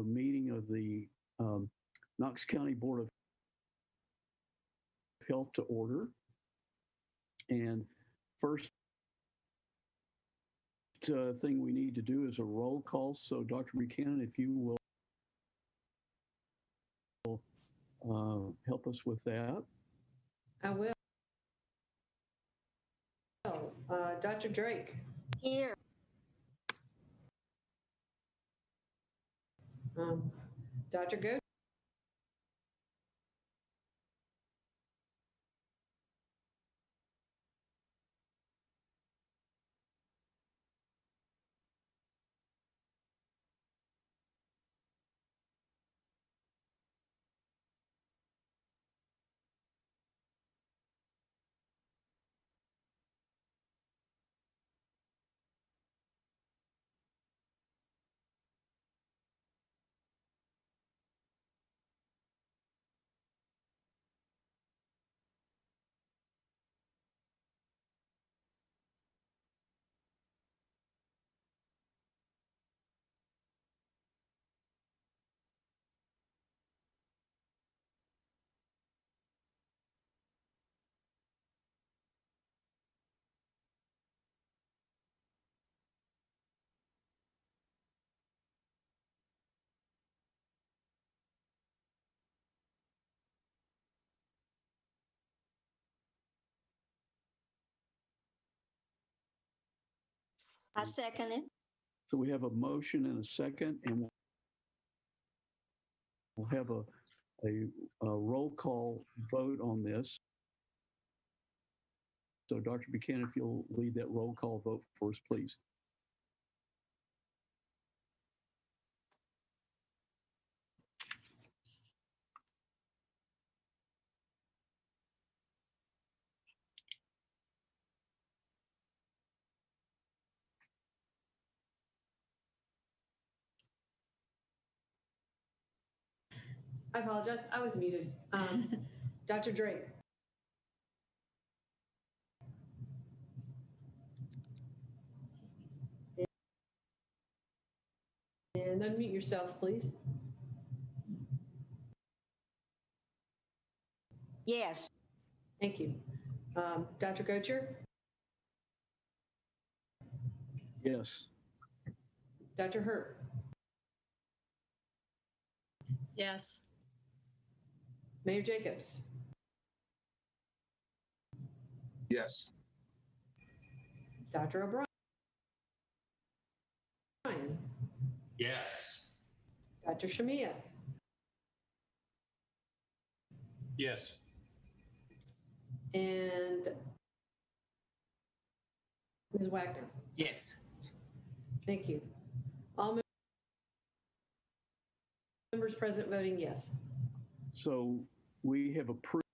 meeting of the Knox County Board of Health to order. And first thing we need to do is a roll call. So Dr. Buchanan, if you will help us with that. I will. Dr. Drake. Here. Dr. Go. I second it. So we have a motion and a second, and we'll have a roll call vote on this. So Dr. Buchanan, if you'll lead that roll call vote for us, please. I apologize. I was muted. Dr. Drake. And unmute yourself, please. Yes. Thank you. Dr. Gocher. Yes. Dr. Hurt. Yes. Mayor Jacobs. Yes. Dr. O'Brien. Yes. Dr. Shamia. Yes. And Ms. Wagner. Yes. Thank you. All members present voting yes. So we have approved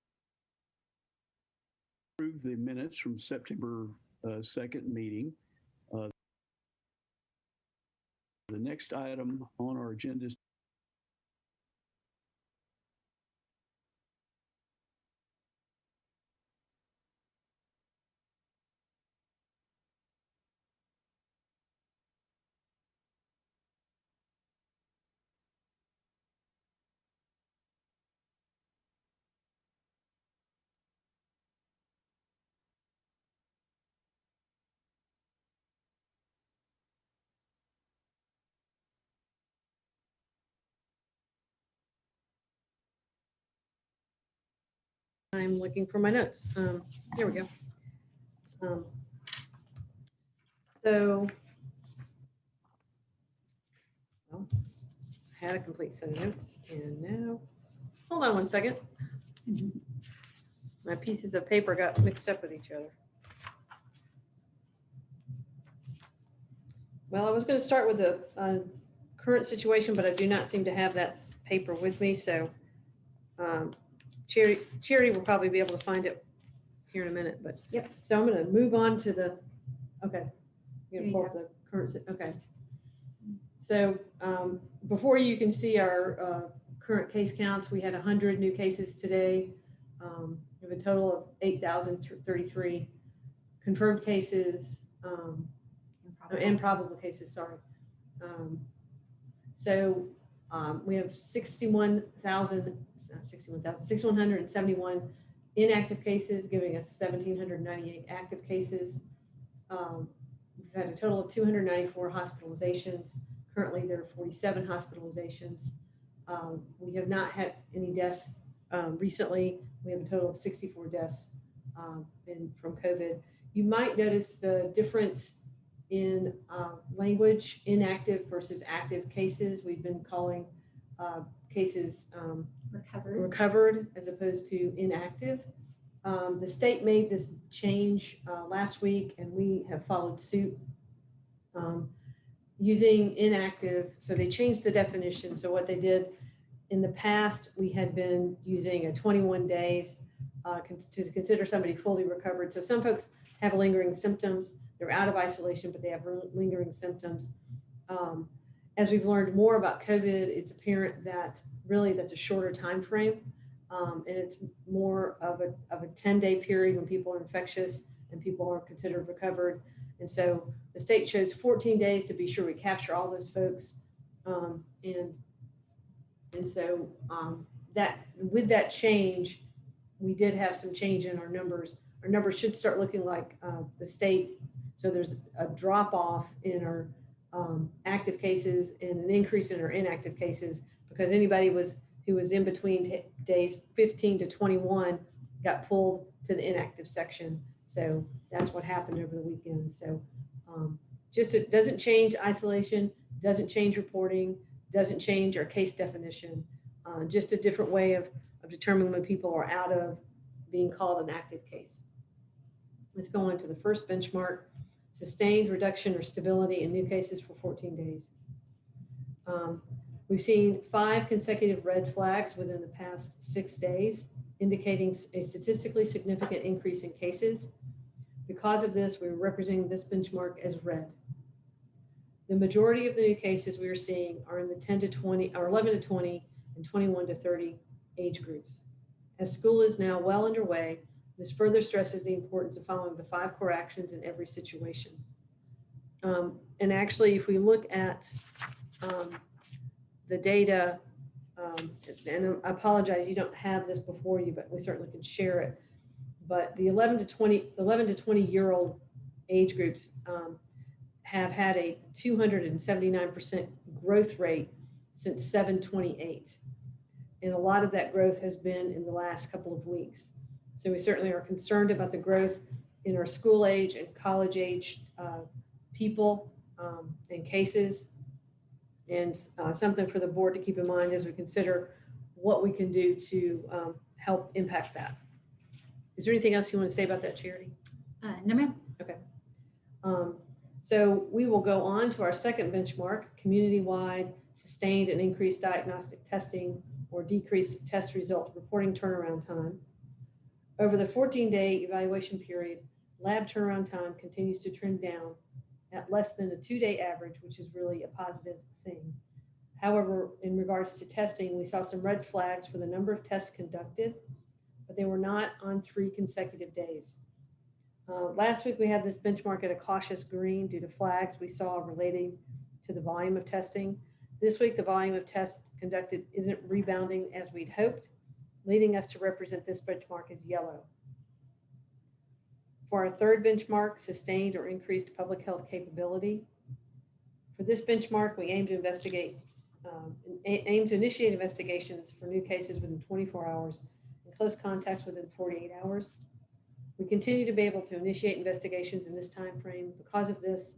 the minutes from September 2nd meeting. The next item on our agenda is I'm looking for my notes. Here we go. So, well, I had a complete set of notes and now, hold on one second. My pieces of paper got mixed up with each other. Well, I was going to start with the current situation, but I do not seem to have that paper with me. So Charity will probably be able to find it here in a minute, but yep. So I'm going to move on to the, okay. You're going to pull up the current, okay. So before you can see our current case counts, we had 100 new cases today. We have a total of 8,033 confirmed cases, and probable cases, sorry. So We have 6,171 inactive cases, giving us 1,798 active cases. We've had a total of 294 hospitalizations. Currently, there are 47 hospitalizations. We have not had any deaths recently. We have a total of 64 deaths from COVID. You might notice the difference in language, inactive versus active cases. We've been calling cases recovered as opposed to inactive. The state made this change last week, and we have followed suit using inactive. So they changed the definition. So what they did in the past, we had been using a 21 days to consider somebody fully recovered. So some folks have lingering symptoms. They're out of isolation, but they have lingering symptoms. As we've learned more about COVID, it's apparent that really that's a shorter time frame. And it's more of a 10-day period when people are infectious and people are considered recovered. And so the state chose 14 days to be sure we capture all those folks. And so that with that change, we did have some change in our numbers. Our numbers should start looking like the state. So there's a drop off in our active cases and an increase in our inactive cases because anybody who was in between days 15 to 21 got pulled to the inactive section. So that's what happened over the weekend. So just it doesn't change isolation, doesn't change reporting, doesn't change our case definition, just a different way of determining when people are out of being called an active case. Let's go on to the first benchmark, sustained reduction or stability in new cases for 14 days. We've seen 5 consecutive red flags within the past 6 days, indicating a statistically significant increase in cases. Because of this, we're representing this benchmark as red. The majority of the new cases we are seeing are in the 10 to 20, or 11 to 20, and 21 to 30 age groups. As school is now well underway, this further stresses the importance of following the 5 core actions in every situation. And actually, if we look at the data, and I apologize, you don't have this before you, but we certainly can share it. But the 11 to 20 year old age groups have had a 279% growth rate since 7/28. And a lot of that growth has been in the last couple of weeks. So we certainly are concerned about the growth in our school age and college age people and cases, and something for the board to keep in mind as we consider what we can do to help impact that. Is there anything else you want to say about that, Charity? No, ma'am. Okay. So we will go on to our second benchmark, community-wide sustained and increased diagnostic testing or decreased test result reporting turnaround time. Over the 14-day evaluation period, lab turnaround time continues to trend down at less than a 2-day average, which is really a positive thing. However, in regards to testing, we saw some red flags for the number of tests conducted, but they were not on 3 consecutive days. Last week, we had this benchmark at a cautious green due to flags we saw relating to the volume of testing. This week, the volume of tests conducted isn't rebounding as we'd hoped, leading us to represent this benchmark as yellow. For our third benchmark, sustained or increased public health capability. For this benchmark, we aim to initiate investigations for new cases within 24 hours and close contacts within 48 hours. We continue to be able to initiate investigations in this time frame. Because of this,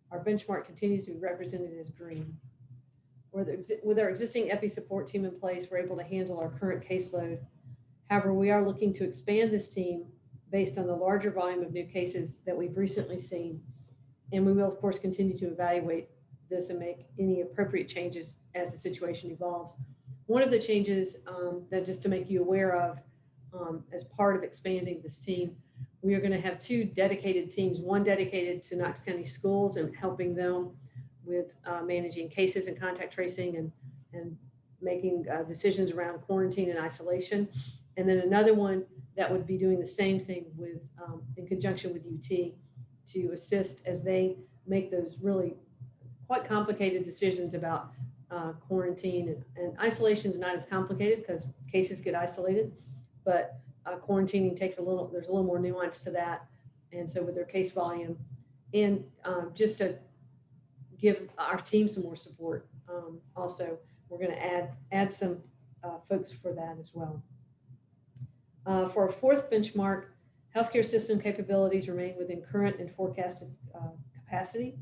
our benchmark continues to be represented as green. With our existing EPI support team in place, we're able to handle our current caseload. However, we are looking to expand this team based on the larger volume of new cases that we've recently seen. And we will, of course, continue to evaluate this and make any appropriate changes as the situation evolves. One of the changes that just to make you aware of as part of expanding this team, we are going to have 2 dedicated teams, one dedicated to Knox County schools and helping them with managing cases and contact tracing and making decisions around quarantine and isolation. And then another one that would be doing the same thing with in conjunction with UT to assist as they make those really quite complicated decisions about quarantine, and isolation is not as complicated because cases get isolated, but quarantining takes there's a little more nuance to that. And so with their case volume, and just to give our team some more support, also, we're going to add some folks for that as well. For our fourth benchmark, healthcare system capabilities remain within current and forecasted capacity.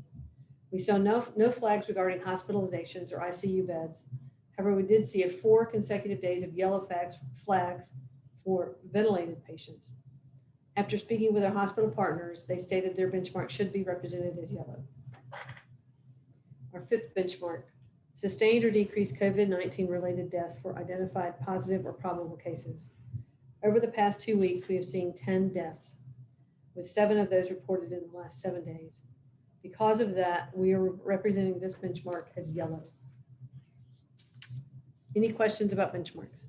We saw no flags regarding hospitalizations or ICU beds. However, we did see 4 consecutive days of yellow flags for ventilated patients. After speaking with our hospital partners, they stated their benchmark should be represented as yellow. Our fifth benchmark, sustained or decreased COVID-19 related death for identified positive or probable cases. Over the past 2 weeks, we have seen 10 deaths, with 7 of those reported in the last 7 days. Because of that, we are representing this benchmark as yellow. Any questions about benchmarks?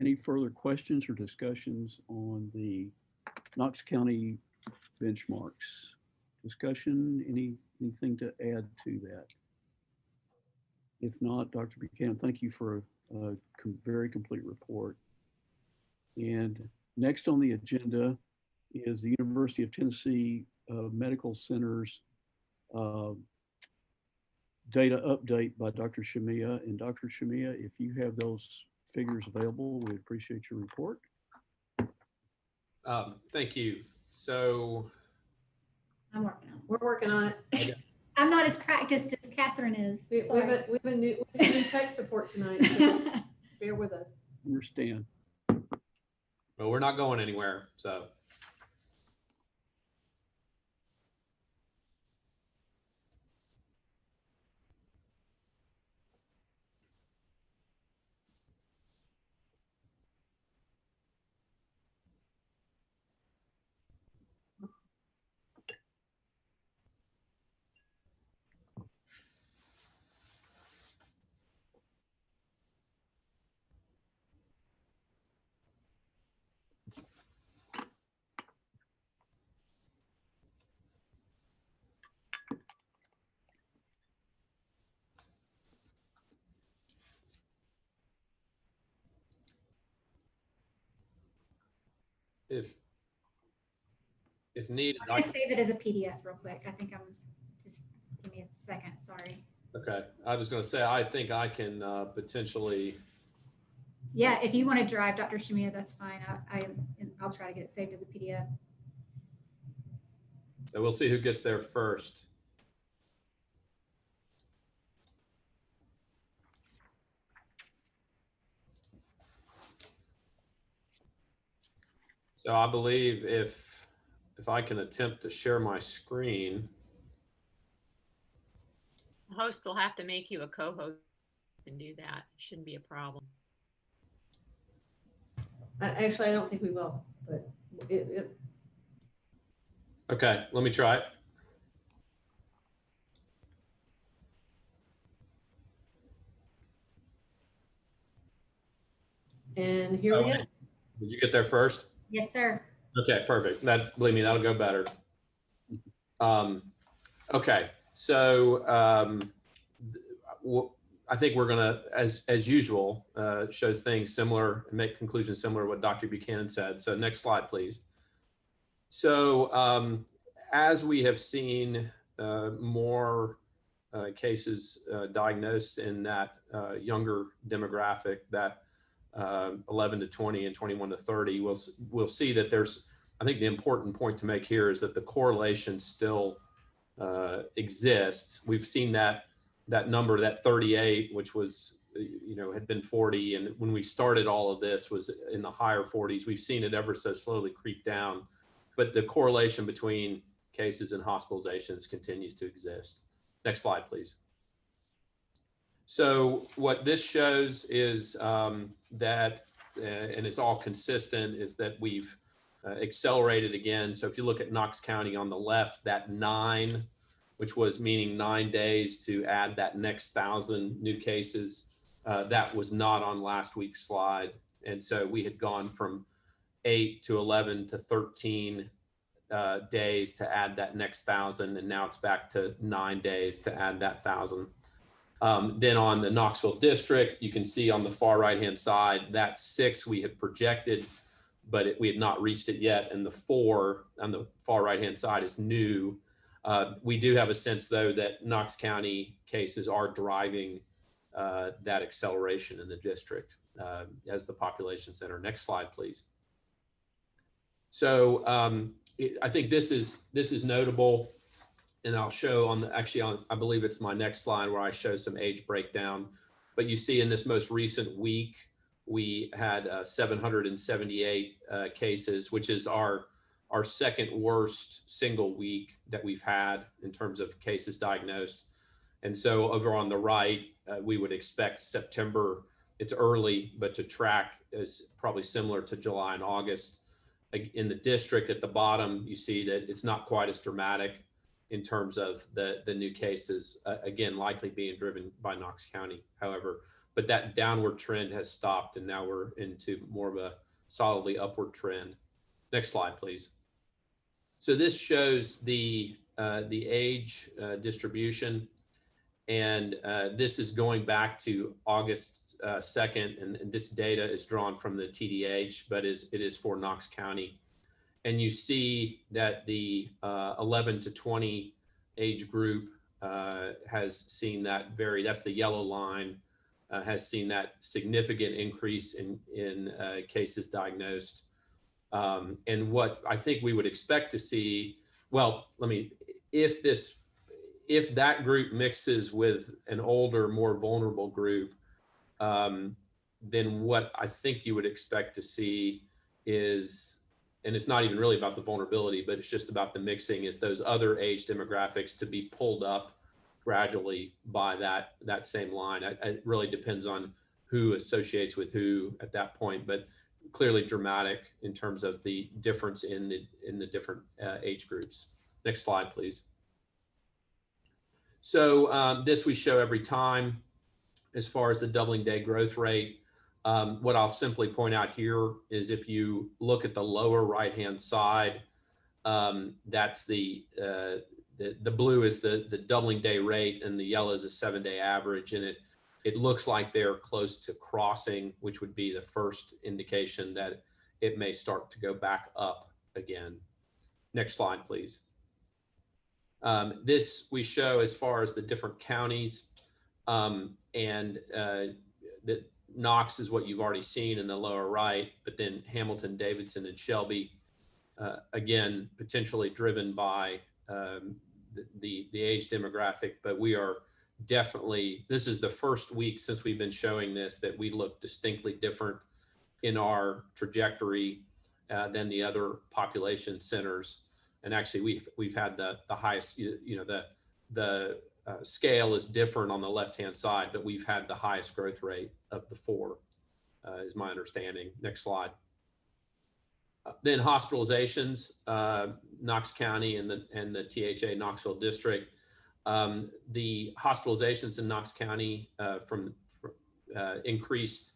Any further questions or discussions on the Knox County benchmarks? Discussion, anything to add to that? If not, Dr. Buchanan, thank you for a very complete report. And next on the agenda is the University of Tennessee Medical Center's data update by Dr. Shamia. And Dr. Shamia, if you have those figures available, we appreciate your report. Thank you. So I'm working on it. We're working on it. I'm not as practiced as Catherine is. We have a new tech support tonight, so bear with us. Understand. well, we're not going anywhere. So if needed, I'm gonna save it as a PDF real quick. I think I'm just give me a second. Sorry. okay. I was going to say, I think I can potentially. Yeah, if you want to drive Dr. Shamia, that's fine. I'll try to get it saved as a PDF. So we'll see who gets there first. So I believe if I can attempt to share my screen. The host will have to make you a co-host and do that. Shouldn't be a problem. Actually, I don't think we will, but Okay, let me try it. and here we go. Did you get there first? Yes, sir. Okay, perfect. That, believe me, that'll go better. Okay, so I think we're gonna, as usual, shows things similar and make conclusions similar to what Dr. Buchanan said. So next slide, please. So as we have seen more cases diagnosed in that younger demographic, that 11 to 20 and 21 to 30, we'll see that there's, I think the important point to make here is that the correlation still exists. We've seen that number, that 38, which was, had been 40. And when we started all of this was in the higher 40s. We've seen it ever so slowly creep down, but the correlation between cases and hospitalizations continues to exist. Next slide, please. So what this shows is that, and it's all consistent, is that we've accelerated again. So if you look at Knox County on the left, that 9, which was meaning 9 days to add that next 1,000 new cases, that was not on last week's slide. And so we had gone from 8 to 11 to 13 days to add that next 1,000, and now it's back to 9 days to add that 1,000. Then on the Knoxville district, you can see on the far right-hand side, that 6 we had projected, but we had not reached it yet. And the 4 on the far right-hand side is new. We do have a sense, though, that Knox County cases are driving that acceleration in the district as the population center. Next slide, please. So I think this is notable, and I'll show on I believe it's my next slide where I show some age breakdown. But you see in this most recent week, we had 778 cases, which is our second worst single week that we've had in terms of cases diagnosed. And so over on the right, we would expect September, it's early, but to track is probably similar to July and August. In the district at the bottom, you see that it's not quite as dramatic in terms of the new cases, again, likely being driven by Knox County, however, but that downward trend has stopped, and now we're into more of a solidly upward trend. Next slide, please. So this shows the age distribution, and this is going back to August 2nd, and this data is drawn from the TDH, but it is for Knox County. And you see that the 11 to 20 age group has seen that that's the yellow line, has seen that significant increase in cases diagnosed. And what I think we would expect to see, well, if that group mixes with an older, more vulnerable group, then what I think you would expect to see is, and it's not even really about the vulnerability, but it's just about the mixing, is those other age demographics to be pulled up gradually by that same line. It really depends on who associates with who at that point, but clearly dramatic in terms of the difference in the different age groups. Next slide, please. So this we show every time as far as the doubling day growth rate. What I'll simply point out here is if you look at the lower right-hand side, that's the blue is the doubling day rate, and the yellow is a 7-day average. And it looks like they're close to crossing, which would be the first indication that it may start to go back up again. Next slide, please. This we show as far as the different counties, and the Knox is what you've already seen in the lower right, but then Hamilton, Davidson, and Shelby, again, potentially driven by the age demographic, but we are definitely, this is the first week since we've been showing this that we look distinctly different in our trajectory than the other population centers. And actually we've had the highest, the scale is different on the left-hand side, but we've had the highest growth rate of the 4, is my understanding. Next slide. Then hospitalizations, Knox County and the THA Knoxville district. The hospitalizations in Knox County increased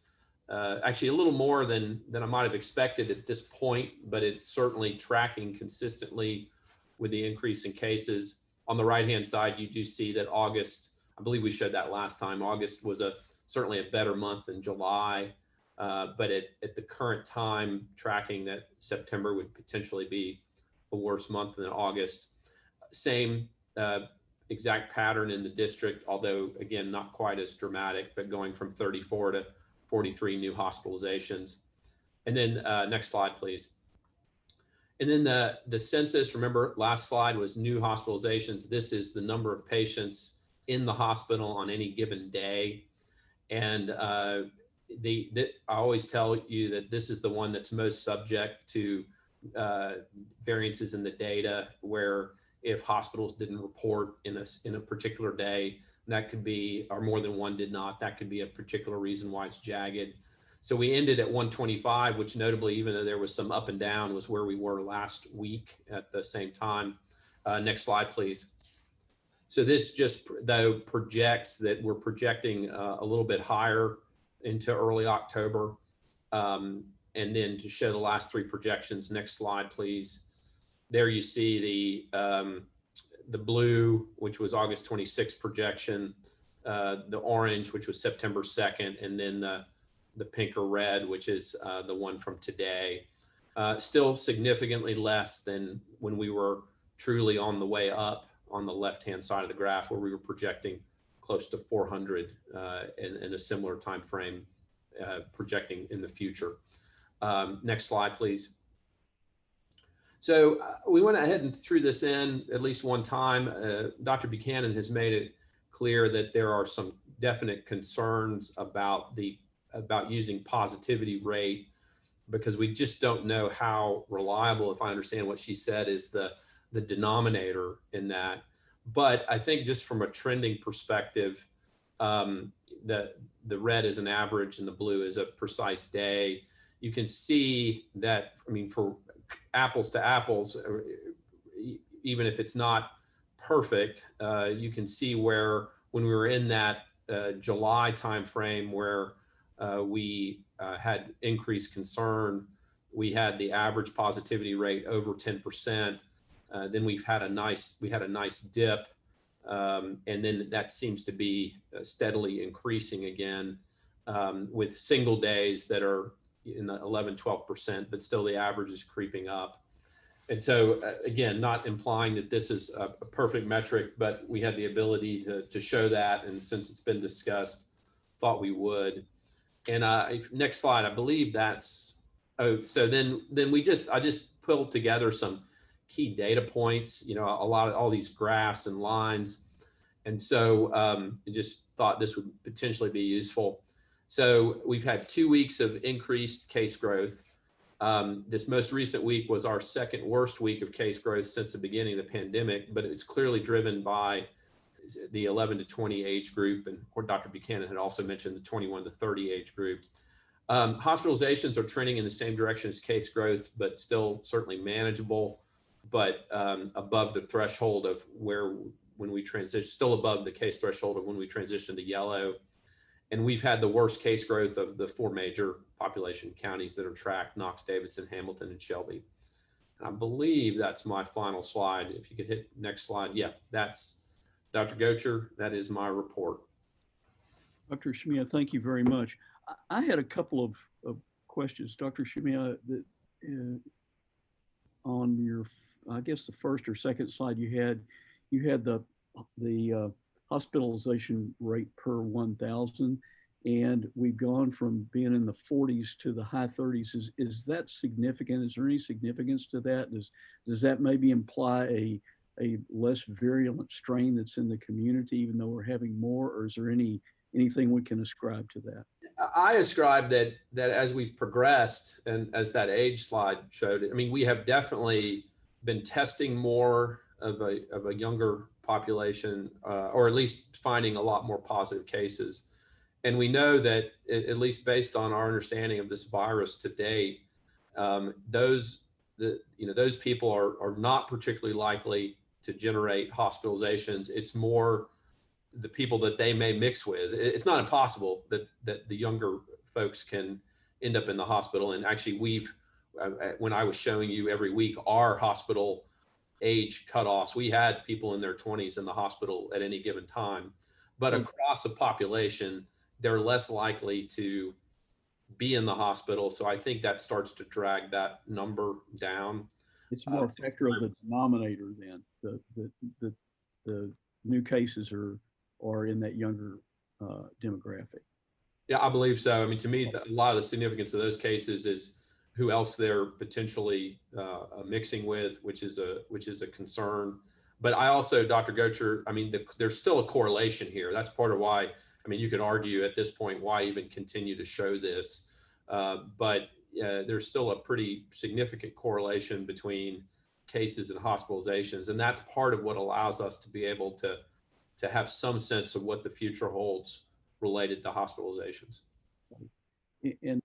actually a little more than I might have expected at this point, but it's certainly tracking consistently with the increase in cases. On the right-hand side, you do see that August, I believe we showed that last time, August was certainly a better month than July, but at the current time, tracking that September would potentially be a worse month than August. Same exact pattern in the district, although again, not quite as dramatic, but going from 34 to 43 new hospitalizations. And then next slide, please. And then the census, remember last slide was new hospitalizations. This is the number of patients in the hospital on any given day. And I always tell you that this is the one that's most subject to variances in the data, where if hospitals didn't report in a particular day, that could be, or more than one did not, that could be a particular reason why it's jagged. So we ended at 125, which notably, even though there was some up and down, was where we were last week at the same time. Next slide, please. So this just though projects that we're projecting a little bit higher into early October. And And then to show the last three projections, next slide, please. There you see the blue, which was August 26th projection, the orange, which was September 2nd, and then the pink or red, which is the one from today. Still significantly less than when we were truly on the way up on the left-hand side of the graph, where we were projecting close to 400 in a similar time frame, projecting in the future. Next slide, please. So we went ahead and threw this in at least one time. Dr. Buchanan has made it clear that there are some definite concerns about using positivity rate, because we just don't know how reliable, if I understand what she said, is the denominator in that. But I think just from a trending perspective, the red is an average and the blue is a precise day. You can see that, I mean, for apples to apples, even if it's not perfect, you can see where when we were in that July timeframe where we had increased concern, we had the average positivity rate over 10%. Then we had a nice dip, and then that seems to be steadily increasing again, with single days that are in the 11-12%, but still the average is creeping up. And so again, not implying that this is a perfect metric, but we had the ability to show that, and since it's been discussed, thought we would. And next slide, I believe that's, oh, so then I just pulled together some key data points, you know, all these graphs and lines. And so I just thought this would potentially be useful. So we've had 2 weeks of increased case growth. This most recent week was our second worst week of case growth since the beginning of the pandemic, but it's clearly driven by the 11 to 20 age group, and Dr. Buchanan had also mentioned the 21 to 30 age group. Hospitalizations are trending in the same direction as case growth, but still certainly manageable, but above the threshold of when we transition, still above the case threshold of when we transition to yellow. And we've had the worst case growth of the 4 major population counties that are tracked: Knox, Davidson, Hamilton, and Shelby. And I believe that's my final slide. If you could hit next slide. Yeah, that's Dr. Gocher. That is my report. Dr. Shmia, thank you very much. I had a couple of questions. Dr. Shmia, on your, I guess the first or second slide you had the hospitalization rate per 1,000, and we've gone from being in the 40s to the high 30s. Is that significant? Is there any significance to that? Does that maybe imply a less virulent strain that's in the community, even though we're having more, or is there anything we can ascribe to that? I ascribe that as we've progressed, and as that age slide showed, I mean, we have definitely been testing more of a younger population, or at least finding a lot more positive cases. And we know that, at least based on our understanding of this virus to date, those people are not particularly likely to generate hospitalizations. It's more the people that they may mix with. It's not impossible that the younger folks can end up in the hospital. And actually, when I was showing you every week our hospital age cutoffs, we had people in their 20s in the hospital at any given time. But across a population, they're less likely to be in the hospital. So I think that starts to drag that number down. It's more a factor of the denominator then. The new cases are in that younger demographic. Yeah, I believe so. I mean, to me, a lot of the significance of those cases is who else they're potentially mixing with, which is a concern. But I also, Dr. Gocher, I mean, there's still a correlation here. That's part of why, I mean, you could argue at this point, why even continue to show this? But there's still a pretty significant correlation between cases and hospitalizations. And that's part of what allows us to be able to have some sense of what the future holds related to hospitalizations. And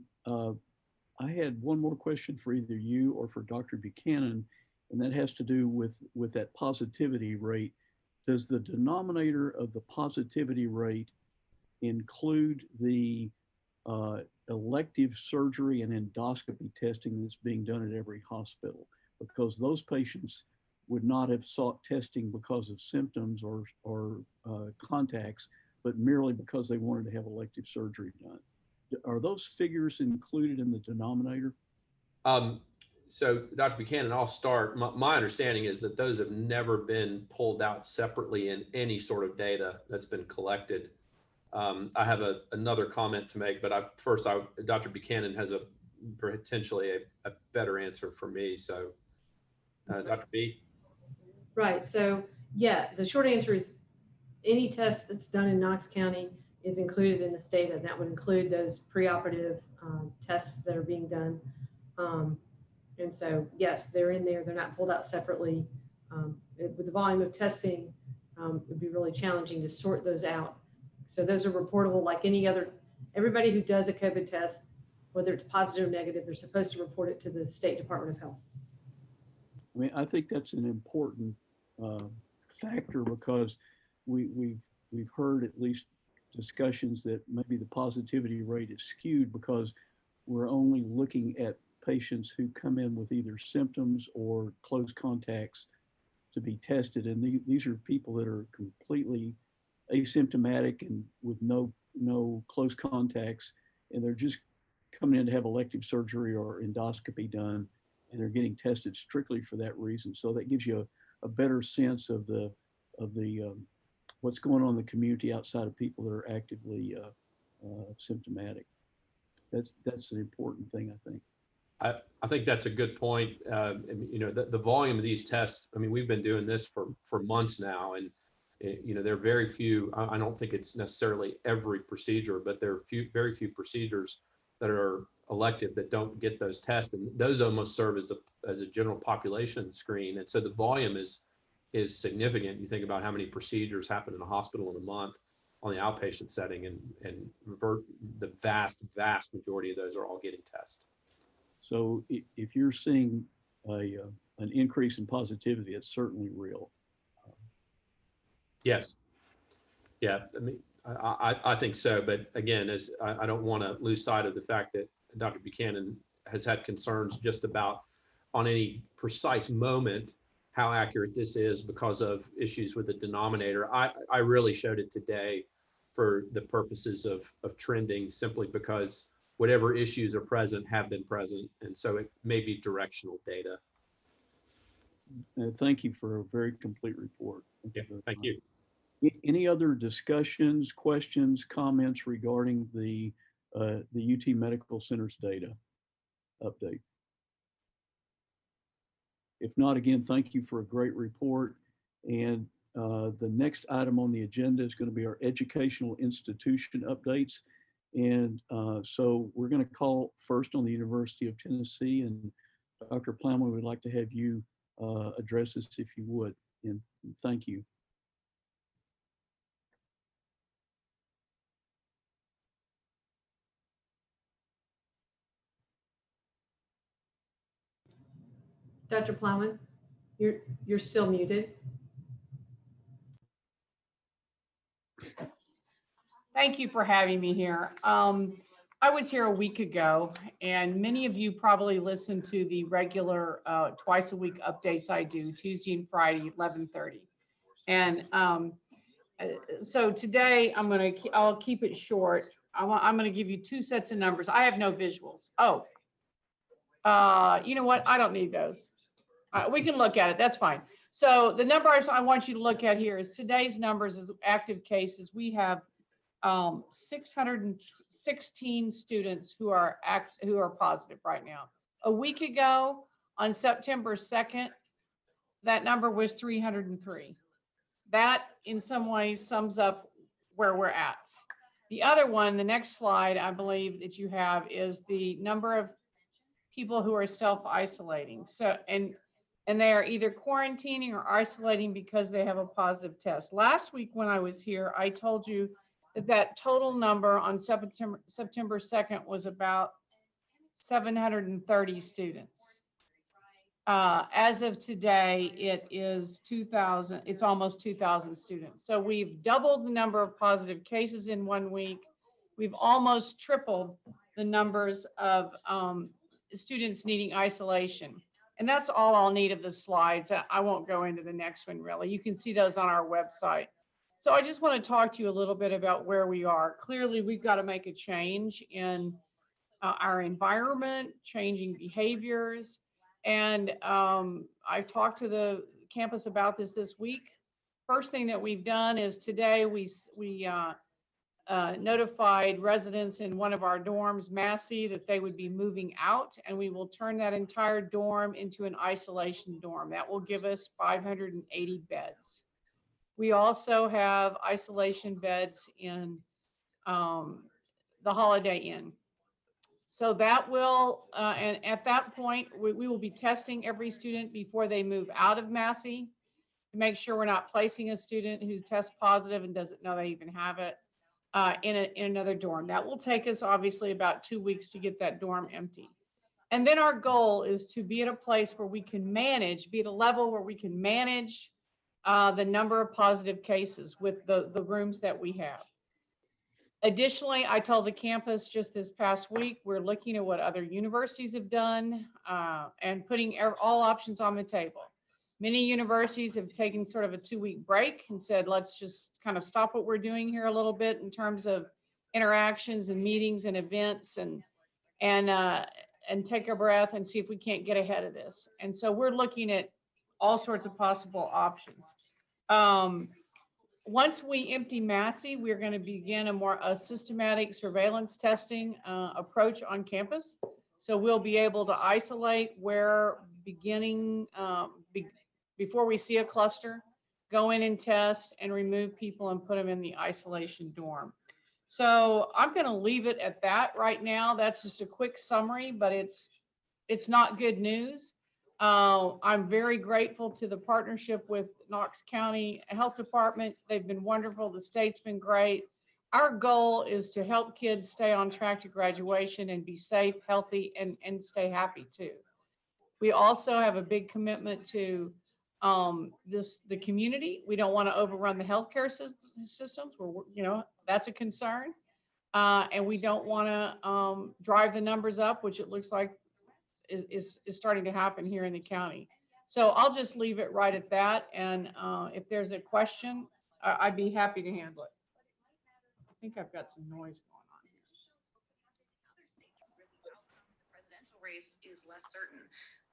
I had one more question for either you or for Dr. Buchanan, and that has to do with that positivity rate. Does the denominator of the positivity rate include the elective surgery and endoscopy testing that's being done at every hospital, because those patients would not have sought testing because of symptoms or contacts, but merely because they wanted to have elective surgery done. Are those figures included in the denominator? So Dr. Buchanan, I'll start. My understanding is that those have never been pulled out separately in any sort of data that's been collected. I have another comment to make, but Dr. Buchanan has potentially a better answer for me. So Dr. B. Right, so yeah, the short answer is any test that's done in Knox County is included in this data. That would include those preoperative tests that are being done. And so, yes, they're in there. They're not pulled out separately. With the volume of testing, it would be really challenging to sort those out. So those are reportable like any other, everybody who does a COVID test, whether it's positive or negative, they're supposed to report it to the State Department of Health. I mean, I think that's an important factor, because we've heard at least discussions that maybe the positivity rate is skewed because we're only looking at patients who come in with either symptoms or close contacts to be tested. And these are people that are completely asymptomatic and with no close contacts, and they're just coming in to have elective surgery or endoscopy done, and they're getting tested strictly for that reason. So that gives you a better sense of the what's going on in the community outside of people that are actively symptomatic. That's an important thing, I think. I think that's a good point. You know, the volume of these tests, I mean, we've been doing this for months now, and you know, there are very few, I don't think it's necessarily every procedure, but there are very few procedures that are elective that don't get those tests, and those almost serve as a general population screen. And so the volume is significant. You think about how many procedures happen in a hospital in a month on the outpatient setting, and the vast majority of those are all getting tested. So if you're seeing an increase in positivity, it's certainly real. Yes. Yeah. I mean, I think so. But again, I don't want to lose sight of the fact that Dr. Buchanan has had concerns just about on any precise moment how accurate this is because of issues with the denominator. I really showed it today for the purposes of trending, simply because whatever issues are present have been present. And so it may be directional data. Thank you for a very complete report. Thank you. Any other discussions, questions, comments regarding the UT Medical Center's data update? If not, again, thank you for a great report. And the next item on the agenda is going to be our educational institution updates. And so we're going to call first on the University of Tennessee, and Dr. Plowman, we'd like to have you address this if you would, and thank you. Dr. Plowman, you're still muted. Thank you for having me here. I was here a week ago, and many of you probably listen to the regular twice a week updates I do, Tuesday and Friday, 11:30. And so today I'll keep it short. I'm going to give you two sets of numbers. I have no visuals. Oh, you know what? I don't need those. We can look at it. That's fine. So the numbers I want you to look at here is today's numbers as active cases. We have 616 students who are positive right now. A week ago, on September 2nd, that number was 303. That in some ways sums up where we're at. The other one, the next slide, I believe that you have, is the number of people who are self-isolating. So, and they are either quarantining or isolating because they have a positive test. Last week when I was here, I told you that total number on September 2nd was about 730 students. As of today, it is 2,000, it's almost 2,000 students. So we've doubled the number of positive cases in 1 week. we've almost tripled the numbers of students needing isolation. And that's all I'll need of the slides. I won't go into the next one really. You can see those on our website. So I just want to talk to you a little bit about where we are. Clearly, we've got to make a change in our environment, changing behaviors. And I've talked to the campus about this week. First thing that we've done is today we notified residents in one of our dorms, Massey, that they would be moving out, and we will turn that entire dorm into an isolation dorm. That will give us 580 beds. We also have isolation beds in the Holiday Inn. So that will, and at that point, we will be testing every student before they move out of Massey to make sure we're not placing a student who tests positive and doesn't know they even have it in another dorm. That will take us obviously about 2 weeks to get that dorm empty. And then our goal is to be at a place where we can manage, be at a level where we can manage the number of positive cases with the rooms that we have. Additionally, I told the campus just this past week, we're looking at what other universities have done and putting all options on the table. Many universities have taken sort of a 2-week break and said, let's just kind of stop what we're doing here a little bit in terms of interactions and meetings and events and take a breath and see if we can't get ahead of this. And so we're looking at all sorts of possible options. Once we empty Massey, we're going to begin a systematic surveillance testing approach on campus. So we'll be able to isolate where before we see a cluster, go in and test and remove people and put them in the isolation dorm. So I'm going to leave it at that right now. That's just a quick summary, but it's not good news. I'm very grateful to the partnership with Knox County Health Department. They've been wonderful. The state's been great. Our goal is to help kids stay on track to graduation and be safe, healthy, and stay happy too. We also have a big commitment to the community. We don't want to overrun the healthcare systems. That's a concern. And we don't want to drive the numbers up, which it looks like is starting to happen here in the county. So I'll just leave it right at that. And if there's a question, I'd be happy to handle it. I think I've got some noise going on here. The presidential race is less certain.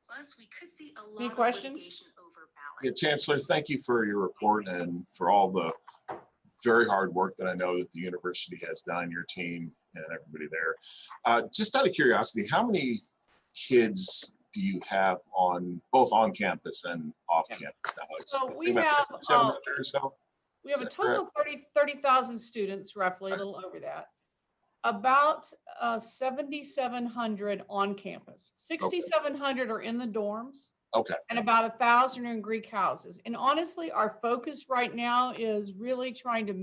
Plus, we could see a lot Any of questions? litigation over Yeah, ballots. Chancellor, thank you for your report and for all the very hard work that I know that the university has done, your team and everybody there. Just out of curiosity, how many kids do you have both on campus and off campus now? So we about have 700 or so? we have Is a that total of 30,000 students, roughly a little over that. About 7,700 on campus. 6,700 are in the dorms. Okay. And about 1,000 are in Greek houses. And honestly, our focus right now is really trying to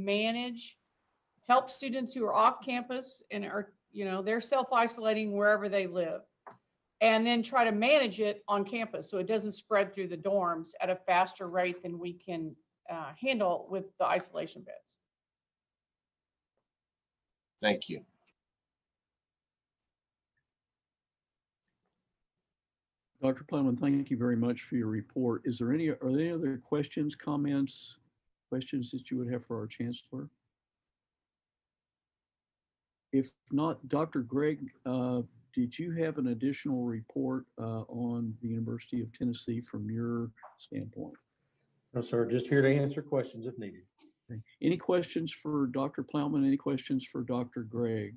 help students who are off campus and are, they're self-isolating wherever they live. And then try to manage it on campus so it doesn't spread through the dorms at a faster rate than we can handle with the isolation beds. Thank you. Dr. Plowman, thank you very much for your report. Are there any other questions, comments, questions that you would have for our chancellor? If not, Dr. Greg, did you have an additional report on the University of Tennessee from your standpoint? No, sir. Just here to answer questions if needed. Okay. Any questions for Dr. Plowman? Any questions for Dr. Gregg?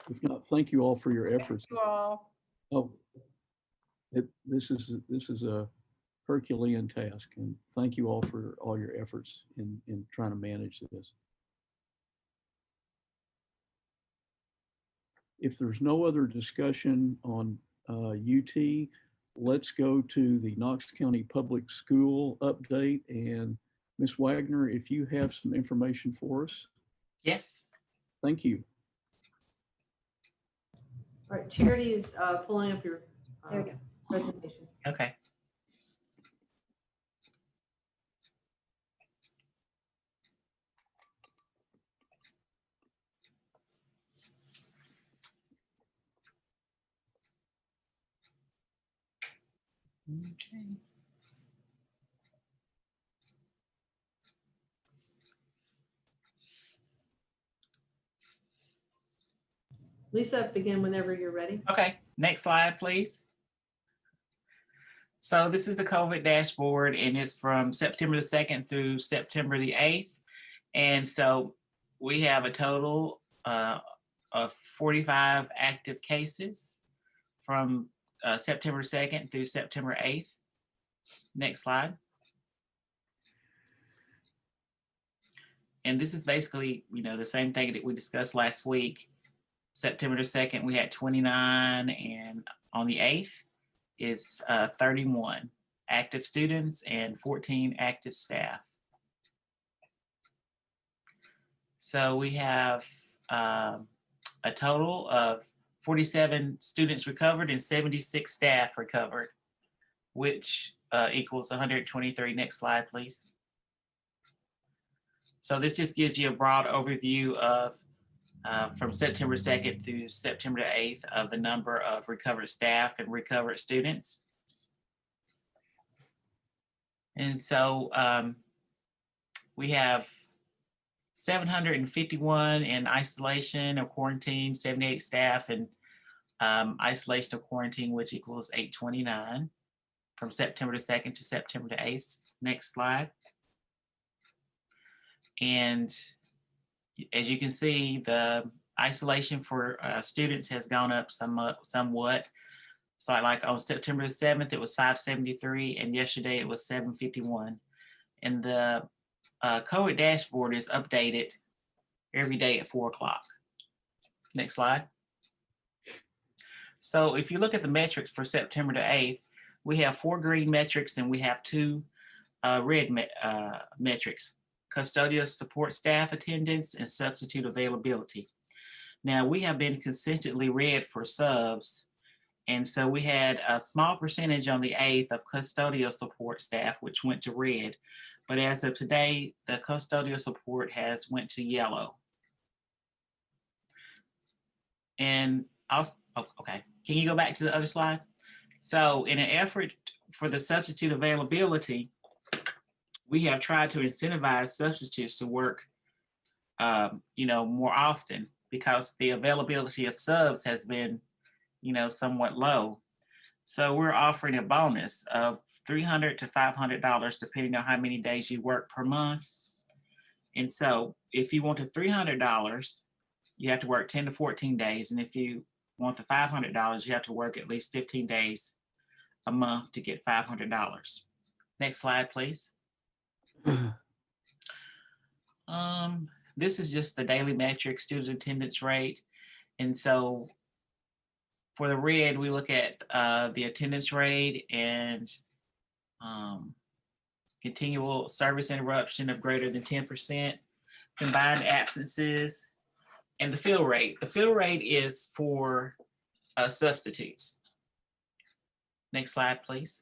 If not, thank you all for your efforts. Thank you all. Oh, this is a Herculean task, and thank you all for all your efforts in trying to manage this. If there's no other discussion on UT, let's go to the Knox County Public School update. And Ms. Wagner, if you have some information for us. Yes. Thank you. All right, Charity is pulling up your There we go. presentation. Okay. Okay. Lisa, begin whenever you're ready. Okay, next slide, please. So this is the COVID dashboard, and it's from September the 2nd through September the 8th. And so we have a total of 45 active cases from September 2nd through September 8th. Next slide. And this is basically, the same thing that we discussed last week. September the 2nd, we had 29, and on the 8th, it's 31 active students and 14 active staff. So we have a total of 47 students recovered and 76 staff recovered, which equals 123. Next slide, please. So this just gives you a broad overview of from September 2nd through September 8th of the number of recovered staff and recovered students. And so we have 751 in isolation or quarantine, 78 staff in isolation or quarantine, which equals 829 from September 2nd to September 8th. Next slide. And as you can see, the isolation for students has gone up somewhat. So like on September the 7th, it was 573, and yesterday it was 751. And the COVID dashboard is updated every day at 4 o'clock. Next slide. So if you look at the metrics for September the 8th, we have 4 green metrics and we have 2 red metrics: custodial support staff attendance and substitute availability. Now we have been consistently red for subs, and so we had a small percentage on the 8th of custodial support staff, which went to red. But as of today, the custodial support has went to yellow. And also, okay, can you go back to the other slide? So in an effort for the substitute availability, we have tried to incentivize substitutes to work, more often, because the availability of subs has been, somewhat low. So we're offering a bonus of $300 to $500, depending on how many days you work per month. And so if you want the $300, you have to work 10 to 14 days. And if you want the $500, you have to work at least 15 days a month to get $500. Next slide, please. This is just the daily metric, student attendance rate. And so for the red, we look at the attendance rate and continual service interruption of greater than 10%, combined absences, and the fill rate. The fill rate is for substitutes. Next slide, please.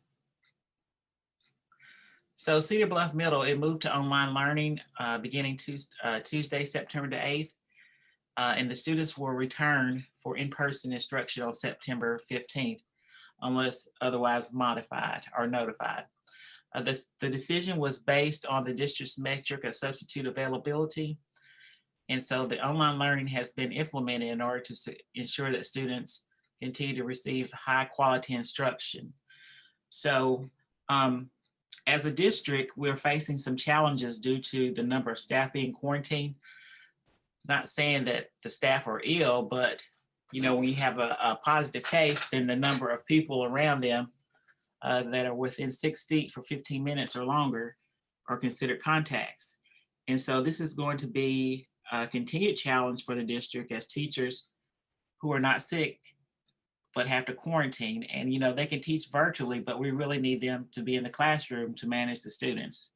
So Cedar Bluff Middle, it moved to online learning beginning Tuesday, September the 8th, and the students will return for in-person instruction on September 15th, unless otherwise modified or notified. The decision was based on the district's metric of substitute availability, and so the online learning has been implemented in order to ensure that students continue to receive high-quality instruction. So, as a district, we're facing some challenges due to the number of staff being quarantined. Not saying that the staff are ill, but when you have a positive case, then the number of people around them that are within 6 feet for 15 minutes or longer are considered contacts. And so this is going to be a continued challenge for the district as teachers who are not sick but have to quarantine. And, they can teach virtually, but we really need them to be in the classroom to manage the students.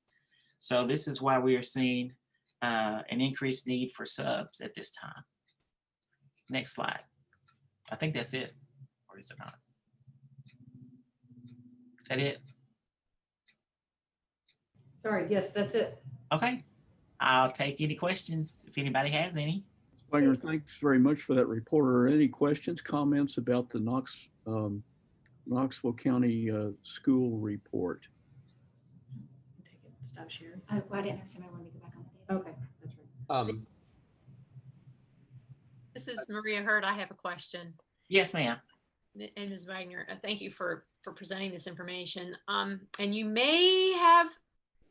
So this is why we are seeing an increased need for subs at this time. Next slide. I think that's it, or is it not? Is that it? Sorry, yes, that's it. Okay, I'll take any questions if anybody has any. Wagner, thanks very much for that report. Are there any questions, comments about the Knox Knoxville County School Report. Take it, stop sharing. Oh, well, I didn't know if somebody wanted to go back on the data. Okay, that's right. This is Maria Hurd. I have a question. Yes, ma'am. And Ms. Wagner, thank you for presenting this information. And you may have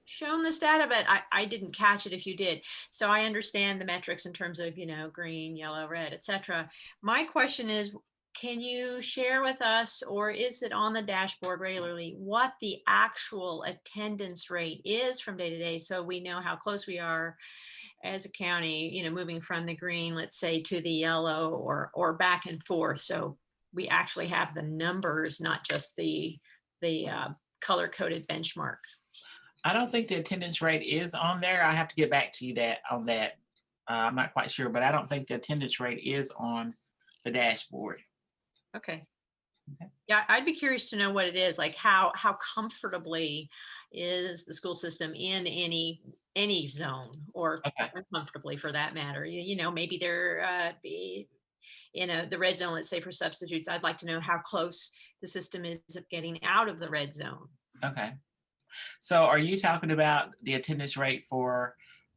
shown this data, but I didn't catch it if you did. So I understand the metrics in terms of, green, yellow, red, etc. My question is, can you share with us, or is it on the dashboard regularly, what the actual attendance rate is from day to day, so we know how close we are as a county, moving from the green, let's say, to the yellow, or back and forth. So we actually have the numbers, not just the color-coded benchmark. I don't think the attendance rate is on there. I have to get back to you on that. I'm not quite sure, but I don't think the attendance rate is on the dashboard. Okay. Okay. Yeah, I'd be curious to know what it is, like how comfortably is the school system in any zone, or Okay. uncomfortably for that matter. Maybe they're the red zone, let's say, for substitutes. I'd like to know how close the system is of getting out of the red zone. Okay. So are you talking about the attendance rate for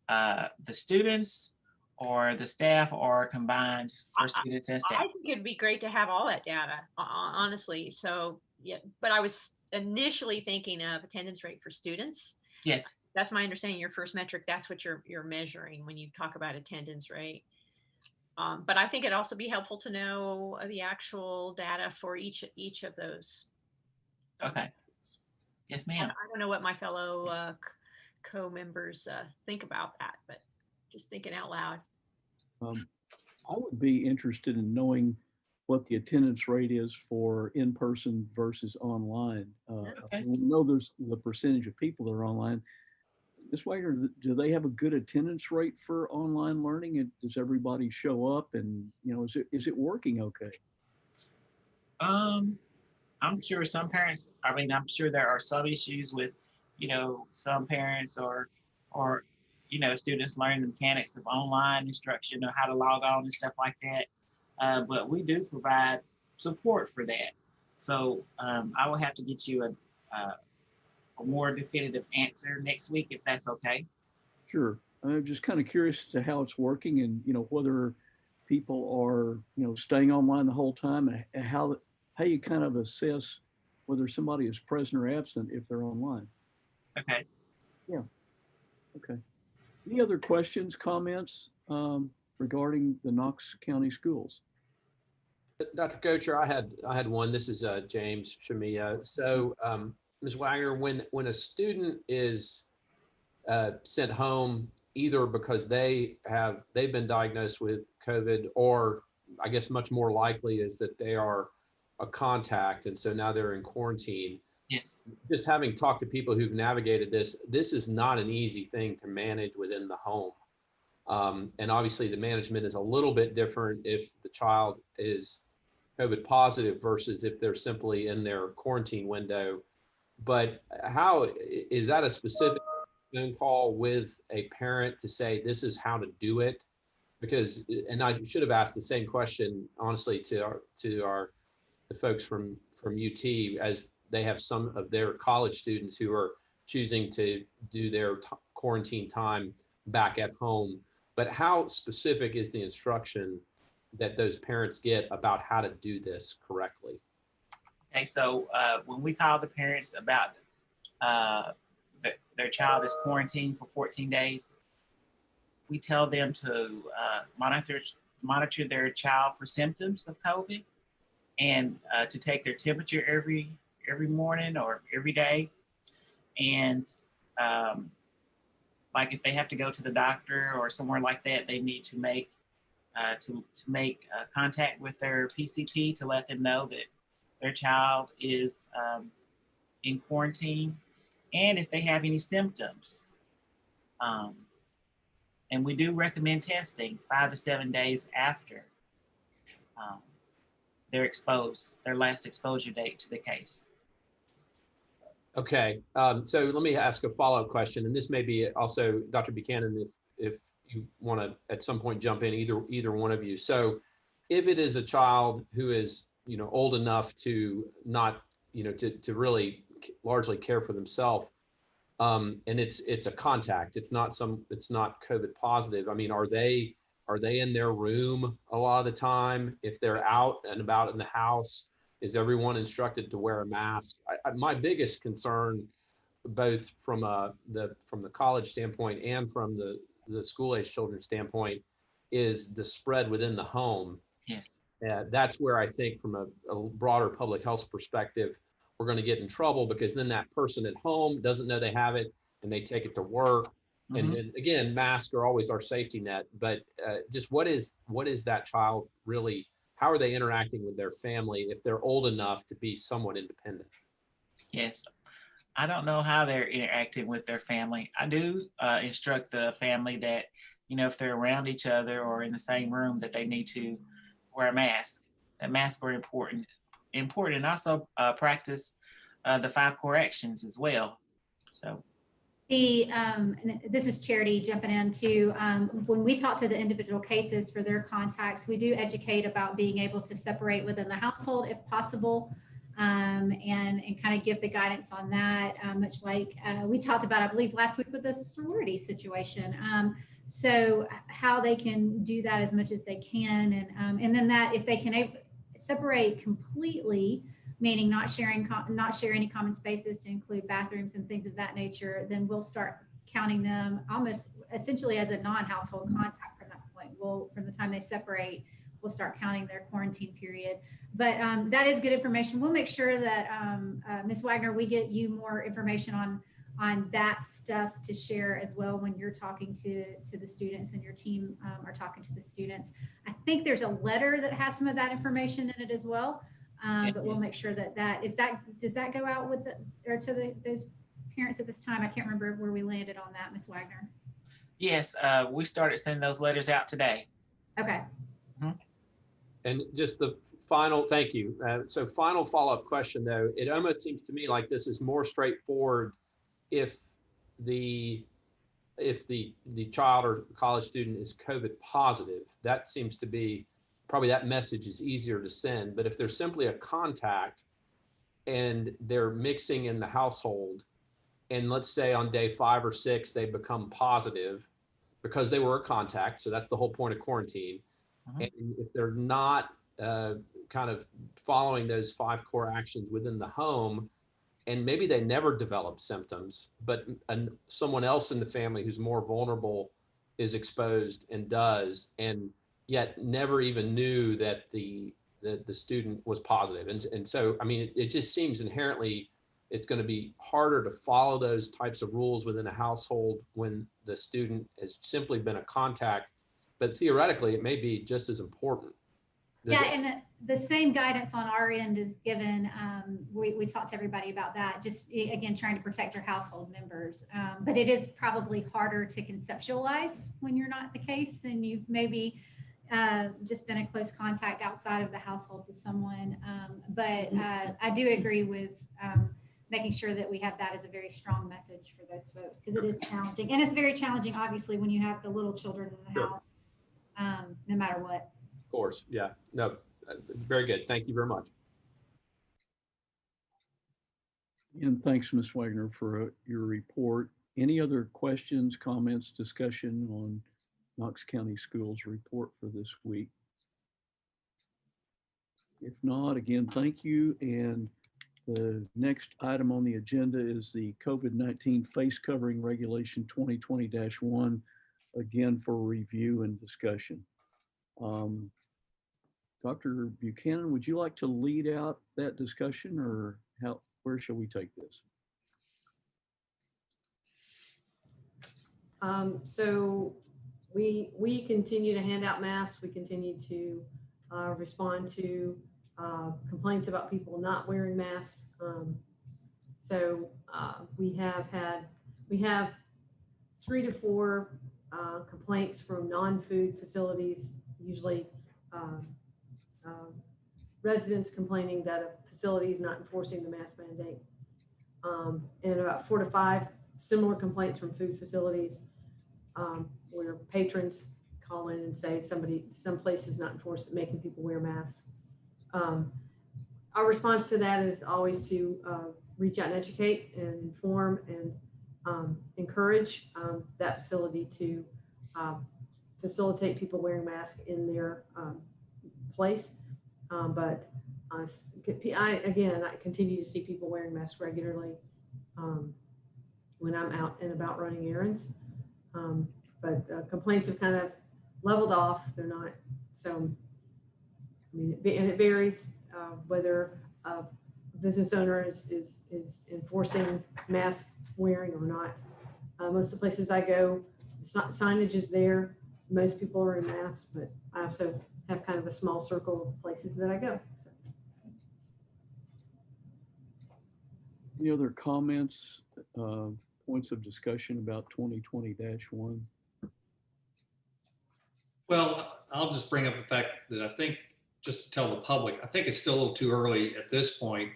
the students or the staff, or combined for students and staff? I think it'd be great to have all that data, honestly. So, yeah, but I was initially thinking of attendance rate for students. Yes. That's my understanding. Your first metric, that's what you're measuring when you talk about attendance rate. But I think it'd also be helpful to know the actual data for each of those. Okay. Yes, ma'am. I don't know what my fellow co-members think about that, but just thinking out loud. I would be interested in knowing what the attendance rate is for in-person versus online. Okay. We know there's the percentage of people that are online. Ms. Wagner, do they have a good attendance rate for online learning? And does everybody show up? And is it working okay? I'm sure some parents. I'm sure there are some issues with, some parents or students learning the mechanics of online instruction or how to log on and stuff like that. But we do provide support for that. So I will have to get you a more definitive answer next week, if that's okay. Sure. I'm just kind of curious as to how it's working, and whether people are staying online the whole time, and how you kind of assess whether somebody is present or absent if they're online. Okay. Yeah. Okay. Any other questions, comments regarding the Knox County schools? Dr. Kocher, I had one. This is James Shamia. So Ms. Wagner, when a student is sent home, either because they've been diagnosed with COVID, or I guess much more likely is that they are a contact, and so now they're in quarantine. Yes. Just having talked to people who've navigated this is not an easy thing to manage within the home. And obviously the management is a little bit different if the child is COVID positive versus if they're simply in their quarantine window. But how is that a specific phone call with a parent to say, this is how to do it? Because, and I should have asked the same question, honestly, to the folks from UT, as they have some of their college students who are choosing to do their quarantine time back at home. But how specific is the instruction that those parents get about how to do this correctly? Okay, so when we call the parents about their child is quarantined for 14 days, we tell them to monitor their child for symptoms of COVID, and to take their temperature every morning or every day. And like if they have to go to the doctor or somewhere like that, they need to make contact with their PCP to let them know that their child is in quarantine, and if they have any symptoms. And we do recommend testing 5 to 7 days after their last exposure date to the case. Okay, so let me ask a follow-up question, and this may be also Dr. Buchanan, if you want to at some point jump in, either one of you. So if it is a child who is old enough to not to really largely care for themselves. And it's a contact. It's not COVID positive. I mean, are they in their room a lot of the time? If they're out and about in the house, is everyone instructed to wear a mask? My biggest concern, both from the college standpoint and from the school age children standpoint, is the spread within the home. Yes. That's where I think from a broader public health perspective, we're going to get in trouble, because then that person at home doesn't know they have it and they take it to work. And then again, masks are always our safety net, but just what is that child really, how are they interacting with their family if they're old enough to be somewhat independent? Yes. I don't know how they're interacting with their family. I do instruct the family that, if they're around each other or in the same room, that they need to wear a mask. That masks are important, and also practice the 5 core actions as well. So and this is Charity jumping in too. When we talk to the individual cases for their contacts, we do educate about being able to separate within the household if possible, and kind of give the guidance on that, much like we talked about, I believe, last week with the sorority situation. So how they can do that as much as they can, and then that if they can separate completely, meaning not share any common spaces to include bathrooms and things of that nature, then we'll start counting them almost essentially as a non-household contact from that point. From the time they separate, we'll start counting their quarantine period. But that is good information. We'll make sure that Ms. Wagner, we get you more information on that stuff to share as well when you're talking to the students and your team are talking to the students. I think there's a letter that has some of that information in it as well. But we'll make sure that does that go out with those parents at this time? I can't remember where we landed on that, Ms. Wagner. yes, we started sending those letters out today. Okay. And just the final, thank you. So final follow-up question though, it almost seems to me like this is more straightforward if the child or college student is COVID positive. That seems to be probably, that message is easier to send. But if they're simply a contact and they're mixing in the household, and let's say on day 5 or 6 they become positive because they were a contact, so that's the whole point of quarantine. And if they're not kind of following those 5 core actions within the home, and maybe they never develop symptoms, but someone else in the family who's more vulnerable is exposed and does, and yet never even knew that the student was positive. And so, I mean, it just seems inherently it's going to be harder to follow those types of rules within a household when the student has simply been a contact, but theoretically it may be just as important. And the same guidance on our end is given. We talked to everybody about that, just again, trying to protect your household members. But it is probably harder to conceptualize when you're not the case and you've maybe just been a close contact outside of the household to someone. But I do agree with making sure that we have that as a very strong message for those folks, because it is challenging. And it's very challenging, obviously, when you have the little children in the house, no matter what. Of course, yeah, no, very good. Thank you very much. And thanks, Ms. Wagner, for your report. Any other questions, comments, discussion on Knox County Schools report for this week? If not, again, thank you. And the next item on the agenda is the COVID-19 face covering regulation 2020-1, again for review and discussion. Dr. Buchanan, would you like to lead out that discussion, or where shall we take this? So we continue to hand out masks. We continue to respond to complaints about people not wearing masks. So we have 3 to 4 complaints from non-food facilities, usually residents complaining that a facility is not enforcing the mask mandate, and about 4 to 5 similar complaints from food facilities, where patrons call in and say some place is not enforcing, making people wear masks. our response to that is always to reach out and educate and inform and encourage that facility to facilitate people wearing masks in their place. But I continue to see people wearing masks regularly when I'm out and about running errands. But complaints have kind of leveled off. They're not, so, I mean, and it varies whether a business owner is enforcing mask wearing or not. Most of the places I go, signage is there. Most people are in masks, but I also have kind of a small circle of places that I go. So. Any other comments, points of discussion about 2020-1? Well, I'll just bring up the fact that I think, just to tell the public, I think it's still a little too early at this point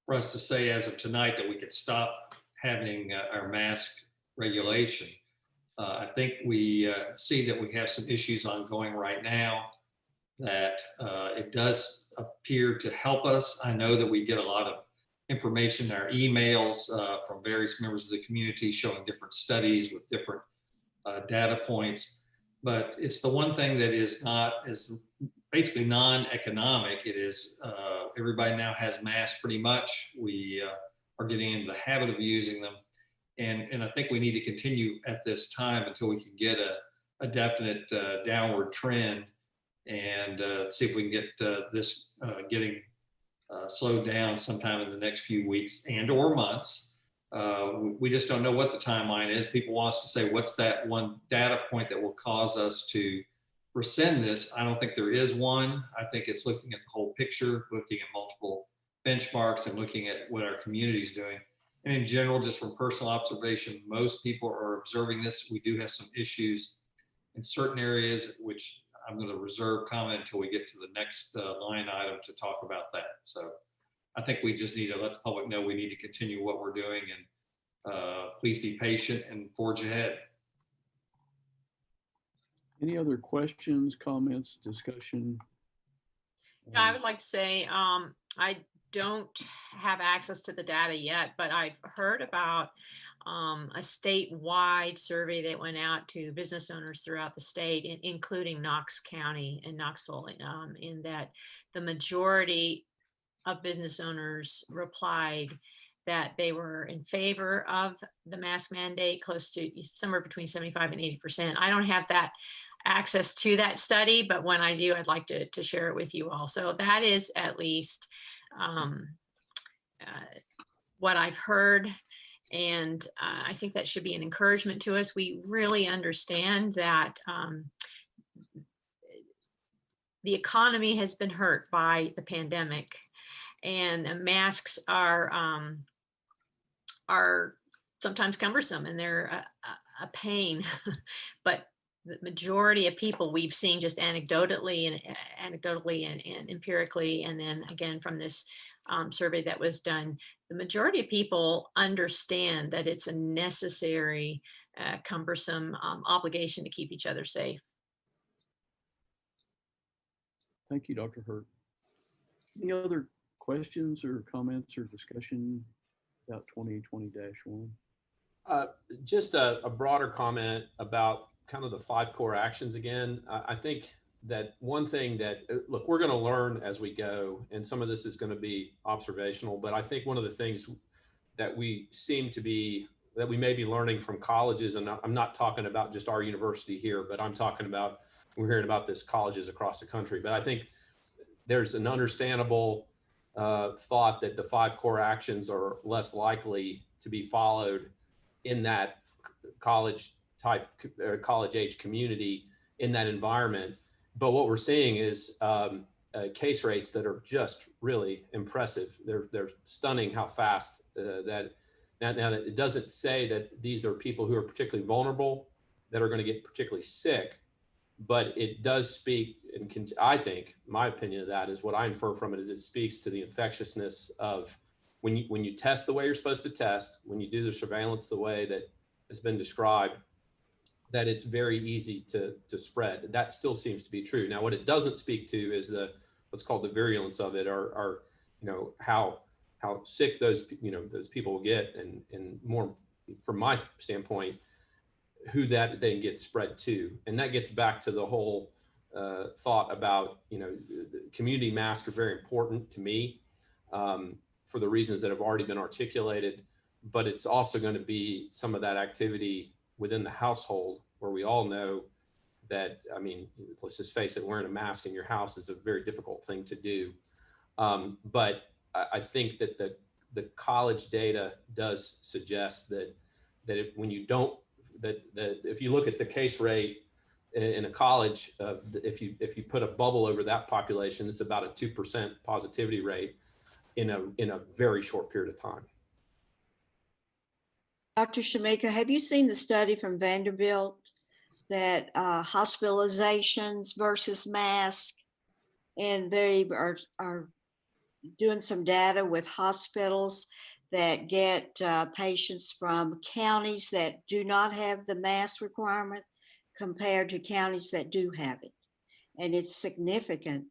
for us to say as of tonight that we could stop having our mask regulation. I think we see that we have some issues ongoing right now, that it does appear to help us. I know that we get a lot of information in our emails from various members of the community showing different studies with different data points, but it's the one thing that is basically non-economic. It is, everybody now has masks pretty much. We are getting into the habit of using them. And I think we need to continue at this time until we can get a definite downward trend and see if we can get this getting slowed down sometime in the next few weeks and or months. We just don't know what the timeline is. People want us to say, what's that one data point that will cause us to rescind this? I don't think there is one. I think it's looking at the whole picture, looking at multiple benchmarks and looking at what our community is doing. And in general, just from personal observation, most people are observing this. We do have some issues in certain areas, which I'm going to reserve comment until we get to the next line item to talk about that. So I think we just need to let the public know we need to continue what we're doing, and please be patient and forge ahead. Any other questions, comments, discussion? I would like to say, I don't have access to the data yet, but I've heard about a statewide survey that went out to business owners throughout the state, including Knox County and Knoxville, in that the majority of business owners replied that they were in favor of the mask mandate, close to somewhere between 75 and 80%. I don't have that access to that study, but when I do, I'd like to share it with you all. So that is at least what I've heard. And I think that should be an encouragement to us. We really understand that the economy has been hurt by the pandemic, and masks are sometimes cumbersome, and they're a pain. But the majority of people we've seen, just anecdotally and empirically, and then again from this survey that was done, the majority of people understand that it's a necessary, cumbersome obligation to keep each other safe. Thank you, Dr. Hurt. Any other questions or comments or discussion about 2020-1? Just a broader comment about kind of the 5 core actions again. I think that one thing that, look, we're going to learn as we go, and some of this is going to be observational, but I think one of the things that we may be learning from colleges, and I'm not talking about just our university here, but I'm talking about, we're hearing about this colleges across the country, but I think there's an understandable thought that the 5 core actions are less likely to be followed in that college age community, in that environment. But what we're seeing is case rates that are just really impressive. They're stunning how fast that now that it doesn't say that these are people who are particularly vulnerable that are going to get particularly sick, but it does speak, and I think my opinion of that is, what I infer from it is it speaks to the infectiousness of when you test the way you're supposed to test, when you do the surveillance the way that has been described, that it's very easy to spread. That still seems to be true. Now, what it doesn't speak to is what's called the virulence of it, or how sick those people will get, and more from my standpoint, who that then gets spread to. And that gets back to the whole thought about, the community masks are very important to me for the reasons that have already been articulated, but it's also going to be some of that activity within the household where we all know that, let's just face it, wearing a mask in your house is a very difficult thing to do. But I think that the college data does suggest that if you look at the case rate in a college, if you put a bubble over that population, it's about a 2% positivity rate in a very short period of time. Dr. Shamika, have you seen the study from Vanderbilt that hospitalizations versus masks, and they are doing some data with hospitals that get patients from counties that do not have the mask requirement compared to counties that do have it. And it's significant,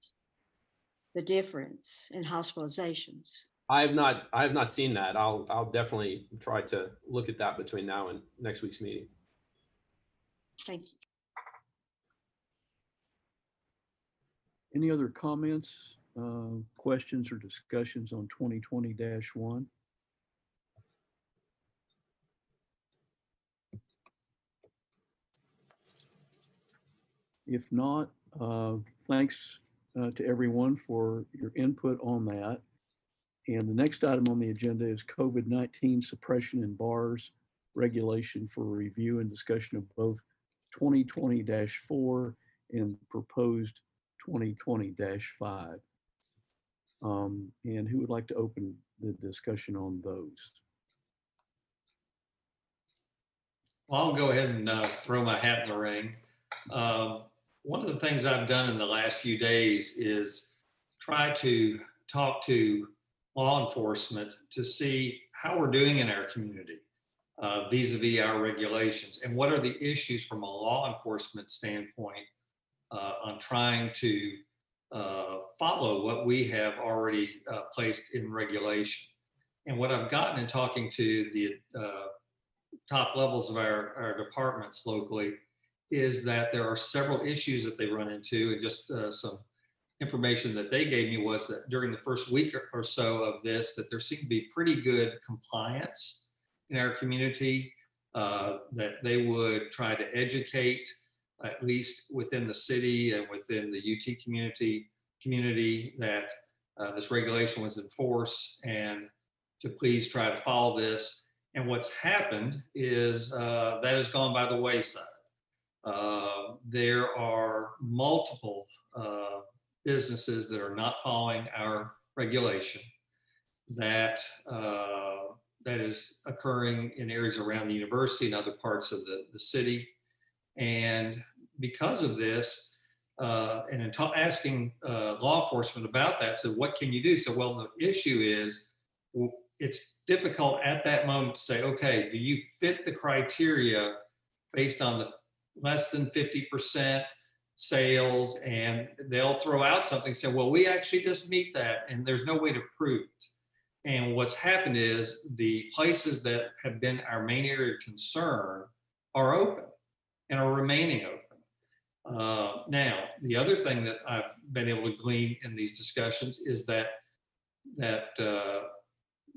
the difference in hospitalizations. I have not seen that. I'll definitely try to look at that between now and next week's meeting. Thank you. Any other comments, questions, or discussions on 2020-1? If not, thanks to everyone for your input on that. And the next item on the agenda is COVID-19 suppression in bars regulation for review and discussion of both 2020-4 and proposed 2020-5. And who would like to open the discussion on those? Well, I'll go ahead and throw my hat in the ring. One of the things I've done in the last few days is try to talk to law enforcement to see how we're doing in our community vis-a-vis our regulations, and what are the issues from a law enforcement standpoint on trying to follow what we have already placed in regulation. And what I've gotten in talking to the top levels of our departments locally is that there are several issues that they run into, and just some information that they gave me was that during the first week or so of this, that there seemed to be pretty good compliance in our community, that they would try to educate, at least within the city and within the UT community that this regulation was in force, and to please try to follow this. And what's happened is that has gone by the wayside. There are multiple businesses that are not following our regulation. That is occurring in areas around the university and other parts of the city. And because of this, and in asking law enforcement about that, so what can you do? So, well, the issue is, it's difficult at that moment to say, okay, do you fit the criteria based on the less than 50% sales? And they'll throw out something saying, well, we actually just meet that, and there's no way to prove it. And what's happened is the places that have been our main area of concern are open and are remaining open. Now, the other thing that I've been able to glean in these discussions is that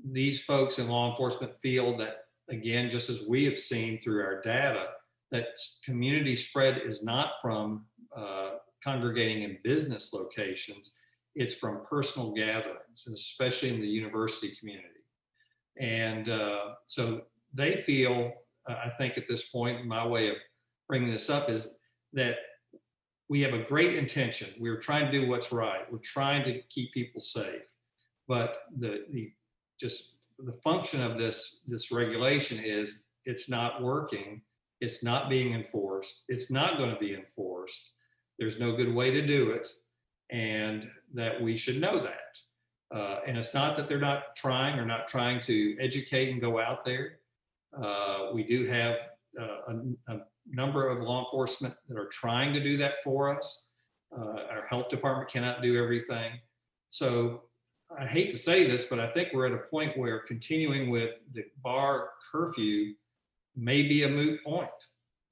these folks in law enforcement feel that, again, just as we have seen through our data, that community spread is not from congregating in business locations, it's from personal gatherings, and especially in the university community. And so they feel, I think at this point, my way of bringing this up is that we have a great intention. We're trying to do what's right. We're trying to keep people safe. But the function of this regulation is it's not working. It's not being enforced. It's not going to be enforced. There's no good way to do it, and that we should know that. And it's not that they're not trying or not trying to educate and go out there. We do have a number of law enforcement that are trying to do that for us. Our health department cannot do everything. So I hate to say this, but I think we're at a point where continuing with the bar curfew may be a moot point,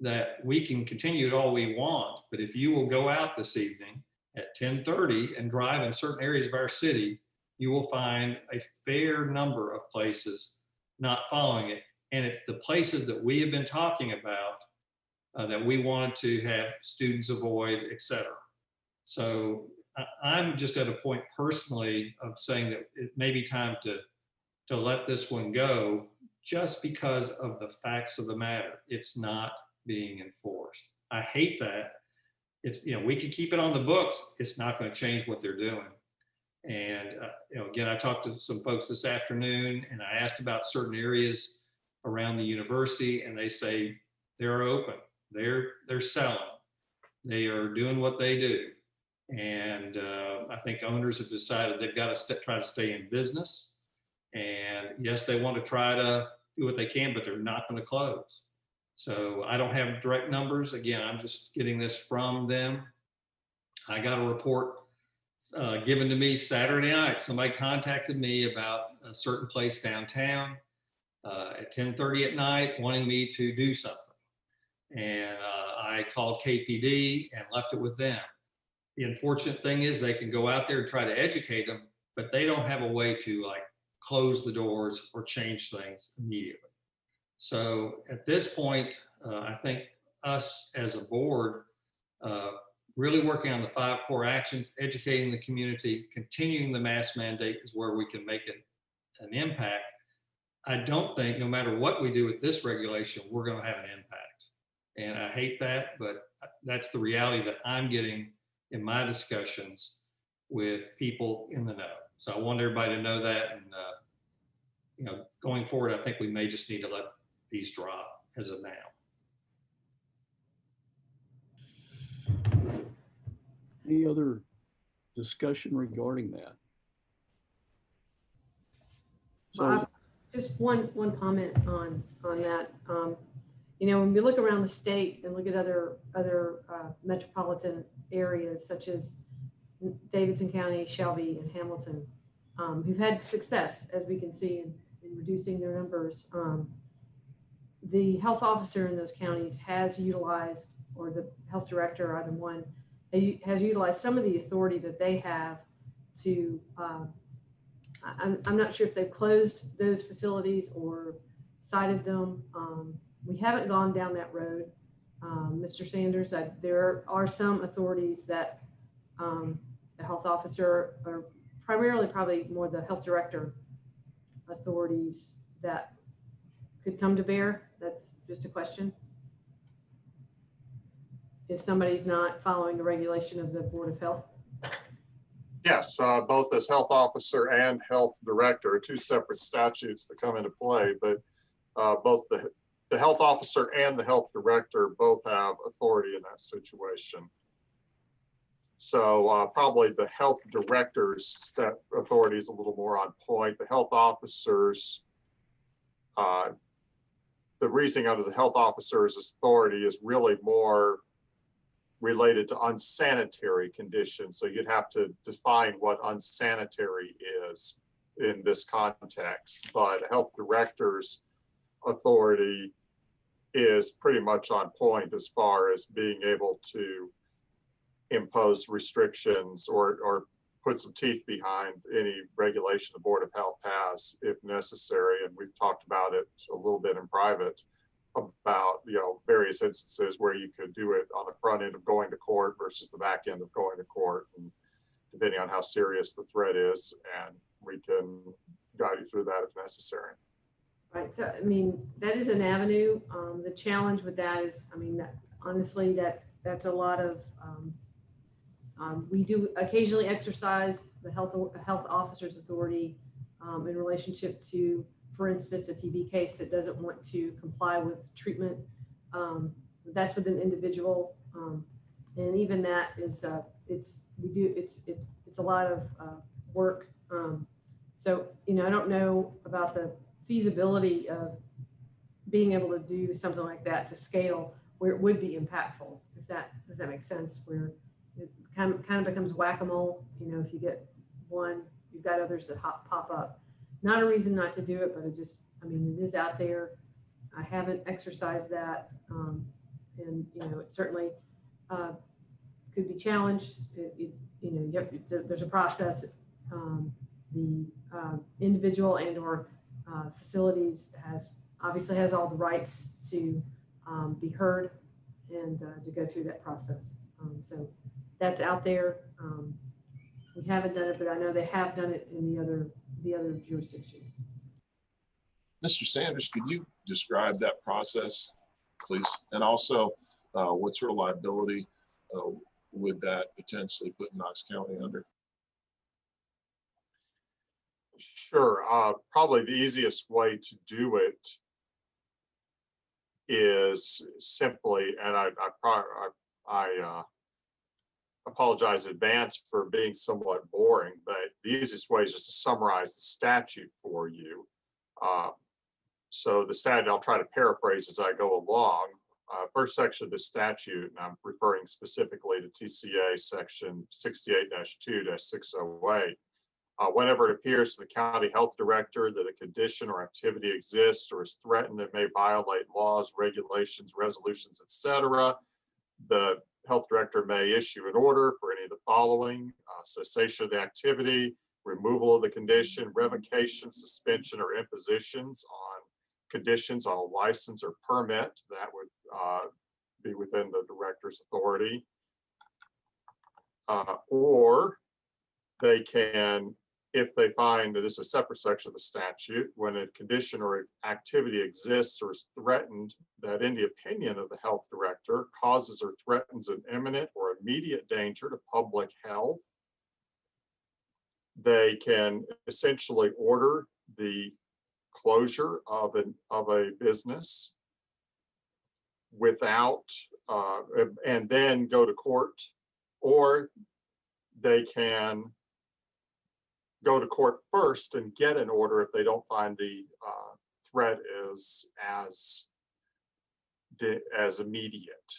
that we can continue it all we want, but if you will go out this evening at 10:30 and drive in certain areas of our city, you will find a fair number of places not following it. And it's the places that we have been talking about that we wanted to have students avoid, et cetera. So I'm just at a point personally of saying that it may be time to let this one go, just because of the facts of the matter. It's not being enforced. I hate that. It's, you know, we could keep it on the books. It's not going to change what they're doing. And, you know, again, I talked to some folks this afternoon and I asked about certain areas around the university, and they say they're open, they're selling, they are doing what they do. And I think owners have decided they've got to try to stay in business. And yes, they want to try to do what they can, but they're not going to close. So I don't have direct numbers. Again, I'm just getting this from them. I got a report given to me Saturday night. Somebody contacted me about a certain place downtown at 10:30 at night, wanting me to do something. And I called KPD and left it with them. The unfortunate thing is they can go out there and try to educate them, but they don't have a way to like close the doors or change things immediately. So at this point, I think us as a board, really working on the 5 core actions, educating the community, continuing the mask mandate is where we can make an impact. I don't think no matter what we do with this regulation, we're going to have an impact. And I hate that, but that's the reality that I'm getting in my discussions with people in the know. So I want everybody to know that. And, you know, going forward, I think we may just need to let these drop as of now. Any other discussion regarding that? So, Just one comment on that. You know, when we look around the state and look at other metropolitan areas such as Davidson County, Shelby, and Hamilton, who've had success, as we can see, in reducing their numbers. The health officer in those counties has utilized, or the health director, either one, has utilized some of the authority that they have to, I'm not sure if they've closed those facilities or cited them. We haven't gone down that road, Mr. Sanders. There are some authorities that the health officer, or primarily probably more the health director authorities, that could come to bear. That's just a question. If somebody's not following the regulation of the Board of Health. Yes, both as health officer and health director are 2 separate statutes that come into play, but both the health officer and the health director both have authority in that situation. So probably the health director's authority is a little more on point. The health officers, the reasoning under the health officer's authority is really more related to unsanitary conditions. So you'd have to define what unsanitary is in this context. But health director's authority is pretty much on point as far as being able to impose restrictions or put some teeth behind any regulation the Board of Health has if necessary. And we've talked about it a little bit in private about, you know, various instances where you could do it on the front end of going to court versus the back end of going to court, and depending on how serious the threat is, and we can guide you through that if necessary. Right. So, I mean, that is an avenue. The challenge with that is, I mean, honestly, that's a lot of, we do occasionally exercise the health officer's authority in relationship to, for instance, a TB case that doesn't want to comply with treatment. That's with an individual, and even that is it's a lot of work. So, you know, I don't know about the feasibility of being able to do something like that to scale where it would be impactful. Does that make sense? Where it kind of becomes whack-a-mole. You know, if you get one you've got others that pop up. Not a reason not to do it, but I mean, it is out there. I haven't exercised that. And, you know, it certainly could be challenged. You know, there's a process. The individual and or facilities obviously has all the rights to be heard and to go through that process. So that's out there. We haven't done it, but I know they have done it in the other jurisdictions. Mr. Sanders, could you describe that process, please? And also, what sort of liability would that potentially put Knox County under? Sure. Probably the easiest way to do it is simply, and I apologize in advance for being somewhat boring, but the easiest way is just to summarize the statute for you. So the statute, I'll try to paraphrase as I go along. First section of the statute, and I'm referring specifically to TCA section 68-2-608. Whenever it appears to the county health director that a condition or activity exists or is threatened that may violate laws, regulations, resolutions, etc., the health director may issue an order for any of the following: cessation of the activity, removal of the condition, revocation, suspension, or impositions on conditions on a license or permit. That would be within the director's authority. Or they can, if they find that this is a separate section of the statute, when a condition or activity exists or is threatened that in the opinion of the health director causes or threatens an imminent or immediate danger to public health, they can essentially order the closure of a business without, and then go to court, or they can go to court first and get an order if they don't find the threat is as immediate.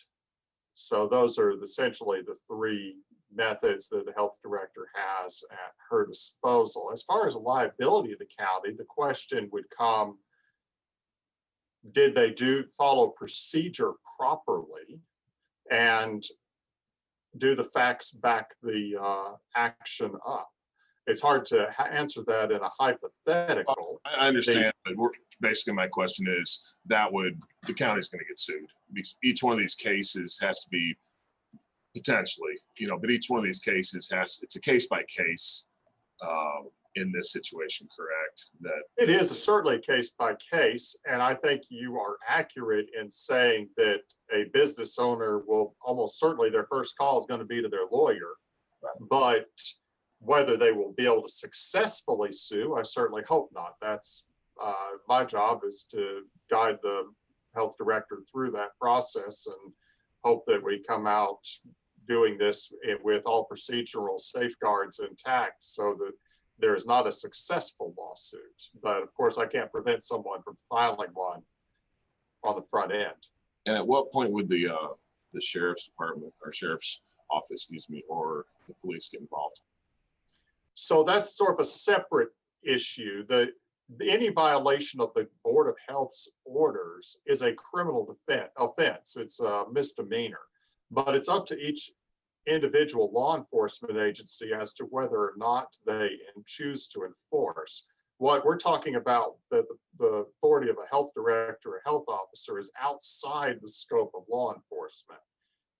So those are essentially the three methods that the health director has at her disposal. As far as the liability of the county, the question would come, did they follow procedure properly, and do the facts back the action up? It's hard to answer that in a hypothetical. I understand, but basically my question is the county's going to get sued because each one of these cases has to be potentially, but each one of these cases it's a case by case in this situation, correct? That it is certainly a case by case, and I think you are accurate in saying that a business owner will almost certainly their first call is going to be to their lawyer, but whether they will be able to successfully sue, I certainly hope not. That's my job, is to guide the health director through that process and hope that we come out doing this with all procedural safeguards intact so that there is not a successful lawsuit. But of course, I can't prevent someone from filing one on the front end. And at what point would the sheriff's department or sheriff's office, or the police get involved? So that's sort of a separate issue. Any violation of the Board of Health's orders is a criminal offense. It's a misdemeanor, but it's up to each individual law enforcement agency as to whether or not they choose to enforce. What we're talking about, the authority of a health director or health officer, is outside the scope of law enforcement.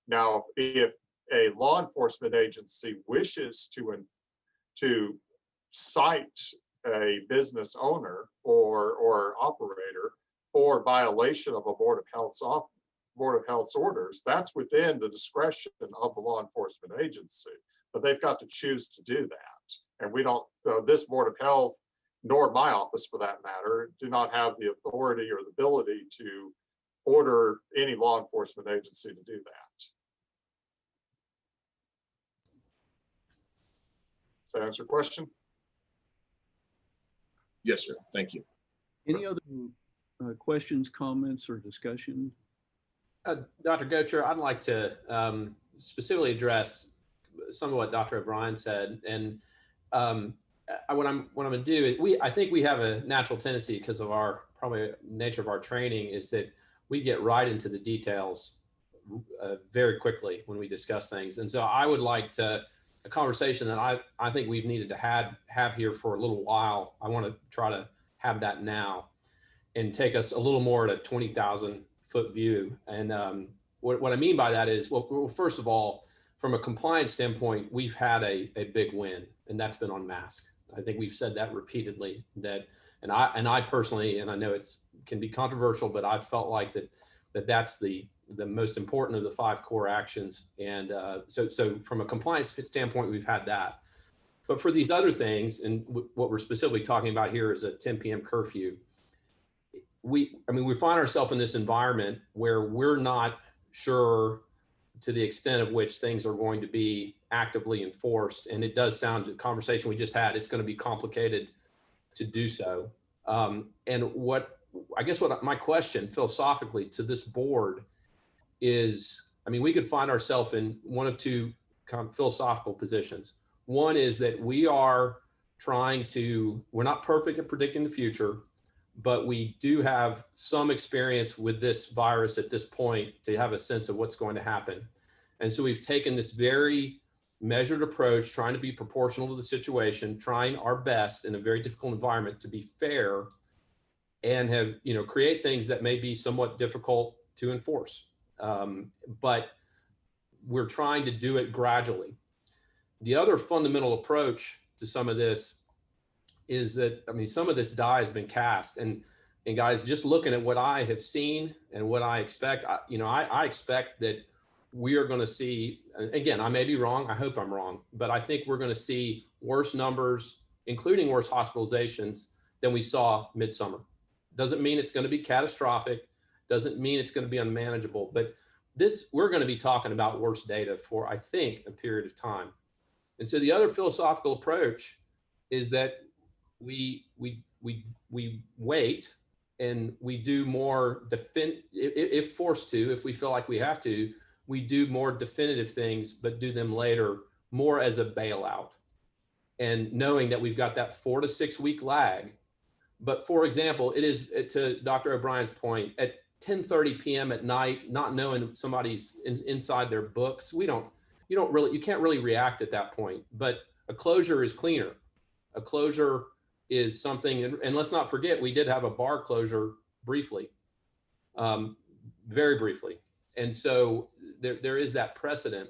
Now, if a law enforcement agency wishes to cite a business owner or operator for violation of a Board of Health's orders, that's within the discretion of the law enforcement agency, but they've got to choose to do that. And we don't, this Board of Health, nor my office for that matter, do not have the authority or the ability to order any law enforcement agency to do that. Does that answer your question? Yes, sir. Thank you. Any other questions, comments, or discussion? Dr. Gocher, I'd like to specifically address some of what Dr. O'Brien said. And what I'm gonna do is I think we have a natural tendency because of our probably nature of our training is that we get right into the details very quickly when we discuss things. And so I would like a conversation that I think we've needed to have here for a little while. I want to try to have that now and take us a little more at a 20,000 foot view. And what I mean by that is, well, first of all, from a compliance standpoint, we've had a big win, and that's been on mask. I think we've said that repeatedly, and I personally, and I know it can be controversial, but I've felt like that's the most important of the 5 core actions. And so from a compliance standpoint, we've had that. But for these other things, and what we're specifically talking about here is a 10 p.m. curfew. We find ourselves in this environment where we're not sure to the extent of which things are going to be actively enforced. And it does sound, the conversation we just had, it's going to be complicated to do so. And what my question philosophically to this board is, we could find ourselves in one of two kind of philosophical positions. One is that we're not perfect at predicting the future, but we do have some experience with this virus at this point to have a sense of what's going to happen. And so we've taken this very measured approach, trying to be proportional to the situation, trying our best in a very difficult environment to be fair and have, create things that may be somewhat difficult to enforce. But we're trying to do it gradually. The other fundamental approach to some of this is that, some of this die has been cast, and guys, just looking at what I have seen and what I expect, I expect that we are going to see, again, I may be wrong, I hope I'm wrong, but I think we're going to see worse numbers, including worse hospitalizations than we saw midsummer. Doesn't mean it's going to be catastrophic, doesn't mean it's going to be unmanageable, but we're going to be talking about worse data for, I think, a period of time. And so the other philosophical approach is that we wait and we do more if forced to, if we feel like we have to, we do more definitive things, but do them later more as a bailout. And knowing that we've got that 4 to 6 week lag. But for example, it is, to Dr. O'Brien's point, at 10:30 p.m. at night, not knowing somebody's inside their books, you can't really react at that point. But a closure is cleaner. A closure is something, and let's not forget, we did have a bar closure briefly, very briefly. And so there is that precedent.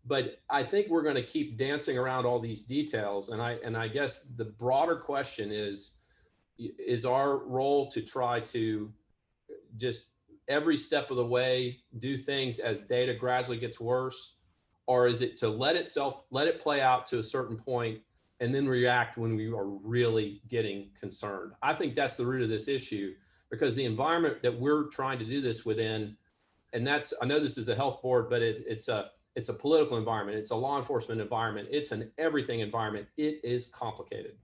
But I think we're going to keep dancing around all these details. And I guess the broader question is our role to try to just every step of the way do things as data gradually gets worse, or is it to let it play out to a certain point and then react when we are really getting concerned? I think that's the root of this issue, because the environment that we're trying to do this within, and I know this is the health board, but it's a political environment, it's a law enforcement environment, it's an everything environment. It is complicated.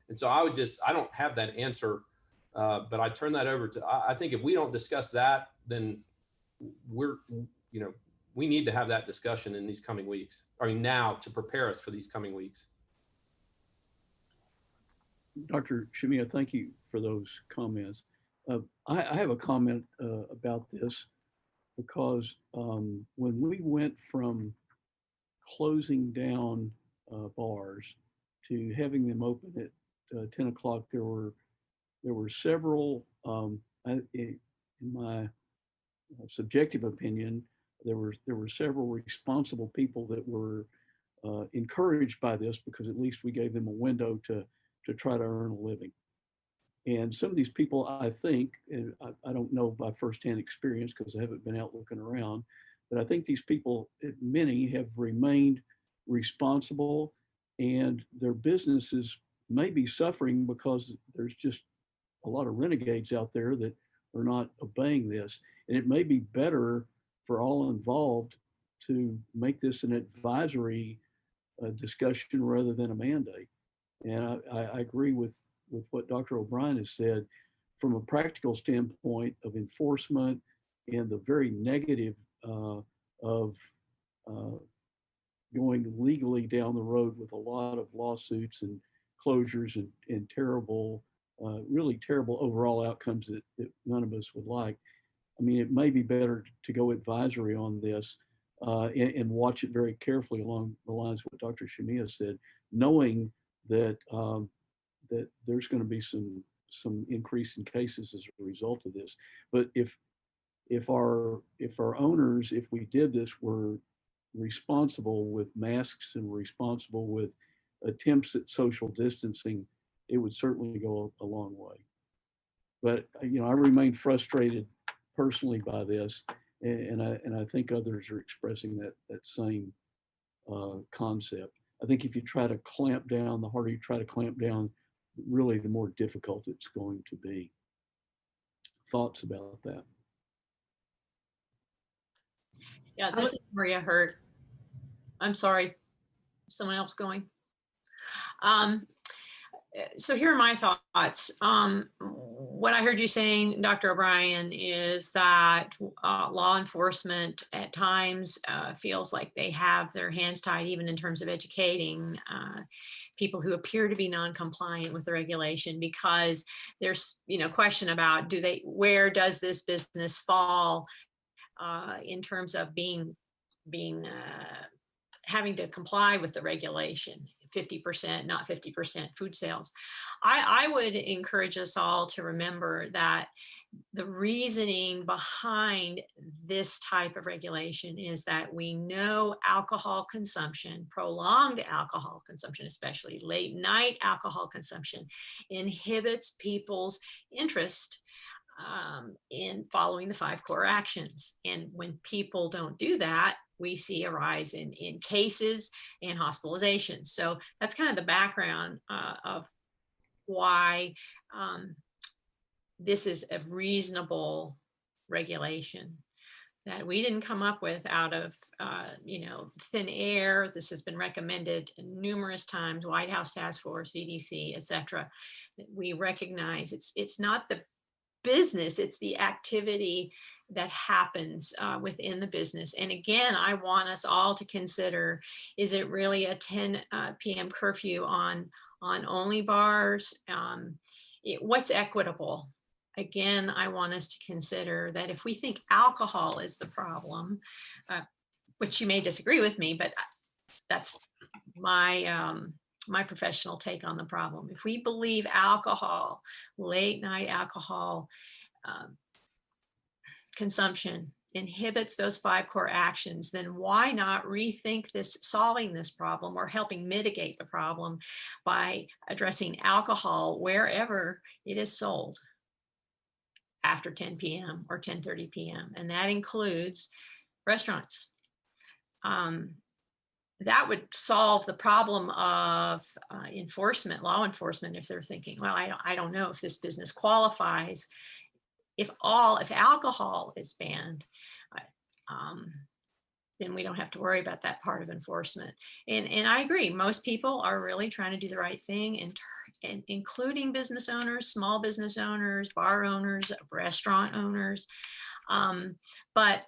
And so I don't have that answer, but I turn that over to, I think if we don't discuss that, then we need to have that discussion in these coming weeks, now, to prepare us for these coming weeks. Dr. Shamia, thank you for those comments. I have a comment about this, because when we went from closing down bars to having them open at 10 o'clock, there were several, in my subjective opinion, there were several responsible people that were encouraged by this, because at least we gave them a window to try to earn a living. And some of these people, I think, and I don't know by firsthand experience because I haven't been out looking around, but I think these people, many have remained responsible, and their businesses may be suffering because there's just a lot of renegades out there that are not obeying this. And it may be better for all involved to make this an advisory discussion rather than a mandate. And I agree with what Dr. O'Brien has said from a practical standpoint of enforcement and the very negative of going legally down the road with a lot of lawsuits and closures and terrible, really terrible overall outcomes that none of us would like. I mean, it may be better to go advisory on this and watch it very carefully along the lines of what Dr. Shamia said, knowing that that there's going to be some increase in cases as a result of this. But if our owners, if we did this, were responsible with masks and responsible with attempts at social distancing, it would certainly go a long way. But I remain frustrated personally by this, and I think others are expressing that same concept. I think if you try to clamp down, the harder you try to clamp down, really the more difficult it's going to be. Thoughts about that? Yeah, this is Maria Hurt. I'm sorry, someone else going. So here are my thoughts. What I heard you saying, Dr. O'Brien, is that law enforcement at times feels like they have their hands tied, even in terms of educating people who appear to be non-compliant with the regulation, because there's question about where does this business fall in terms of being having to comply with the regulation. 50%, not 50% food sales. I would encourage us all to remember that the reasoning behind this type of regulation is that we know alcohol consumption, prolonged alcohol consumption, especially late night alcohol consumption, inhibits people's interest in following the 5 core actions. And when people don't do that, we see a rise in cases and hospitalizations. So that's kind of the background of why this is a reasonable regulation that we didn't come up with out of thin air. This has been recommended numerous times, White House Task Force, CDC, et cetera. We recognize it's not the business, it's the activity that happens within the business. And again, I want us all to consider, is it really a 10 p.m. curfew on only bars? What's equitable? Again, I want us to consider that if we think alcohol is the problem, which you may disagree with me, but that's my professional take on the problem. If we believe alcohol, late night alcohol consumption inhibits those 5 core actions, then why not rethink solving this problem or helping mitigate the problem by addressing alcohol wherever it is sold after 10 p.m. or 10:30 p.m. And that includes restaurants. That would solve the problem of law enforcement, if they're thinking, well, I don't know if this business qualifies. If alcohol is banned, then we don't have to worry about that part of enforcement. And I agree, most people are really trying to do the right thing, and including business owners, small business owners, bar owners, restaurant owners. But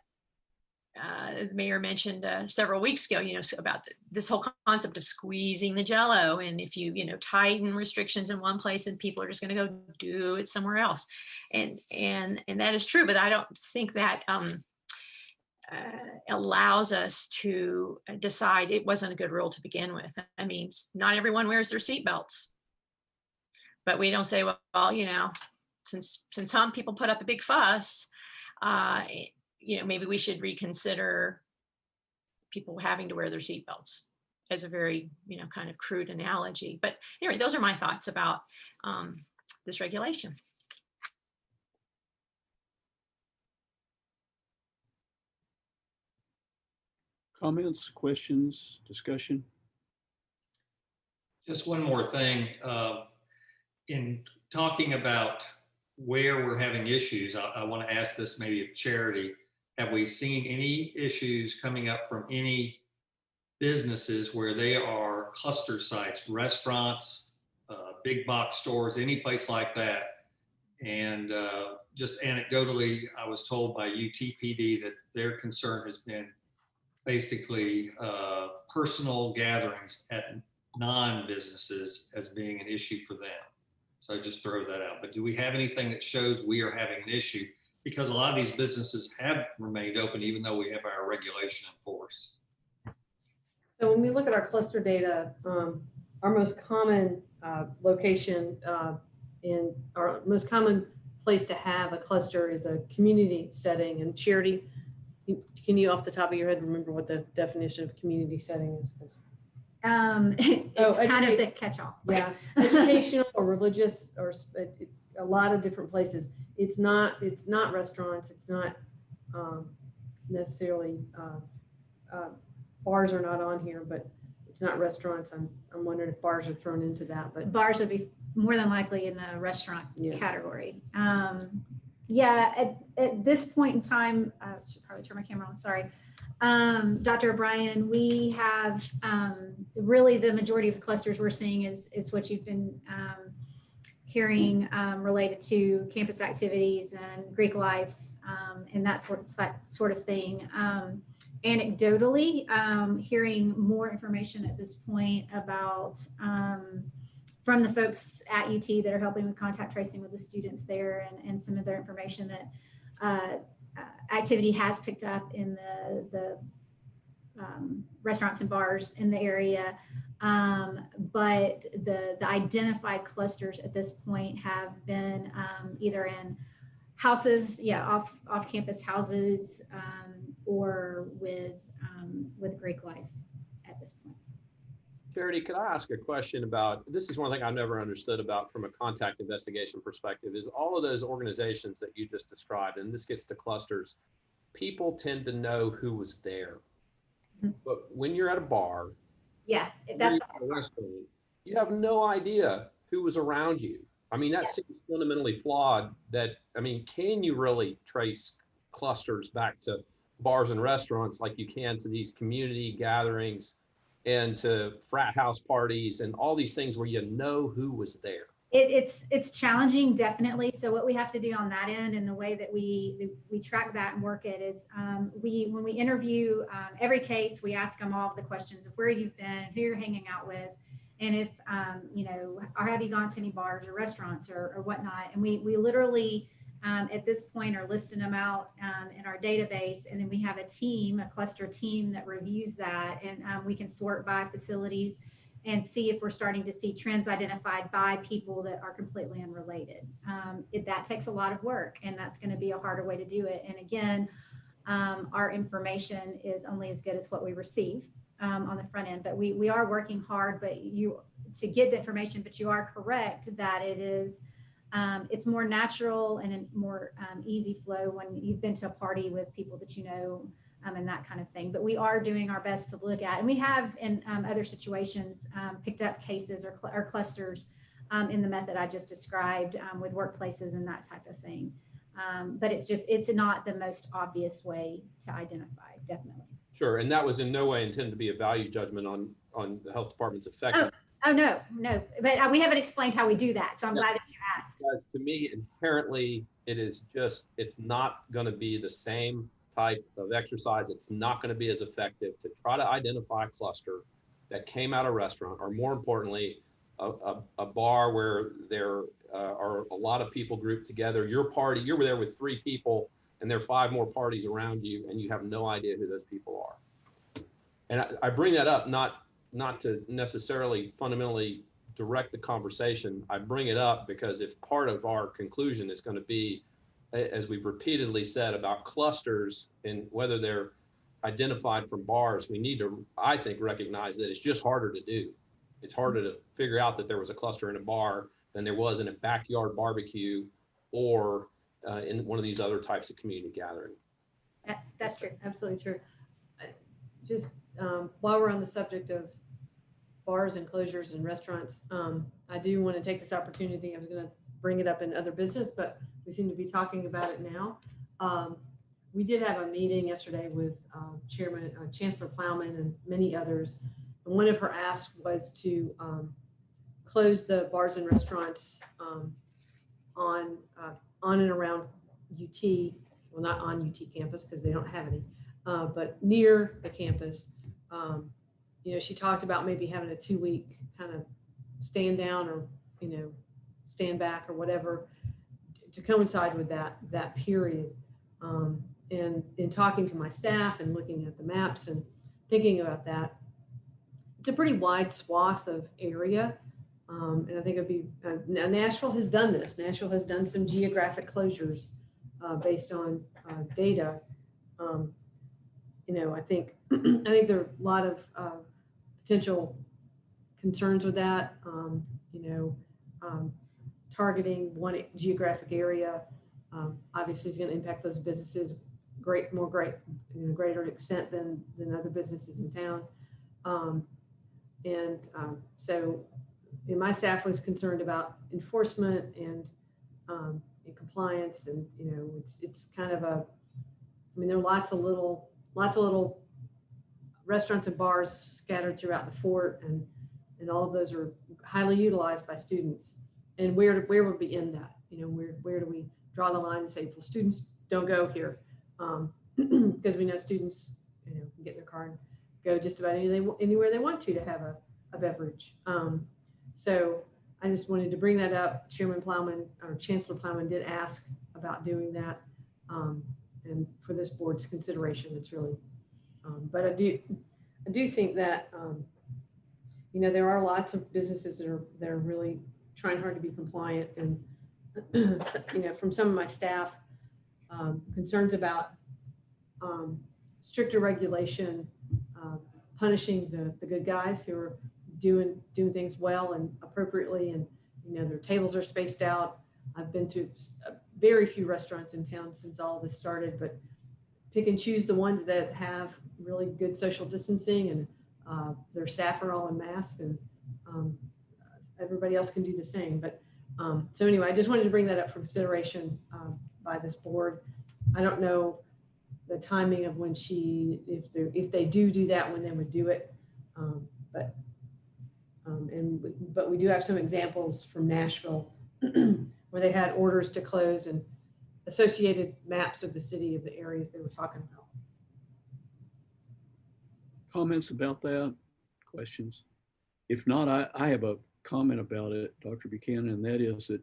the mayor mentioned several weeks ago, about this whole concept of squeezing the jello. And if you, tighten restrictions in one place, then people are just going to go do it somewhere else. And that is true, but I don't think that allows us to decide it wasn't a good rule to begin with. I mean, not everyone wears their seatbelts, but we don't say, well, since some people put up a big fuss, maybe we should reconsider people having to wear their seatbelts, as a very, kind of crude analogy. But anyway, those are my thoughts about this regulation. Comments, questions, discussion? Just one more thing. In talking about where we're having issues, I want to ask this maybe of Charity. Have we seen any issues coming up from any businesses where they are cluster sites, restaurants, big box stores, any place like that? And just anecdotally, I was told by UTPD that their concern has been basically personal gatherings at non-businesses as being an issue for them. So I just throw that out. But do we have anything that shows we are having an issue? Because a lot of these businesses have remained open even though we have our regulation in force. So when we look at our cluster data, our most common location in our most common place to have a cluster is a community setting. And Charity, can you off the top of your head remember what the definition of community setting is? It's kind of the catch-all. Yeah, educational or religious or a lot of different places. It's not restaurants. It's not necessarily bars are not on here, but it's not restaurants. I'm wondering if bars are thrown into that, but Bars would be more than likely in the restaurant Yeah. category. Yeah, at this point in time, I should probably turn my camera on, sorry. Dr. O'Brien, we have really the majority of the clusters we're seeing is what you've been hearing related to campus activities and Greek life and that sort of thing. Anecdotally, hearing more information at this point about from the folks at UT that are helping with contact tracing with the students there and some of their information that activity has picked up in the restaurants and bars in the area. But the identified clusters at this point have been either in houses, off campus houses, or with Greek life at this point. Charity, could I ask a question about, this is one thing I've never understood about from a contact investigation perspective, is all of those organizations that you just described, and this gets to clusters, people tend to know who was there. Mm-hmm. But when you're at a bar, Yeah, that's at a restaurant, you have no idea who was around you. I mean, that seems fundamentally flawed. Can you really trace clusters back to bars and restaurants like you can to these community gatherings and to frat house parties and all these things where you know who was there? It's challenging, definitely. So what we have to do on that end and the way that we track that and work it is when we interview every case, we ask them all the questions of where you've been, who you're hanging out with, and if, or have you gone to any bars or restaurants or whatnot. And we literally, at this point, are listing them out in our database. And then we have a cluster team that reviews that. And we can sort by facilities and see if we're starting to see trends identified by people that are completely unrelated. That takes a lot of work, and that's going to be a harder way to do it. And again, our information is only as good as what we receive on the front end, but we are working hard, to get the information, but you are correct that it is, it's more natural and a more easy flow when you've been to a party with people that you know, and that kind of thing. But we are doing our best to look at, and we have in other situations picked up cases or clusters in the method I just described with workplaces and that type of thing. But it's not the most obvious way to identify, definitely. Sure, and that was in no way intended to be a value judgment on the health department's effectiveness. Oh, no, but we haven't explained how we do that, so I'm glad that you asked. Because to me, inherently, it's not going to be the same type of exercise. It's not going to be as effective to try to identify a cluster that came out of a restaurant, or more importantly, a bar where there are a lot of people grouped together. You're there with 3 people, and there are 5 more parties around you, and you have no idea who those people are. And I bring that up not to necessarily fundamentally direct the conversation. I bring it up because if part of our conclusion is going to be, as we've repeatedly said about clusters and whether they're identified from bars, we need to, I think, recognize that it's just harder to do. It's harder to figure out that there was a cluster in a bar than there was in a backyard barbecue or in one of these other types of community gathering. That's true. Absolutely true. Just while we're on the subject of bars and closures and restaurants, I do want to take this opportunity. I was going to bring it up in other business, but we seem to be talking about it now. We did have a meeting yesterday with Chancellor Plowman and many others. And one of her asks was to close the bars and restaurants on and around UT, well, not on UT campus because they don't have any, but near the campus she talked about maybe having a 2-week kind of stand down or, stand back or whatever to coincide with that period. And in talking to my staff and looking at the maps and thinking about that, it's a pretty wide swath of area. And I think it'd be, now Nashville has done this. Nashville has done some geographic closures based on data. I think there are a lot of potential concerns with that. Targeting one geographic area obviously is going to impact those businesses greater extent than other businesses in town. So my staff was concerned about enforcement and compliance, and it's kind of there are lots of little restaurants and bars scattered throughout the fort, and all of those are highly utilized by students. And where would we end that? Where do we draw the line and say, well, students don't go here, because we know students can get in their car and go just about anywhere they want to have a beverage. So I just wanted to bring that up. Chairman Plowman or Chancellor Plowman did ask about doing that, and for this board's consideration, it's really. But I do think that there are lots of businesses that are really trying hard to be compliant, and from some of my staff, concerns about stricter regulation, punishing the good guys who are doing things well and appropriately, and their tables are spaced out. I've been to very few restaurants in town since all this started, but pick and choose the ones that have really good social distancing, and their staff are all in masks, and everybody else can do the same. But so anyway, I just wanted to bring that up for consideration by this board. I don't know the timing of when if they do that, when they would do it, but we do have some examples from Nashville where they had orders to close and associated maps of the city of the areas they were talking about. Comments about that? Questions? If not, I have a comment about it, Dr. Buchanan, and that is that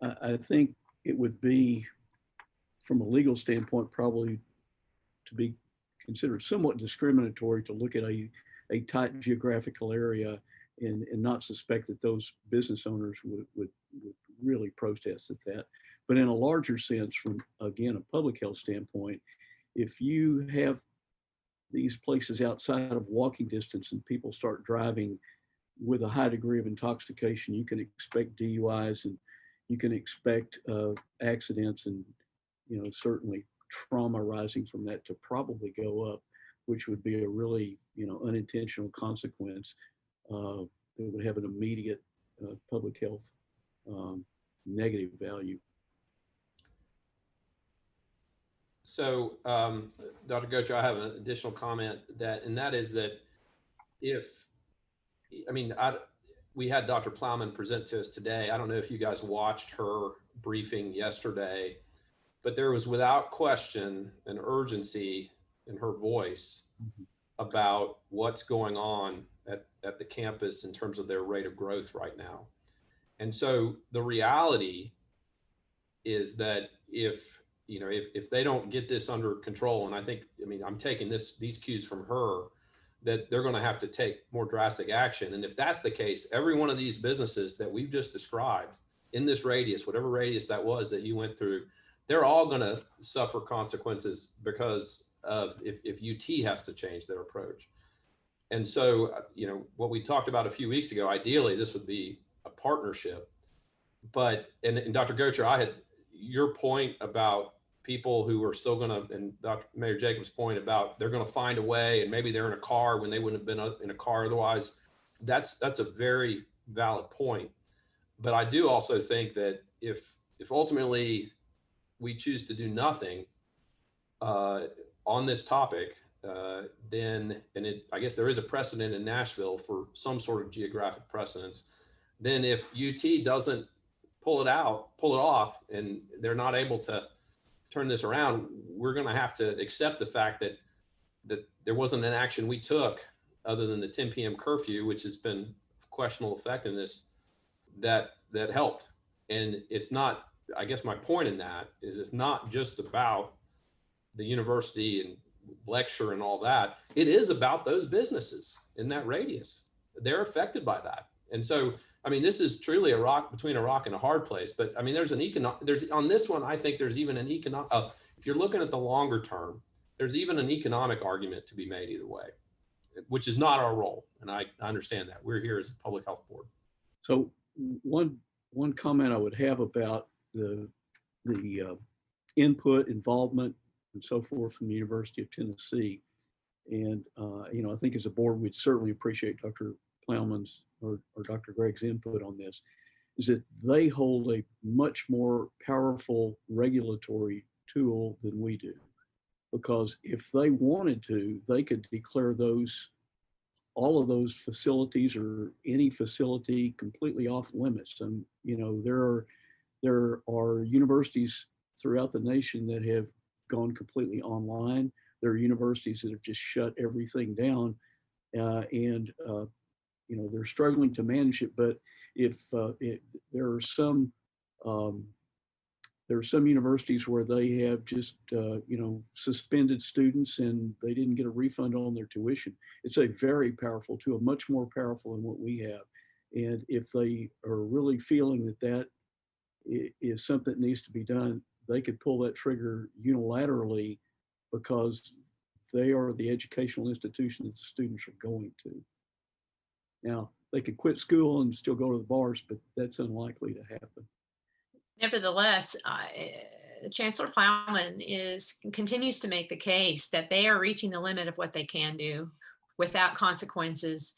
I think it would be, from a legal standpoint, probably to be considered somewhat discriminatory to look at a tight geographical area and not suspect that those business owners would really protest at that. But in a larger sense, from, again, a public health standpoint, if you have these places outside of walking distance and people start driving with a high degree of intoxication, you can expect DUIs, and you can expect accidents, and certainly trauma rising from that to probably go up, which would be a really unintentional consequence that would have an immediate public health negative value. So, Dr. Gocher, I have an additional comment and that is that we had Dr. Plowman present to us today. I don't know if you guys watched her briefing yesterday, but there was without question an urgency in her voice about what's going on at the campus in terms of their rate of growth right now. And so the reality is that if they don't get this under control, and I'm taking these cues from her, that they're going to have to take more drastic action. And if that's the case, every one of these businesses that we've just described in this radius, whatever radius that was that you went through, they're all going to suffer consequences because of if UT has to change their approach. And so, what we talked about a few weeks ago, ideally, this would be a partnership. But, and Dr. Gocher, I had your point about people who are still going to, and Dr. Mayor Jacobs' point about they're going to find a way, and maybe they're in a car when they wouldn't have been in a car otherwise. That's a very valid point. But I do also think that if ultimately we choose to do nothing on this topic, then, I guess there is a precedent in Nashville for some sort of geographic precedence. Then if UT doesn't pull it off, and they're not able to turn this around, we're going to have to accept the fact that that there wasn't an action we took other than the 10 p.m. curfew, which has been questionable effectiveness, that helped. And it's not, I guess my point in that is it's not just about the university and lecture and all that. It is about those businesses in that radius. They're affected by that. And so, I mean, this is truly a rock between a rock and a hard place. But I mean, there's on this one, I think there's even an economic, if you're looking at the longer term, there's even an economic argument to be made either way, which is not our role. And I understand that. We're here as a public health board. So one comment I would have about the input, involvement, and so forth from the University of Tennessee, and I think as a board we'd certainly appreciate Dr. Plowman's or Dr. Gregg's input on this, is that they hold a much more powerful regulatory tool than we do. Because if they wanted to, they could declare all of those facilities or any facility completely off limits. And there are universities throughout the nation that have gone completely online. There are universities that have just shut everything down, and they're struggling to manage it. But if there are some universities where they have just suspended students and they didn't get a refund on their tuition. It's a very powerful tool, much more powerful than what we have. And if they are really feeling that is something that needs to be done, they could pull that trigger unilaterally because they are the educational institution that the students are going to. Now, they could quit school and still go to the bars, but that's unlikely to happen. Nevertheless, Chancellor Plowman continues to make the case that they are reaching the limit of what they can do without consequences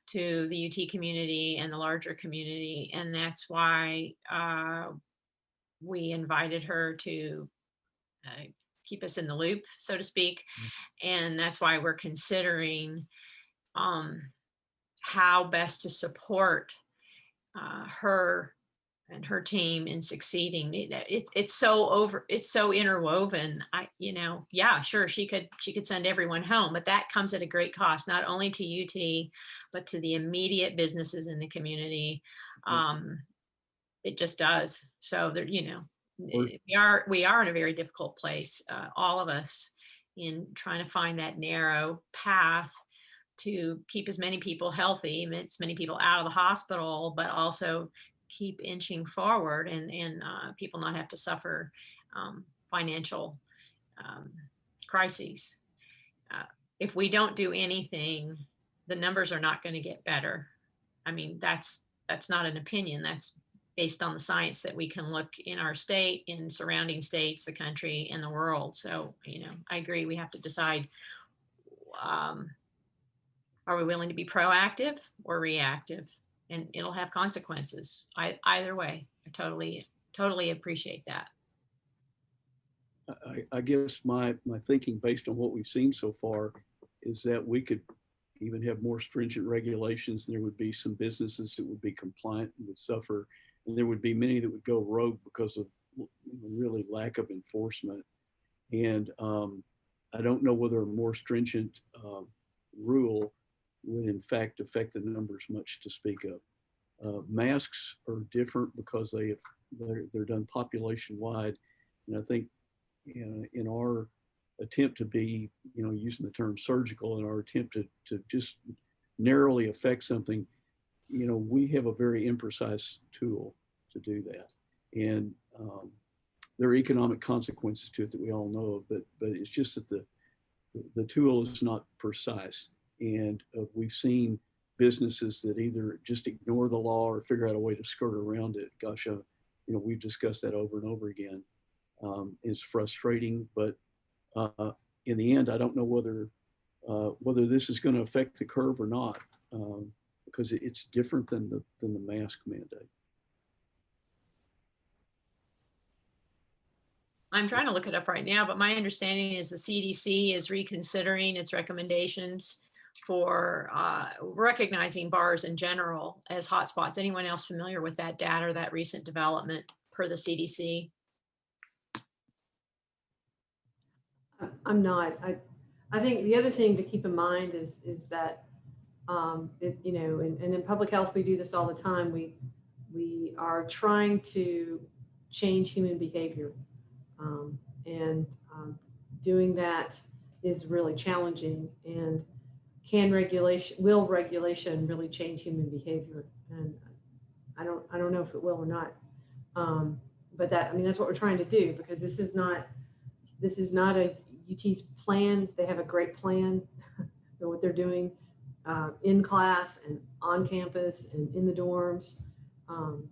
to the UT community and the larger community. And that's why we invited her to keep us in the loop, so to speak. And that's why we're considering how best to support her and her team in succeeding. It's so interwoven. Yeah, sure, she could send everyone home, but that comes at a great cost, not only to UT, but to the immediate businesses in the community. It just does. So there, we are in a very difficult place, all of us, in trying to find that narrow path to keep as many people healthy, as many people out of the hospital, but also keep inching forward and people not have to suffer financial crises. If we don't do anything, the numbers are not going to get better. I mean, that's not an opinion. That's based on the science that we can look in our state, in surrounding states, the country, and the world. So, I agree. We have to decide, are we willing to be proactive or reactive? And it'll have consequences either way. I totally appreciate that. I guess my thinking based on what we've seen so far is that we could even have more stringent regulations. There would be some businesses that would be compliant and would suffer, and there would be many that would go rogue because of really lack of enforcement. And I don't know whether a more stringent rule would in fact affect the numbers much to speak of. Masks are different because they're done population wide, and I think in our attempt to be, using the term surgical, in our attempt to just narrowly affect something, we have a very imprecise tool to do that, and there are economic consequences to it that we all know of, but it's just that the tool is not precise. And we've seen businesses that either just ignore the law or figure out a way to skirt around it. Gosh, we've discussed that over and over again. It's frustrating, but in the end, I don't know whether this is going to affect the curve or not, because it's different than the mask mandate. I'm trying to look it up right now, but my understanding is the CDC is reconsidering its recommendations for recognizing bars in general as hotspots. Anyone else familiar with that data or that recent development per the CDC? I'm not. I think the other thing to keep in mind is that, you know, and in public health, we do this all the time. We are trying to change human behavior. Doing that is really challenging. And will regulation really change human behavior? And I don't know if it will or not. But that's what we're trying to do, because this is not a UT's plan. They have a great plan for what they're doing in class and on campus and in the dorms. So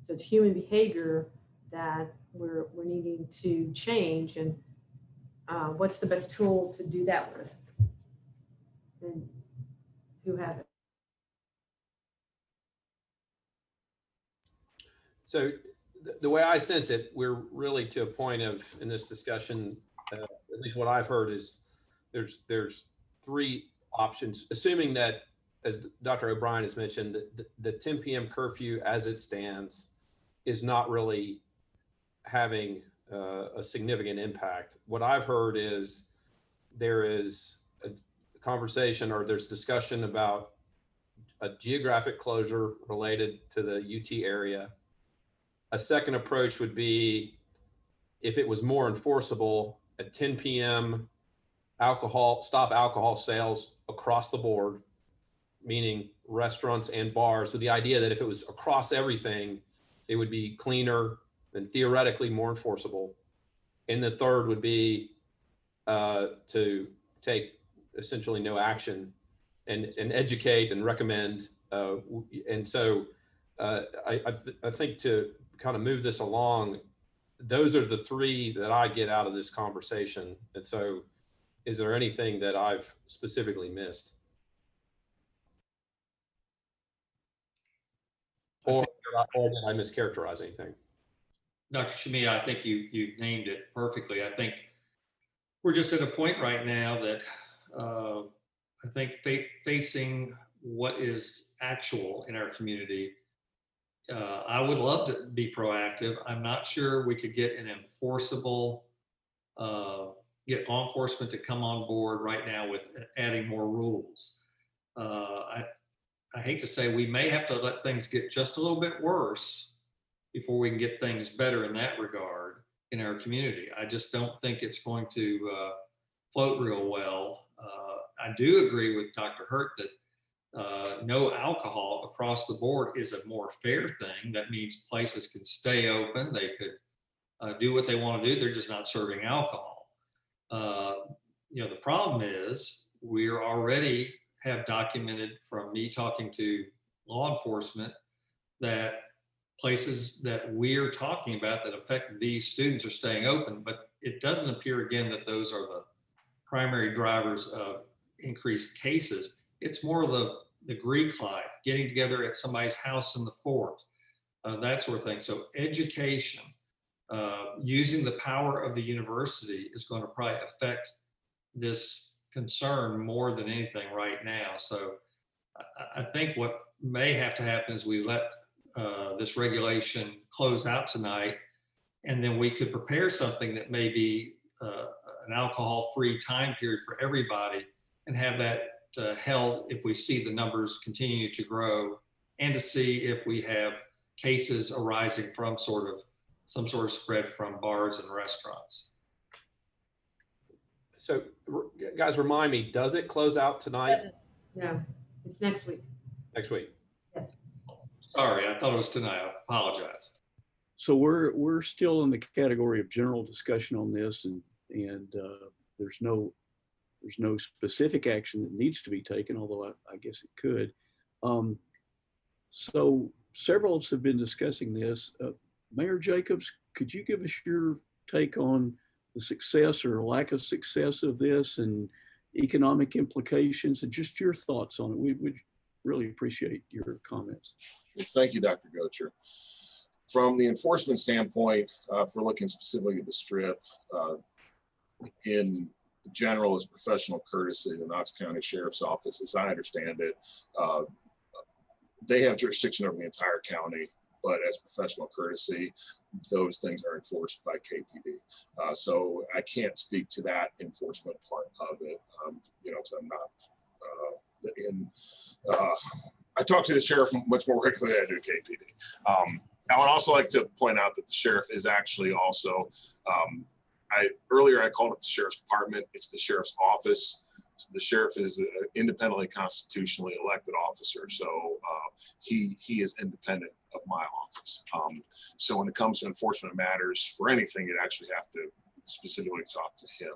it's human behavior that we're needing to change, and what's the best tool to do that with? And who has it? So the way I sense it, we're really to a point of, in this discussion, at least what I've heard is there's three options, assuming that, as Dr. O'Brien has mentioned, the 10 p.m. curfew as it stands is not really having a significant impact. What I've heard is there is a conversation, or there's discussion about a geographic closure related to the UT area. A second approach would be, if it was more enforceable, at 10 p.m. stop alcohol sales across the board, meaning restaurants and bars, with the idea that if it was across everything, it would be cleaner and theoretically more enforceable. And the third would be to take essentially no action and educate and recommend. And so I think to kind of move this along, those are the three that I get out of this conversation. And so is there anything that I've specifically missed? Or did I mischaracterize anything? Dr. Shami, I think you named it perfectly. I think we're just at a point right now that I think facing what is actual in our community, I would love to be proactive. I'm not sure we could get an enforceable, get law enforcement to come on board right now with adding more rules. I hate to say, we may have to let things get just a little bit worse before we can get things better in that regard in our community. I just don't think it's going to float real well. I do agree with Dr. Hurt that no alcohol across the board is a more fair thing. That means places can stay open. They could do what they want to do. They're just not serving alcohol. You know, the problem is we're already have documented from me talking to law enforcement that places that we're talking about that affect these students are staying open, but it doesn't appear again that those are the primary drivers of increased cases. It's more the Greek life, getting together at somebody's house in the fort, that sort of thing. So education, using the power of the university is going to probably affect this concern more than anything right now. So I think what may have to happen is we let this regulation close out tonight, and then we could prepare something that may be an alcohol-free time period for everybody, and have that held if we see the numbers continue to grow, and to see if we have cases arising from some sort of spread from bars and restaurants. So guys, remind me, does it close out tonight? No, it's next week. Next week? Yes. Sorry, I thought it was tonight. I apologize. So we're still in the category of general discussion on this, and there's no specific action that needs to be taken, although I guess it could. So several of us have been discussing this. Mayor Jacobs, could you give us your take on the success or lack of success of this, and economic implications, and just your thoughts on it? We would really appreciate your comments. Thank you, Dr. Gocher. From the enforcement standpoint, if we're looking specifically at the Strip, in general, as professional courtesy, the Knox County Sheriff's Office, as I understand it, they have jurisdiction over the entire county. but as professional courtesy, those things are enforced by KPD. So I can't speak to that enforcement part of it, you know, because I'm not in. I talk to the sheriff much more regularly than I do KPD. I would also like to point out that the sheriff is actually also, earlier I called it the sheriff's department. It's the sheriff's office. The sheriff is an independently constitutionally elected officer. So he is independent of my office. So when it comes to enforcement matters for anything, you'd actually have to specifically talk to him.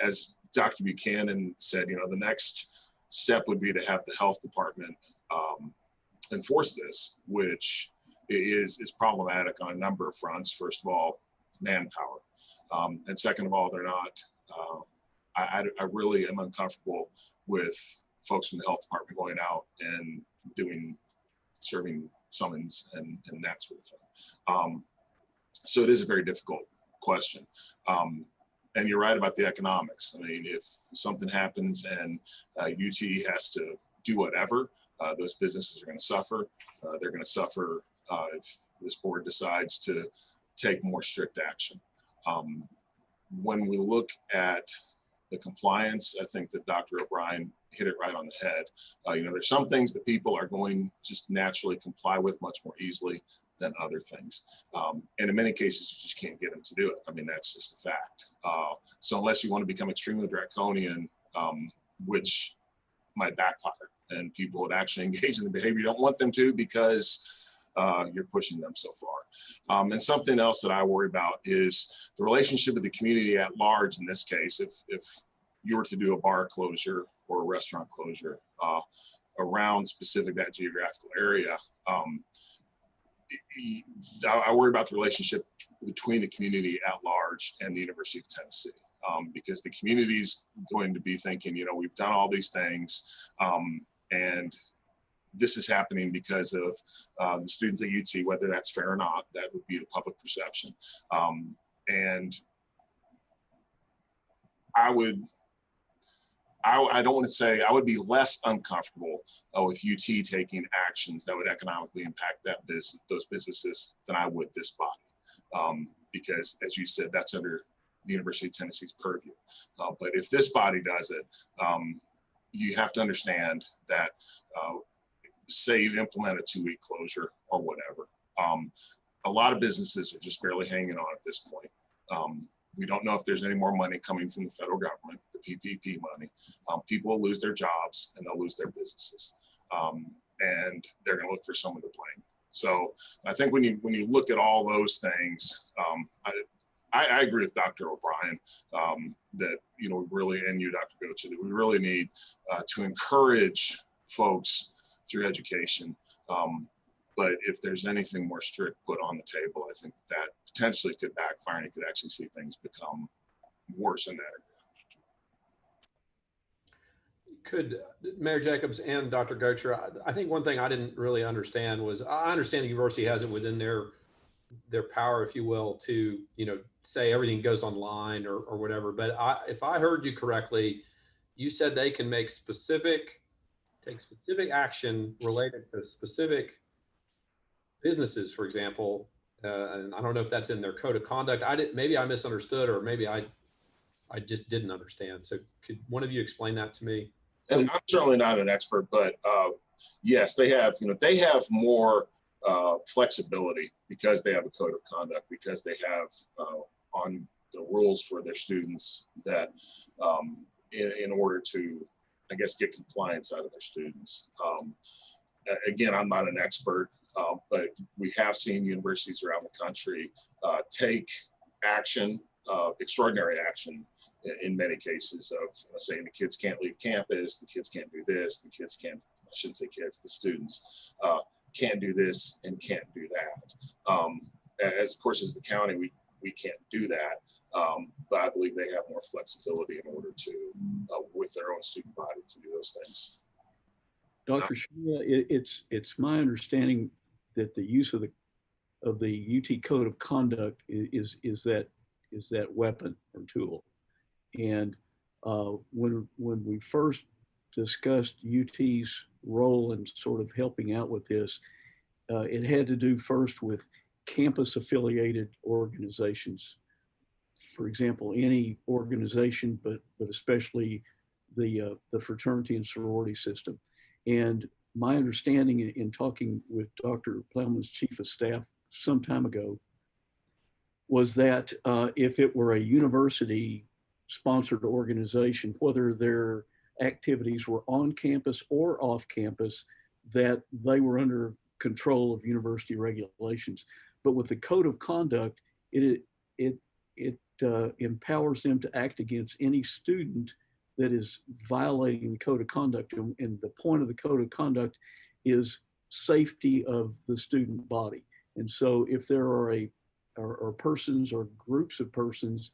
As Dr. Buchanan said, you know, the next step would be to have the health department enforce this, which is problematic on a number of fronts. First of all, manpower. And second of all, they're not, I really am uncomfortable with folks from the health department going out and serving summons and that sort of thing. So it is a very difficult question. And you're right about the economics. I mean, if something happens and UT has to do whatever, those businesses are going to suffer. They're going to suffer if this board decides to take more strict action. When we look at the compliance, I think that Dr. O'Brien hit it right on the head. You know, there's some things that people are going just naturally comply with much more easily than other things. And in many cases, you just can't get them to do it. I mean, that's just a fact. So unless you want to become extremely draconian, which might backfire and people would actually engage in the behavior you don't want them to because you're pushing them so far. And something else that I worry about is the relationship of the community at large. In this case, if you were to do a bar closure or a restaurant closure around specific that geographical area, I worry about the relationship between the community at large and the University of Tennessee, because the community is going to be thinking, you know, we've done all these things, and this is happening because of the students at UT, whether that's fair or not. That would be the public perception. And I don't want to say, I would be less uncomfortable with UT taking actions that would economically impact those businesses than I would this body. Because as you said, that's under the University of Tennessee's purview. But if this body does it, you have to understand that say you implement a 2-week closure or whatever. A lot of businesses are just barely hanging on at this point. We don't know if there's any more money coming from the federal government, the PPP money. People will lose their jobs and they'll lose their businesses. And they're gonna look for someone to blame. So I think when you look at all those things, I agree with Dr. O'Brien that, you know, really, and you, Dr. Gocha, that we really need to encourage folks through education. But if there's anything more strict put on the table, I think that potentially could backfire and you could actually see things become worse in that area. Could Mayor Jacobs and Dr. Gocher, I think one thing I didn't really understand was, I understand the university has it within their power, if you will, to, you know, say everything goes online or whatever. But if I heard you correctly, you said they can take specific action related to specific businesses, for example. And I don't know if that's in their code of conduct. Maybe I misunderstood, or maybe I just didn't understand. So could one of you explain that to me? And I'm certainly not an expert, but yes, they have more flexibility because they have a code of conduct, because they have on the rules for their students that in order to, I guess, get compliance out of their students. Again, I'm not an expert, but we have seen universities around the country take action, extraordinary action in many cases of saying the kids can't leave campus, the kids can't do this, the kids can't, I shouldn't say kids, the students can't do this and can't do that. As of course, as the county, we can't do that. But I believe they have more flexibility in order to, with their own student body, to do those things. Dr. Shula, it's my understanding that the use of the UT Code of Conduct is that weapon or tool. And when we first discussed UT's role in sort of helping out with this, it had to do first with campus affiliated organizations. For example, any organization, but especially the fraternity and sorority system. And my understanding in talking with Dr. Plowman's chief of staff some time ago was that if it were a university sponsored organization, whether their activities were on campus or off campus, that they were under control of university regulations. But with the code of conduct, it empowers them to act against any student that is violating the code of conduct. And the point of the code of conduct is safety of the student body. And so if there are persons or groups of persons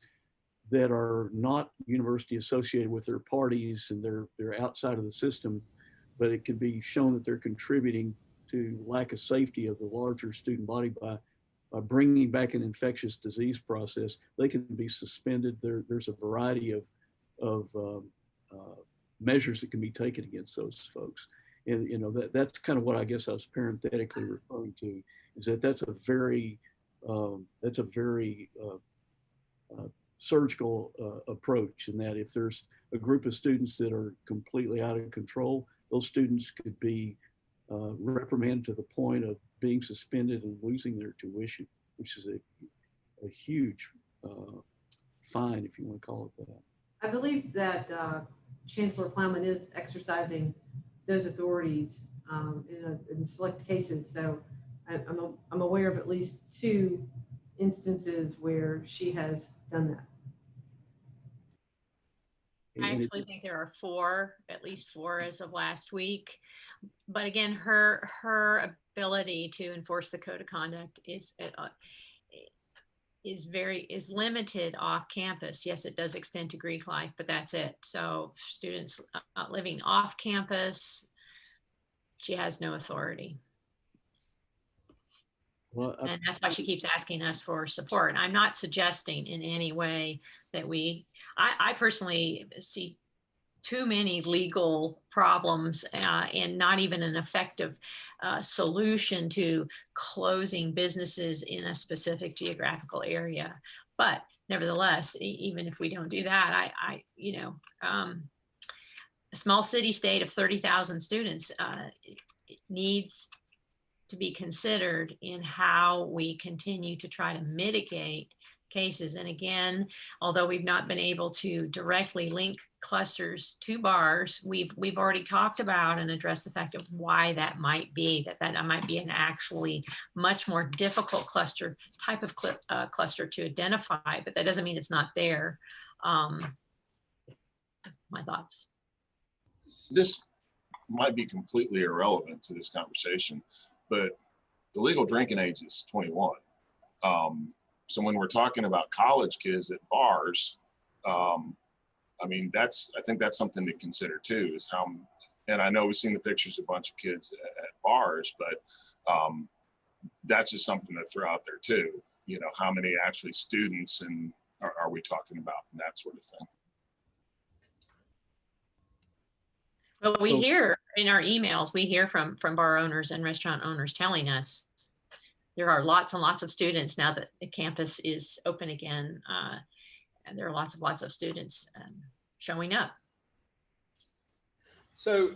that are not university associated with their parties and they're outside of the system, but it can be shown that they're contributing to lack of safety of the larger student body by bringing back an infectious disease process, they can be suspended. There's a variety of measures that can be taken against those folks. And that's kind of what I guess I was parenthetically referring to, is that that's a very surgical approach, in that if there's a group of students that are completely out of control, those students could be reprimanded to the point of being suspended and losing their tuition, which is a huge fine, if you want to call it that. I believe that Chancellor Plowman is exercising those authorities in select cases. So I'm aware of at least 2 instances where she has done that. I actually think there are at least four as of last week. But again, her ability to enforce the code of conduct is limited off campus. Yes, it does extend to Greek life, but that's it. So students living off campus, she has no authority. Well, and that's why she keeps asking us for support. I'm not suggesting in any way that I personally see too many legal problems and not even an effective solution to closing businesses in a specific geographical area. But nevertheless, even if we don't do that, a small city state of 30,000 students needs to be considered in how we continue to try to mitigate cases. And again, although we've not been able to directly link clusters to bars, we've already talked about and addressed the fact of why that might be, that might be an actually much more difficult type of cluster to identify, but that doesn't mean it's not there. My thoughts. This might be completely irrelevant to this conversation, but the legal drinking age is 21. So when we're talking about college kids at bars, I think that's something to consider too, is how, and I know we've seen the pictures of a bunch of kids at bars, but that's just something to throw out there too. How many actually students and are we talking about, and that sort of thing. Well, we hear in our emails, we hear from bar owners and restaurant owners telling us there are lots and lots of students now that the campus is open again. And there are lots of students showing up. So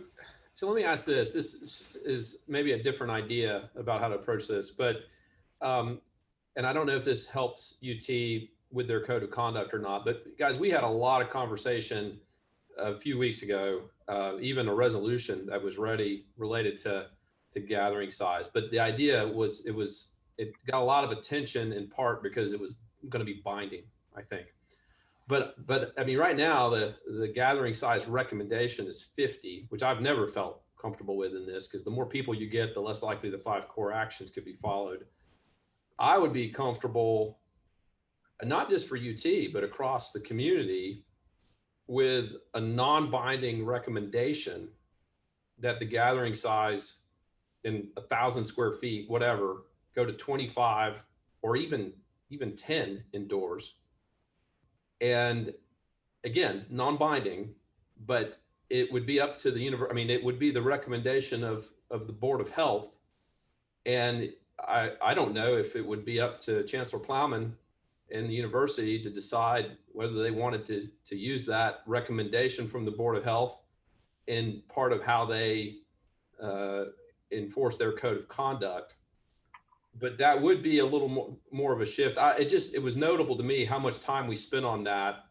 let me ask this. This is maybe a different idea about how to approach this, but, and I don't know if this helps UT with their code of conduct or not, but guys, we had a lot of conversation a few weeks ago, even a resolution that was ready related to gathering size. But the idea was, it got a lot of attention in part because it was going to be binding, I think. But I mean, right now, the gathering size recommendation is 50, which I've never felt comfortable with in this, because the more people you get, the less likely the 5 core actions could be followed. I would be comfortable, not just for UT, but across the community, with a non-binding recommendation that the gathering size in 1,000 square feet, whatever, go to 25 or even 10 indoors. And again, non-binding, but it would be up to the university. I mean, it would be the recommendation of the Board of Health And I don't know if it would be up to Chancellor Plowman and the university to decide whether they wanted to use that recommendation from the Board of Health in part of how they enforce their code of conduct. But that would be a little more of a shift. It was notable to me how much time we spent on that,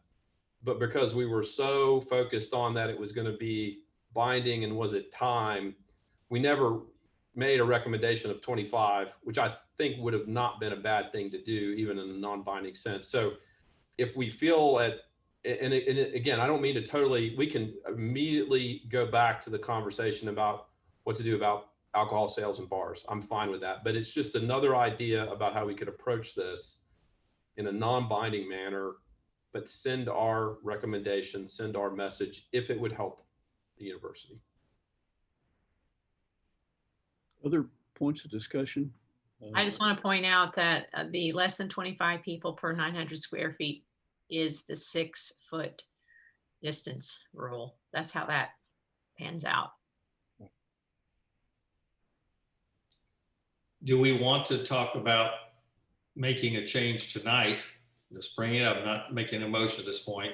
but because we were so focused on that it was going to be binding and was it time, we never made a recommendation of 25, which I think would have not been a bad thing to do, even in a non-binding sense. So if we feel and again, I don't mean to totally, we can immediately go back to the conversation about what to do about alcohol sales in bars. I'm fine with that, but it's just another idea about how we could approach this in a non-binding manner, but send our recommendation, send our message if it would help the university. Other points of discussion? I just want to point out that the less than 25 people per 900 square feet is the 6-foot distance rule. That's how that pans out. Do we want to talk about making a change tonight? Just bring it up, not making a motion at this point,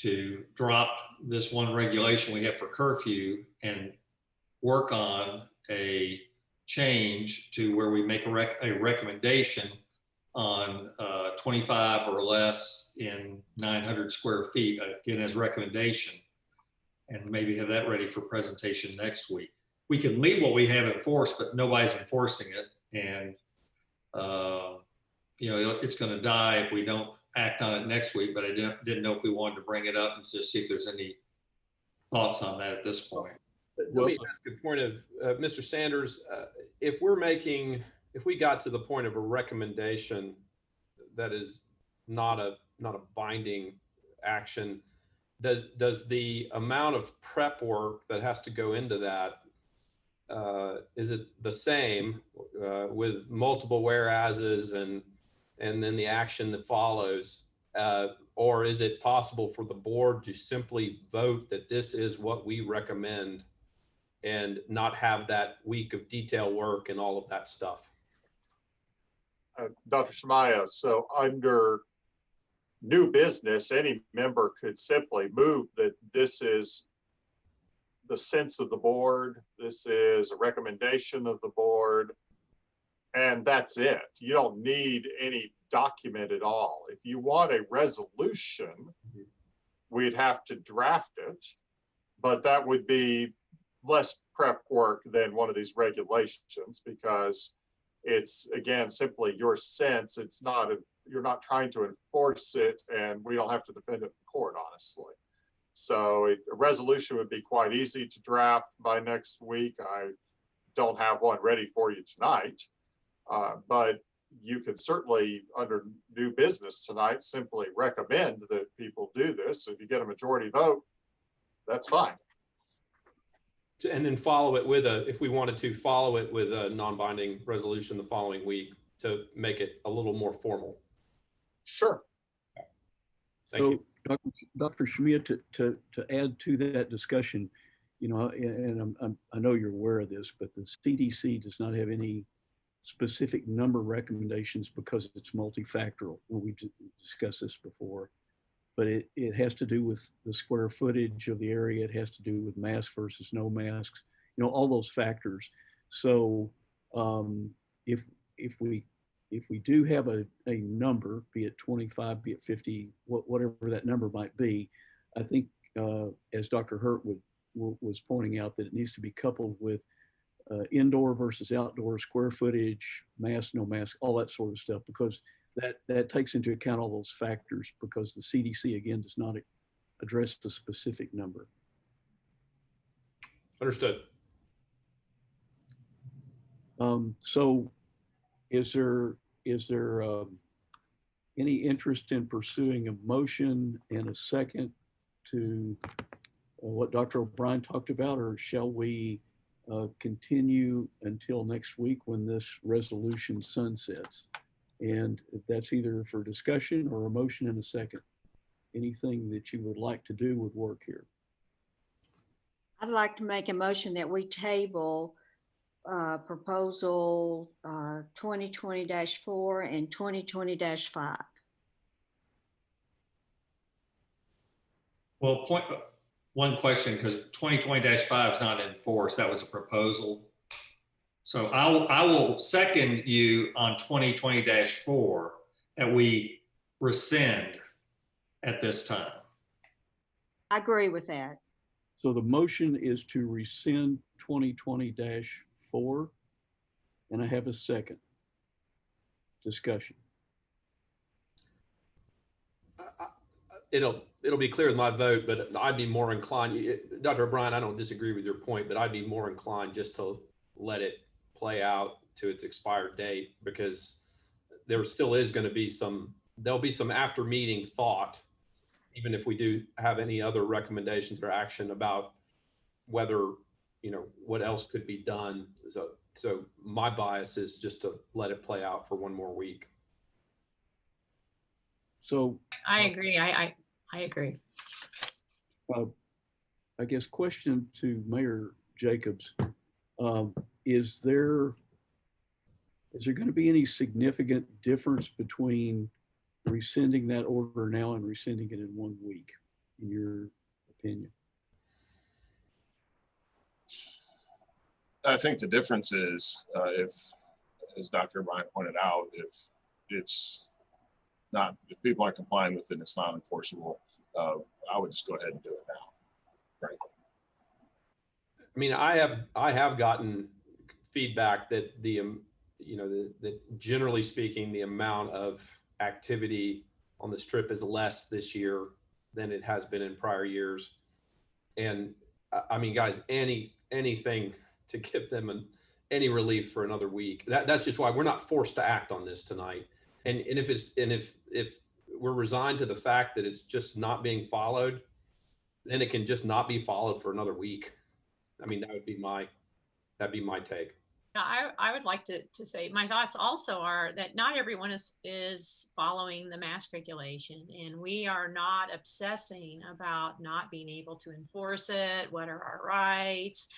to drop this one regulation we have for curfew and work on a change to where we make a recommendation on 25 or less in 900 square feet, again, as recommendation, and maybe have that ready for presentation next week. We can leave what we have enforced, but nobody's enforcing it. And, you know, it's going to die if we don't act on it next week, but I didn't know if we wanted to bring it up and just see if there's any thoughts on that at this point. Let me ask a point of Mr. Sanders. If we got to the point of a recommendation that is not a binding action, does the amount of prep work that has to go into that, is it the same with multiple whereases and then the action that follows, or is it possible for the board to simply vote that this is what we recommend and not have that week of detail work and all of that stuff? Dr. Shamaya, so under new business, any member could simply move that this is the sense of the board, this is a recommendation of the board, and that's it. You don't need any document at all. If you want a resolution, we'd have to draft it, but that would be less prep work than one of these regulations, because it's, again, simply your sense. It's not, you're not trying to enforce it, and we don't have to defend it in court, honestly. So a resolution would be quite easy to draft by next week. I don't have one ready for you tonight, but you could certainly, under new business tonight, simply recommend that people do this. If you get a majority vote, that's fine. And then follow it with if we wanted to follow it with a non-binding resolution the following week to make it a little more formal. Sure. Thank you. Dr. Shamia, to add to that discussion, you know, and I know you're aware of this, but the CDC does not have any specific number recommendations because it's multifactorial. We've discussed this before, but it has to do with the square footage of the area. It has to do with mask versus no masks, you know, all those factors. So if we do have a number, be it 25, be it 50, whatever that number might be, I think as Dr. Hurt was pointing out, that it needs to be coupled with indoor versus outdoor square footage, mask, no mask, all that sort of stuff, because that takes into account all those factors, because the CDC, again, does not address the specific number. Understood. So is there any interest in pursuing a motion and a second to what Dr. O'Brien talked about, or shall we continue until next week when this resolution sunsets? And if that's either for discussion or a motion and a second, anything that you would like to do would work here. I'd like to make a motion that we table proposal 2020-4 and 2020-5. Well, one question, because 2020-5 is not in force. That was a proposal. So I will second you on 2020-4 that we rescind at this time. I agree with that. So the motion is to rescind 2020-4, and I have a second. Discussion. It'll be clear with my vote, but I'd be more inclined, Dr. O'Brien, I don't disagree with your point, but I'd be more inclined just to let it play out to its expired date, because there still is going to be there'll be some after meeting thought, even if we do have any other recommendations or action about whether, what else could be done. So my bias is just to let it play out for one more week. So I agree. I agree. I guess question to Mayor Jacobs, is there going to be any significant difference between rescinding that order now and rescinding it in 1 week, in your opinion? I think the difference is if, as Dr. O'Brien pointed out, if people aren't complying with it, it's not enforceable. I would just go ahead and do it now, frankly. I mean, I have gotten feedback that that generally speaking, the amount of activity on the Strip is less this year than it has been in prior years. And I mean, guys, anything to give them any relief for another week. That's just why we're not forced to act on this tonight. And if we're resigned to the fact that it's just not being followed, then it can just not be followed for another week. I mean, that'd be my take. I would like to say my thoughts also are that not everyone is following the mask regulation, and we are not obsessing about not being able to enforce it. What are our rights?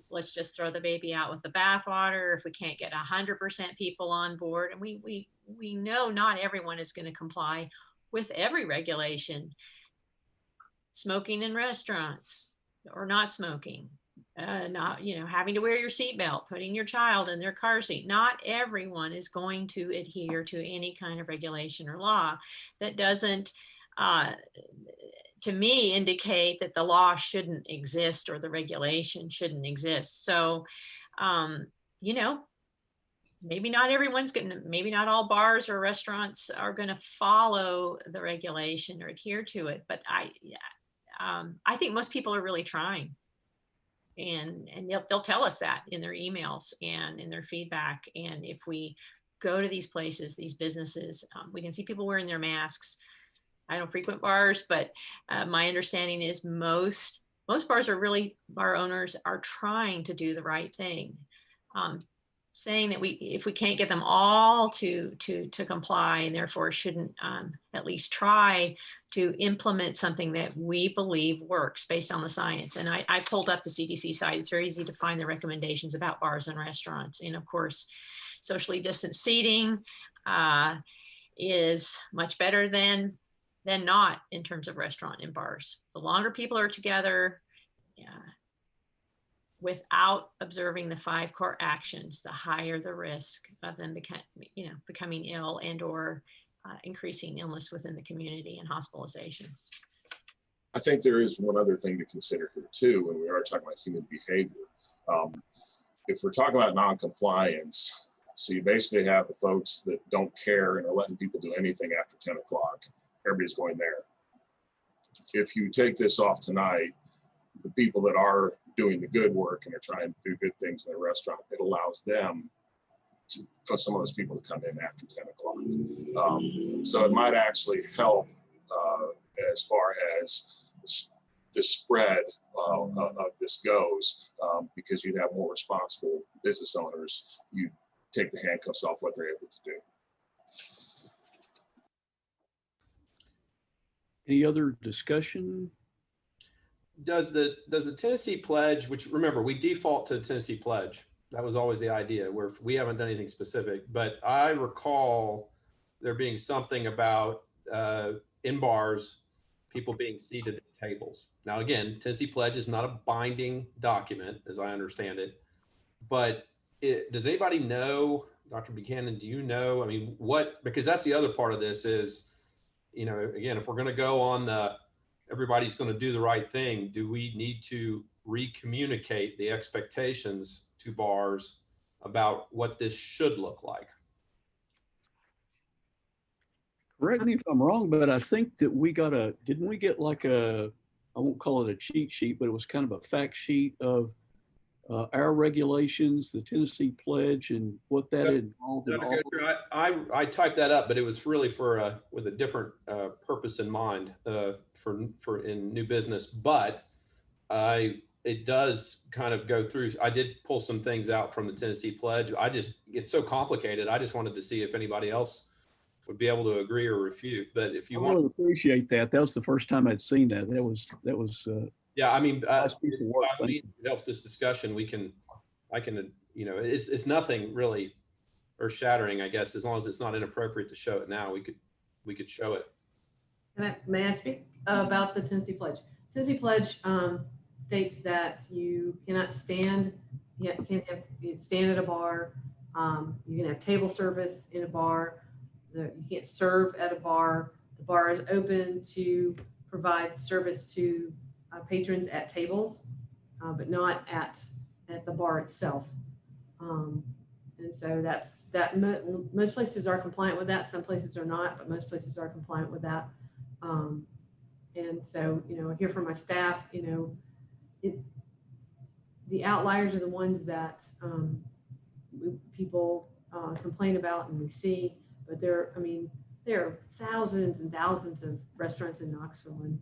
Let's just throw the baby out with the bathwater if we can't get 100% people on board. And we know not everyone is going to comply with every regulation. Smoking in restaurants or not smoking. Not, having to wear your seatbelt, putting your child in their car seat. Not everyone is going to adhere to any kind of regulation or law. That doesn't, to me, indicate that the law shouldn't exist or the regulation shouldn't exist. So, maybe not everyone's maybe not all bars or restaurants are going to follow the regulation or adhere to it. But I think most people are really trying. And they'll tell us that in their emails and in their feedback. And if we go to these places, these businesses, we can see people wearing their masks. I don't frequent bars, but my understanding is most bars bar owners are trying to do the right thing. Saying that if we can't get them all to comply, and therefore shouldn't at least try to implement something that we believe works based on the science. And I pulled up the CDC site. It's very easy to find the recommendations about bars and restaurants. And of course, socially distanced seating is much better than not in terms of restaurant and bars. The longer people are together, without observing the 5 core actions, the higher the risk of them becoming ill and or increasing illness within the community and hospitalizations. I think there is one other thing to consider here too, when we are talking about human behavior. If we're talking about non-compliance, so you basically have the folks that don't care and are letting people do anything after 10 o'clock. Everybody's going there. If you take this off tonight, the people that are doing the good work and are trying to do good things in the restaurant, it allows them for some of those people to come in after 10 o'clock. So it might actually help as far as the spread of this goes, because you have more responsible business owners. You take the handcuffs off what they're able to do. Any other discussion? Does the Tennessee pledge, which remember we default to the Tennessee pledge, That was always the idea, where we haven't done anything specific, but I recall there being something about in bars, people being seated at tables. Now, again, Tennessee Pledge is not a binding document, as I understand it, but does anybody know, Dr. Buchanan, do you know, I mean, because that's the other part of this is, you know, again, if we're going to go on everybody's going to do the right thing, do we need to re-communicate the expectations to bars about what this should look like? Correct me if I'm wrong, but I think that didn't we get like I won't call it a cheat sheet, but it was kind of a fact sheet of our regulations, the Tennessee Pledge, and what that involved in all. I typed that up, but it was really with a different purpose in mind for in new business. But it does kind of go through. I did pull some things out from the Tennessee Pledge. It's so complicated. I just wanted to see if anybody else would be able to agree or refute. But if you want, I really appreciate that. That was the first time I'd seen that. That was. Yeah, I mean, nice piece of work. it helps this discussion. I can, you know, it's nothing really earth shattering, I guess, as long as it's not inappropriate to show it now, we could show it. May I speak about the Tennessee Pledge? Tennessee Pledge states that you cannot stand, you stand at a bar, you can have table service in a bar, you can't serve at a bar. The bar is open to provide service to patrons at tables, but not at the bar itself. And so most places are compliant with that. Some places are not, but most places are compliant with that. And so, you know, I hear from my staff, you know, the outliers are the ones that people complain about and we see, but there are thousands and thousands of restaurants in Knoxville, and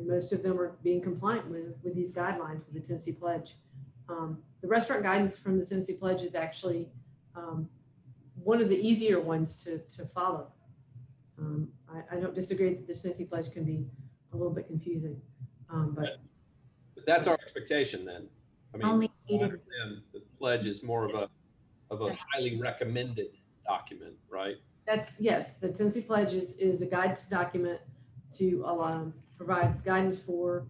most of them are being compliant with these guidelines with the Tennessee Pledge. The restaurant guidance from the Tennessee Pledge is actually one of the easier ones to follow. I don't disagree that the Tennessee Pledge can be a little bit confusing, but that's our expectation then. I mean, Only I seated. understand the pledge is more of a highly recommended document, right? Yes, the Tennessee Pledge is a guidance document to provide guidance for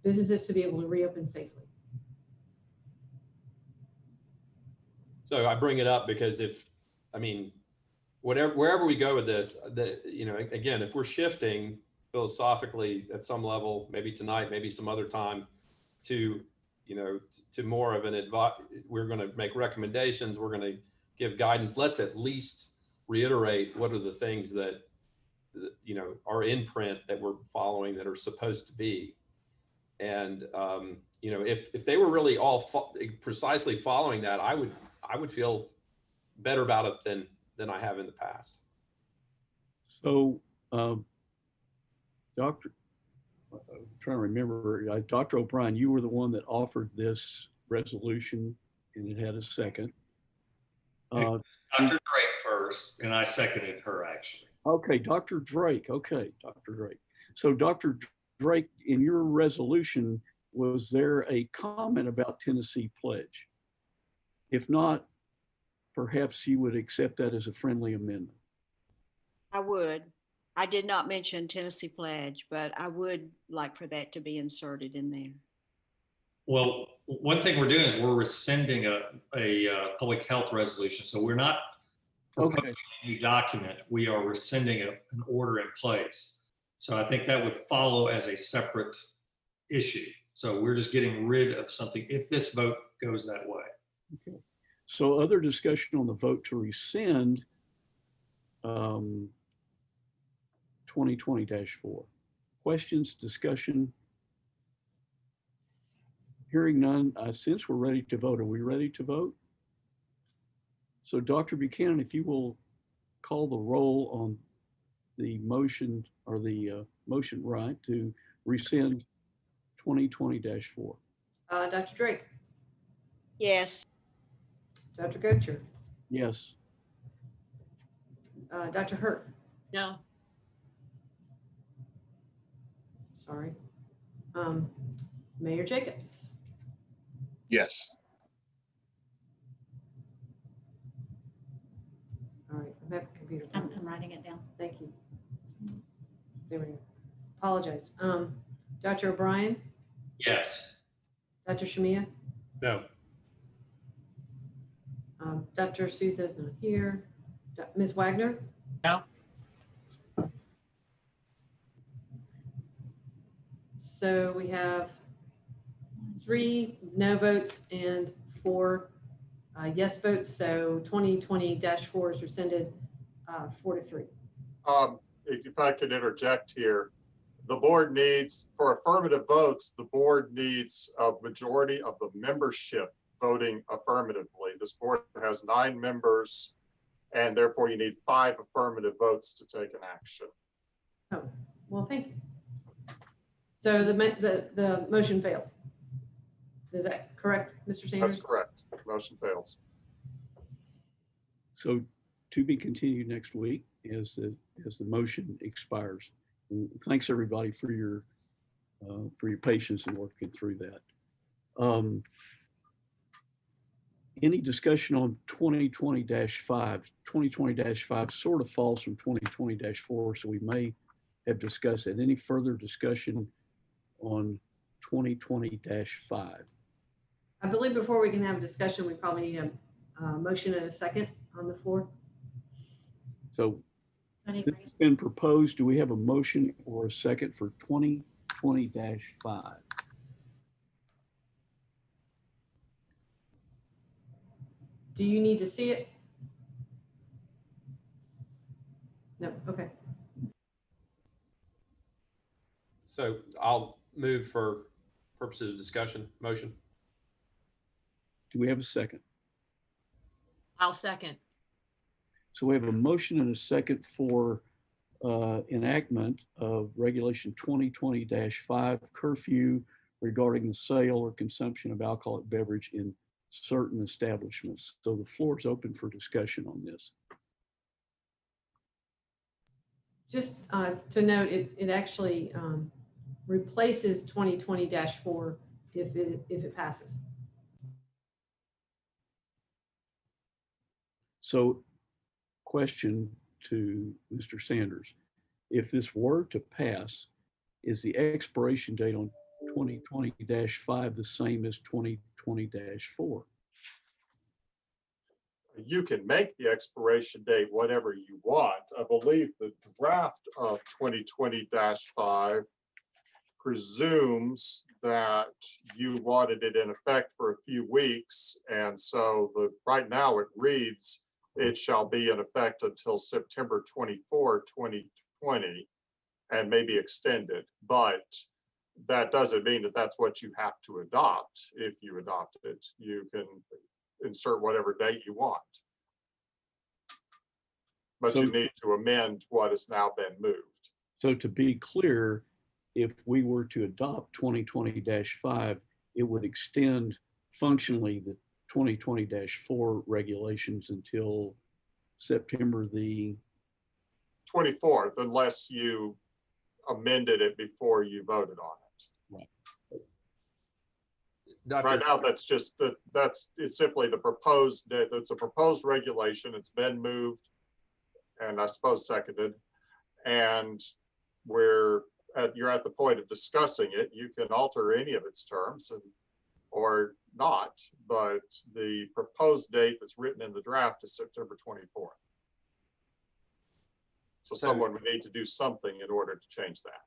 businesses to be able to reopen safely. So I bring it up because wherever we go with this, you know, again, if we're shifting philosophically at some level, maybe tonight, maybe some other time, to, you know, to more of an advice, we're going to make recommendations, we're going to give guidance. Let's at least reiterate what are the things that, you know, are in print that we're following that are supposed to be. And, you know, if they were really all precisely following that, I would feel better about it than I have in the past. So, I'm trying to remember, Dr. O'Brien, you were the one that offered this resolution and it had a second. Dr. Drake first, and I seconded her actually. Okay, Dr. Drake. Okay, Dr. Drake. So Dr. Drake, in your resolution, was there a comment about Tennessee Pledge? If not, perhaps you would accept that as a friendly amendment. I would. I did not mention Tennessee Pledge, but I would like for that to be inserted in there. Well, one thing we're doing is we're rescinding a public health resolution. So we're not proposing a new document. We are rescinding an order in place. So I think that would follow as a separate issue. So we're just getting rid of something if this vote goes that way. Okay. So other discussion on the vote to rescind 2020-4. Questions, discussion? Hearing none, since we're ready to vote, are we ready to vote? So Dr. Buchanan, if you will call the roll on the motion or the motion, right, to rescind 2020-4. Dr. Drake. Yes. Dr. Gocher. Yes. Dr. Hurt. No. Sorry. Mayor Jacobs. Yes. computer. I'm writing it down. Thank you. There we go. Apologize. Dr. O'Brien, Yes. Dr. Shamia, No. Dr. Souza is not here. Ms. Wagner? No. So we have 3 no votes and 4 yes votes. So 2020-4 is rescinded 4-3. If I could interject here, the board needs, for affirmative votes, the board needs a majority of the membership voting affirmatively. This board has 9 members, and therefore you need 5 affirmative votes to take an action. Oh, well, thank you. So the motion fails. Is that correct, Mr. Sanders? That's correct. Motion fails. So to be continued next week as the motion expires. And thanks everybody for your patience in working through that. Any discussion on 2020-5? 2020-5 sort of falls from 2020-4, so we may have discussed it. Any further discussion on 2020-5? I believe before we can have a discussion, we probably need a motion and a second on the floor. So this has been proposed. Do we have a motion or a second for 2020-5? Do you need to see it? No, okay. So I'll move for purposes of discussion, motion. Do we have a second? I'll second. So we have a motion and a second for enactment of Regulation 2020-5 curfew regarding the sale or consumption of alcoholic beverage in certain establishments. So the floor is open for discussion on this. Just to note, it actually replaces 2020-4 if it passes. So question to Mr. Sanders, if this were to pass, is the expiration date on 2020-5 the same as 2020-4? You can make the expiration date whatever you want. I believe the draft of 2020-5 presumes that you wanted it in effect for a few weeks. And so right now it reads, it shall be in effect until September 24, 2020, and maybe extended. But that doesn't mean that that's what you have to adopt. If you adopt it, you can insert whatever date you want. But So- you need to amend what has now been moved. So to be clear, if we were to adopt 2020-5, it would extend functionally the 2020-4 regulations until September the 24th, unless you amended it before you voted on it. Dr. Right now, that's just it's simply the proposed, it's a proposed regulation. It's been moved and I suppose seconded. And you're at the point of discussing it. You can alter any of its terms or not, but the proposed date that's written in the draft is September 24th. So someone would need to do something in order to change that.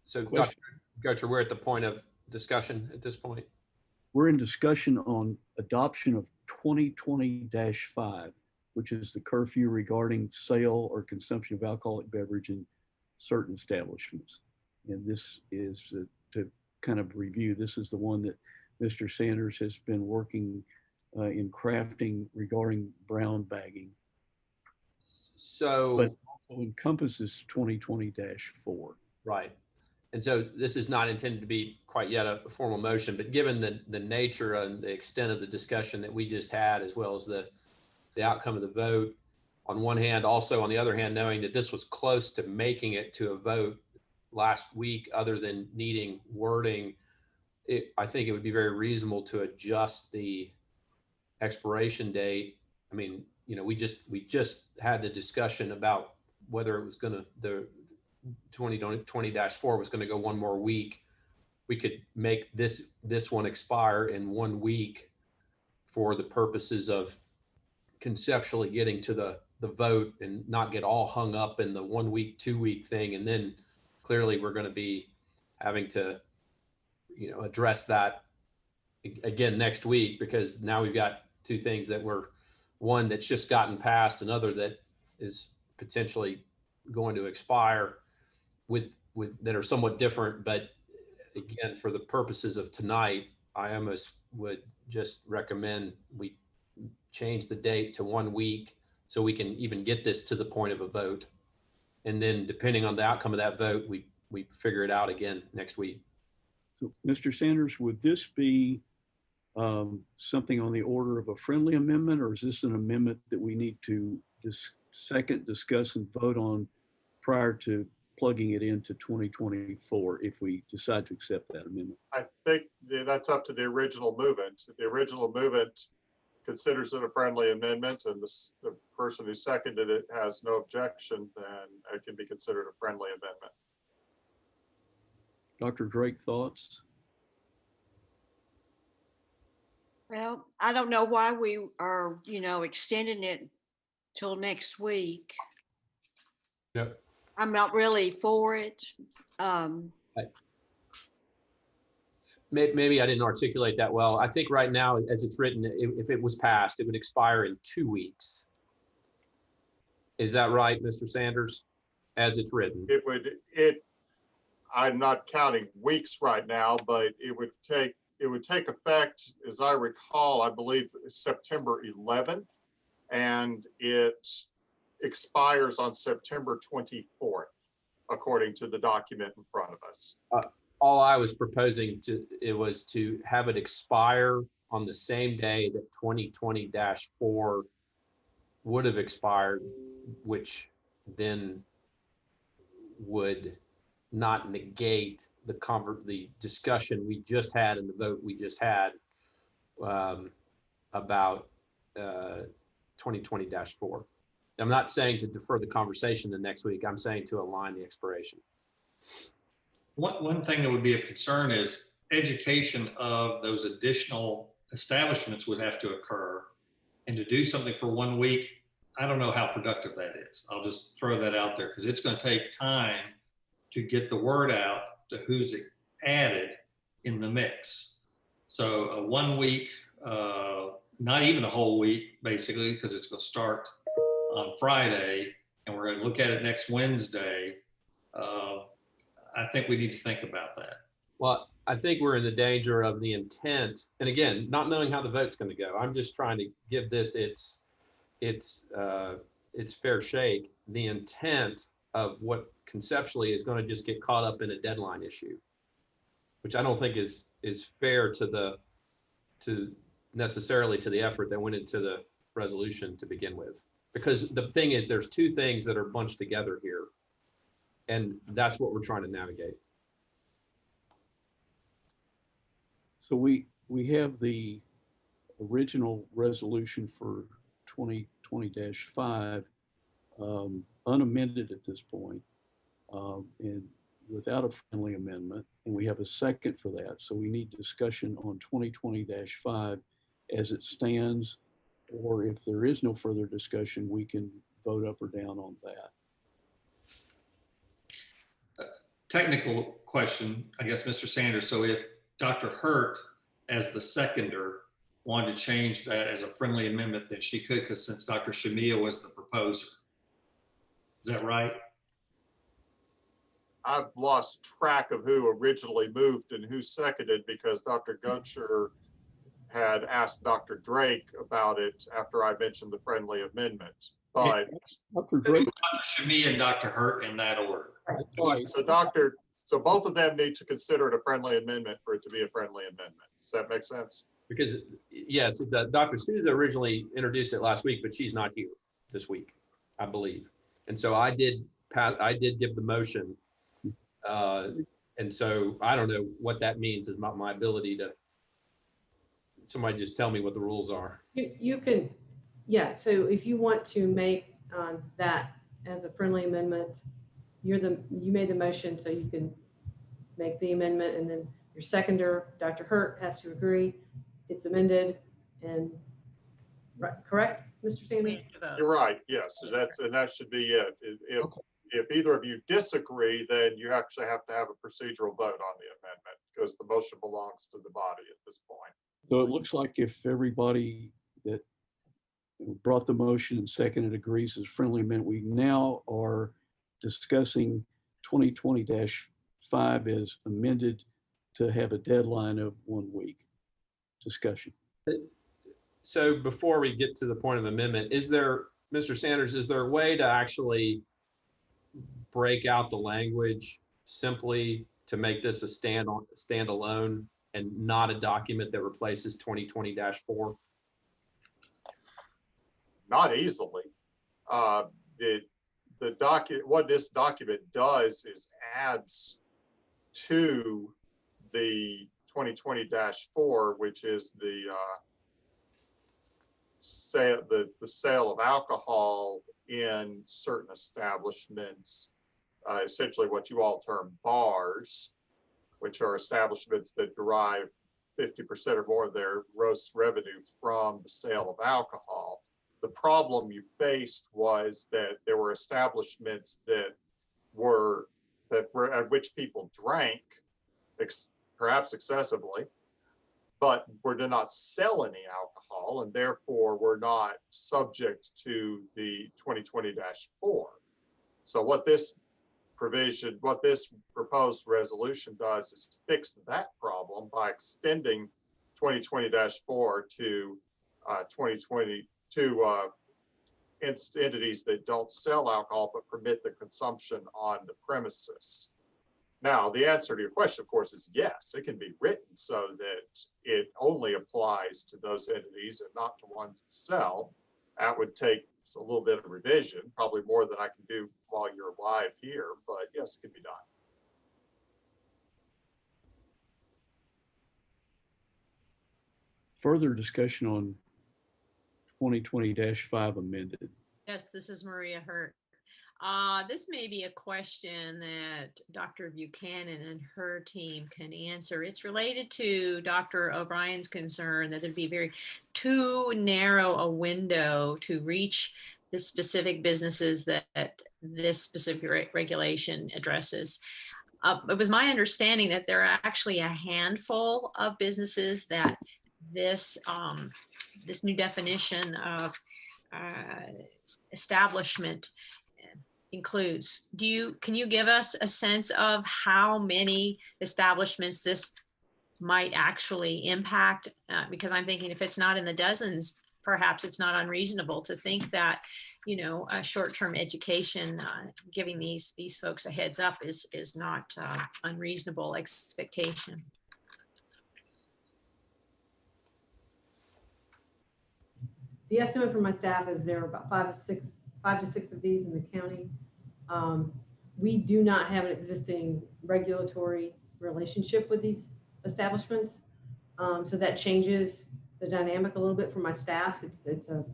So Question. Dr. Gotcher, we're at the point of discussion at this point. We're in discussion on adoption of 2020-5, which is the curfew regarding sale or consumption of alcoholic beverage in certain establishments. And this is to kind of review, this is the one that Mr. Sanders has been working in crafting regarding brown bagging, So, but also encompasses 2020-4. right. And so this is not intended to be quite yet a formal motion, but given the nature and the extent of the discussion that we just had, as well as the outcome of the vote, on one hand, also on the other hand, knowing that this was close to making it to a vote last week, other than needing wording, I think it would be very reasonable to adjust the expiration date I mean, you know, we just had the discussion about whether it was gonna, the 2020-4 was gonna go one more week. We could make this one expire in 1 week for the purposes of conceptually getting to the vote and not get all hung up in the 1 week, 2 week thing. And then clearly we're going to be having to, you know, address that again next week, because now we've got two things that were, one that's just gotten passed, another that is potentially going to expire with that are somewhat different. But again, for the purposes of tonight, I almost would just recommend we change the date to 1 week so we can even get this to the point of a vote. And then depending on the outcome of that vote, we figure it out again next week. So, Mr. Sanders, would this be something on the order of a friendly amendment, or is this an amendment that we need to second discuss and vote on prior to plugging it into 2024 if we decide to accept that amendment? I think that's up to the original movement. If the original movement considers it a friendly amendment and the person who seconded it has no objection, then it can be considered a friendly amendment. Dr. Drake, thoughts? Well, I don't know why we are, you know, extending it till next week. Yep. I'm not really for it. Maybe I didn't articulate that well. I think right now, as it's written, if it was passed, it would expire in 2 weeks. Is that right, Mr. Sanders? As it's written? I'm not counting weeks right now, but it would take effect, as I recall, I believe September 11th, and it expires on September 24th, according to the document in front of us. All I was proposing was to have it expire on the same day that 2020-4 would have expired, which then would not negate the discussion we just had and the vote we just had about 2020-4. I'm not saying to defer the conversation to next week. I'm saying to align the expiration. One thing that would be of concern is education of those additional establishments would have to occur. And to do something for 1 week, I don't know how productive that is. I'll just throw that out there because it's going to take time to get the word out to who's added in the mix. So a 1 week, not even a whole week, basically, because it's going to start on Friday and we're going to look at it next Wednesday. I think we need to think about that. Well, I think we're in the danger of the intent. And again, not knowing how the vote's going to go. I'm just trying to give this its fair shake. The intent of what conceptually is going to just get caught up in a deadline issue, which I don't think is fair to necessarily to the effort that went into the resolution to begin with. Because the thing is, there's two things that are bunched together here. And that's what we're trying to navigate. So we have the original resolution for 2020-5 unamended at this point, and without a friendly amendment, and we have a second for that. So we need discussion on 2020-5 as it stands, or if there is no further discussion, we can vote up or down on that. Technical question, I guess, Mr. Sanders. So if Dr. Hurt, as the seconder, wanted to change that as a friendly amendment, then she could, because since Dr. Shamia was the proposer. Is that right? I've lost track of who originally moved and who seconded because Dr. Guncher had asked Dr. Drake about it after I mentioned the friendly amendment. But Dr. Drake, Dr. Shamia and Dr. Hurt in that order. so both of them need to consider it a friendly amendment for it to be a friendly amendment. Does that make sense? Because yes, Dr. Souza originally introduced it last week, but she's not here this week, I believe. And so I did give the motion. And so I don't know what that means is my ability to, somebody just tell me what the rules are. You Yeah, so if you want to make that as a friendly amendment, you made the motion, so you can make the amendment, and then your seconder, Dr. Hurt, has to agree. It's amended, and correct, Mr. Sanders? You're right, yes, and that should be it. If either of you disagree, then you actually have to have a procedural vote on the amendment, because the motion belongs to the body at this point. So it looks like if everybody that brought the motion and seconded agrees as friendly amendment, we now are discussing 2020-5 as amended to have a deadline of 1 week. Discussion. So before we get to the point of amendment, is there, Mr. Sanders, is there a way to actually break out the language simply to make this a standalone and not a document that replaces 2020-4? Not easily. The document, what this document does is adds to the 2020-4, which is the sale of alcohol in certain establishments, essentially what you all term bars, which are establishments that derive 50% or more of their gross revenue from the sale of alcohol. The problem you faced was that there were establishments that were at which people drank, perhaps excessively, but did not sell any alcohol, and therefore were not subject to the 2020-4. So what this proposed resolution does is fix that problem by extending 2020-4 to 2020 to entities that don't sell alcohol but permit the consumption on the premises. Now, the answer to your question, of course, is yes, it can be written so that it only applies to those entities and not to ones that sell. That would take a little bit of revision, probably more than I can do while you're live here, but yes, it can be done. Further discussion on 2020-5 amended. Yes, this is Maria Hurt. This may be a question that Dr. Buchanan and her team can answer. It's related to Dr. O'Brien's concern that there'd be very too narrow a window to reach the specific businesses that this specific regulation addresses. It was my understanding that there are actually a handful of businesses that this new definition of establishment includes. Can you give us a sense of how many establishments this might actually impact? Because I'm thinking if it's not in the dozens, perhaps it's not unreasonable to think that, you know, a short-term education, giving these folks a heads up is not unreasonable expectation. The estimate from my staff is there are about 5 to 6 of these in the county. We do not have an existing regulatory relationship with these establishments. So that changes the dynamic a little bit for my staff. It's a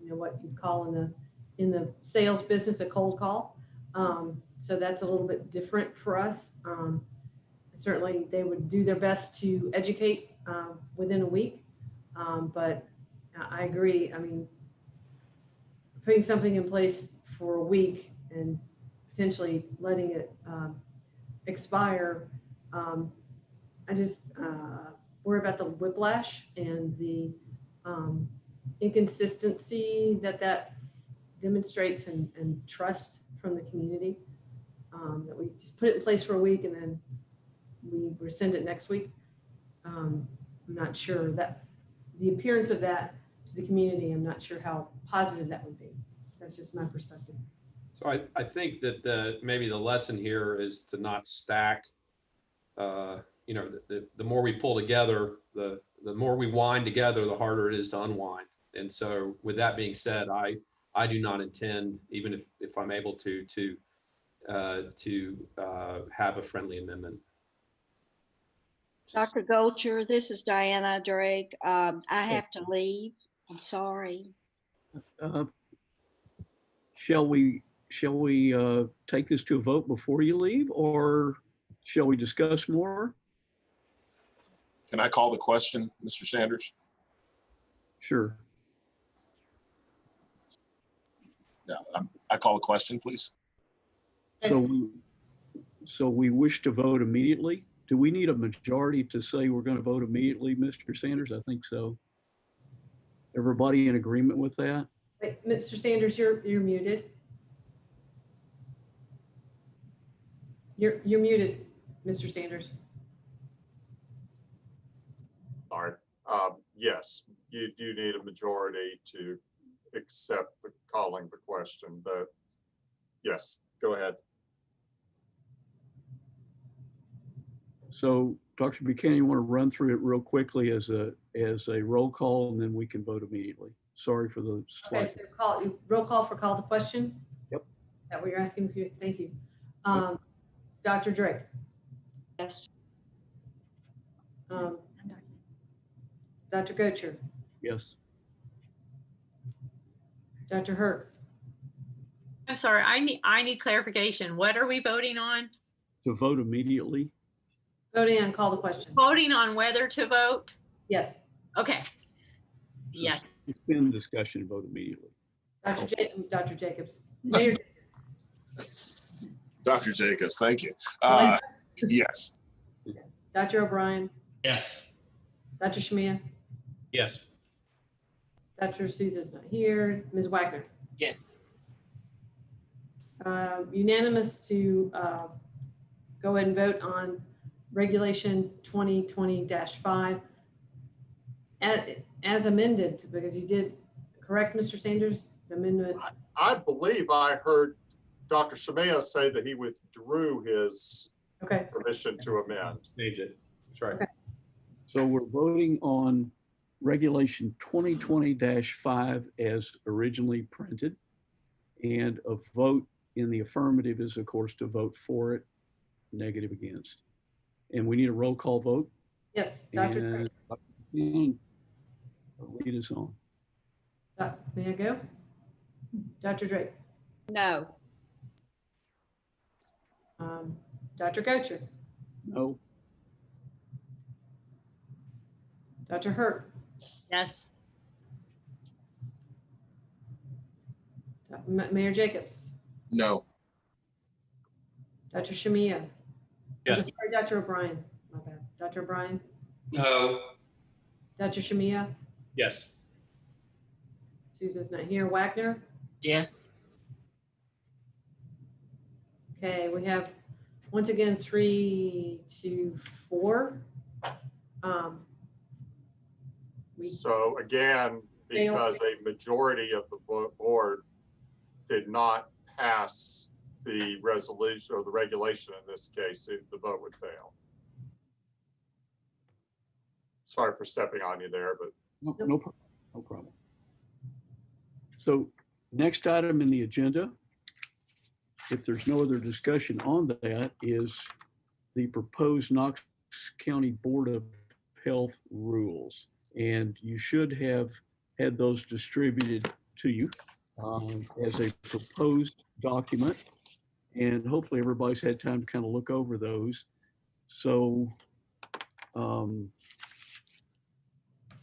you know, what you'd call in the sales business a cold call. So that's a little bit different for us. Certainly they would do their best to educate within a week, but I agree. I mean, putting something in place for a week and potentially letting it expire, I just worry about the whiplash and the inconsistency that demonstrates and trust from the community, that we just put it in place for a week and then we rescind it next week. I'm not sure that the appearance of that to the community, I'm not sure how positive that would be. That's just my perspective. So I think that maybe the lesson here is to not stack, you know, the more we pull together, the more we wind together, the harder it is to unwind. And so with that being said, I do not intend, even if I'm able to have a friendly amendment. Dr. Golcher, this is Diana Drake. I have to leave. I'm sorry. Uh, Shall we take this to a vote before you leave, or shall we discuss more? Can I call the question, Mr. Sanders? Sure. Yeah, I call the question, please. So we wish to vote immediately. Do we need a majority to say we're going to vote immediately, Mr. Sanders? I think so. Everybody in agreement with that? Wait, Mr. Sanders, you're muted. You're muted, Mr. Sanders. Sorry. Yes, you do need a majority to accept the calling the question, but yes, go ahead. So Dr. Buchanan, you want to run through it real quickly as a roll call, and then we can vote immediately. Sorry for the Okay, slight. so roll call for call the question? Yep. Is that what you're asking? Thank you. Dr. Drake. Yes. Dr. Gocher. Yes. Dr. Hurt. I'm sorry, I need clarification. What are we voting on? To vote immediately? Voting on call the question. Voting on whether to vote? Yes. Okay. Yes. Suspend discussion and vote immediately. Dr. Jacobs. Mayor. Dr. Jacobs, thank you. Yes. Dr. O'Brien. Yes. Dr. Shamia. Yes. Dr. Souza's not here. Ms. Wagner. Yes. Unanimous to go ahead and vote on Regulation 2020-5 as amended, because you did, correct, Mr. Sanders? The amendment. I believe I heard Dr. Shamia say that he withdrew his permission to amend. Needs it. That's right. Okay. So we're voting on Regulation 2020-5 as originally printed, and a vote in the affirmative is, of course, to vote for it, negative against. And we need a roll call vote. Yes, Dr. Drake. Lead us on. May I go? Dr. Drake. No. Dr. Gocher. No. Dr. Hurt. Yes. Mayor Jacobs. No. Dr. Shamia. Yes. Sorry, Dr. O'Brien. My bad. Dr. O'Brien. No. Dr. Shamia. Yes. Susan's not here. Wagner. Yes. Okay, we have once again 3-4. So again, because a majority of the board did not pass the resolution or the regulation in this case, the vote would fail. Sorry for stepping on you there, but No problem. So next item in the agenda, if there's no other discussion on that, is the proposed Knox County Board of Health rules. And you should have had those distributed to you as a proposed document. And hopefully everybody's had time to kind of look over those. So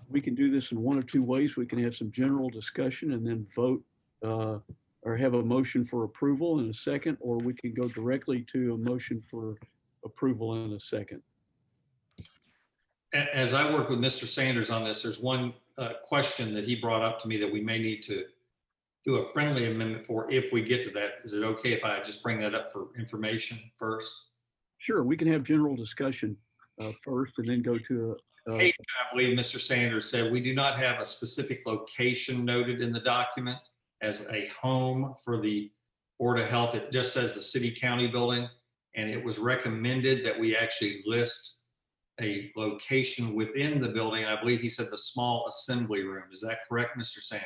we can do this in one of two ways. We can have some general discussion and then vote or have a motion for approval in a second, or we can go directly to a motion for approval in a second. As I work with Mr. Sanders on this, there's one question that he brought up to me that we may need to do a friendly amendment for if we get to that. Is it okay if I just bring that up for information first? Sure, we can have general discussion first and then go to I believe Mr. Sanders said we do not have a specific location noted in the document as a home for the Board of Health. It just says the city county building, and it was recommended that we actually list a location within the building. And I believe he said the small assembly room. Is that correct, Mr. Sanders?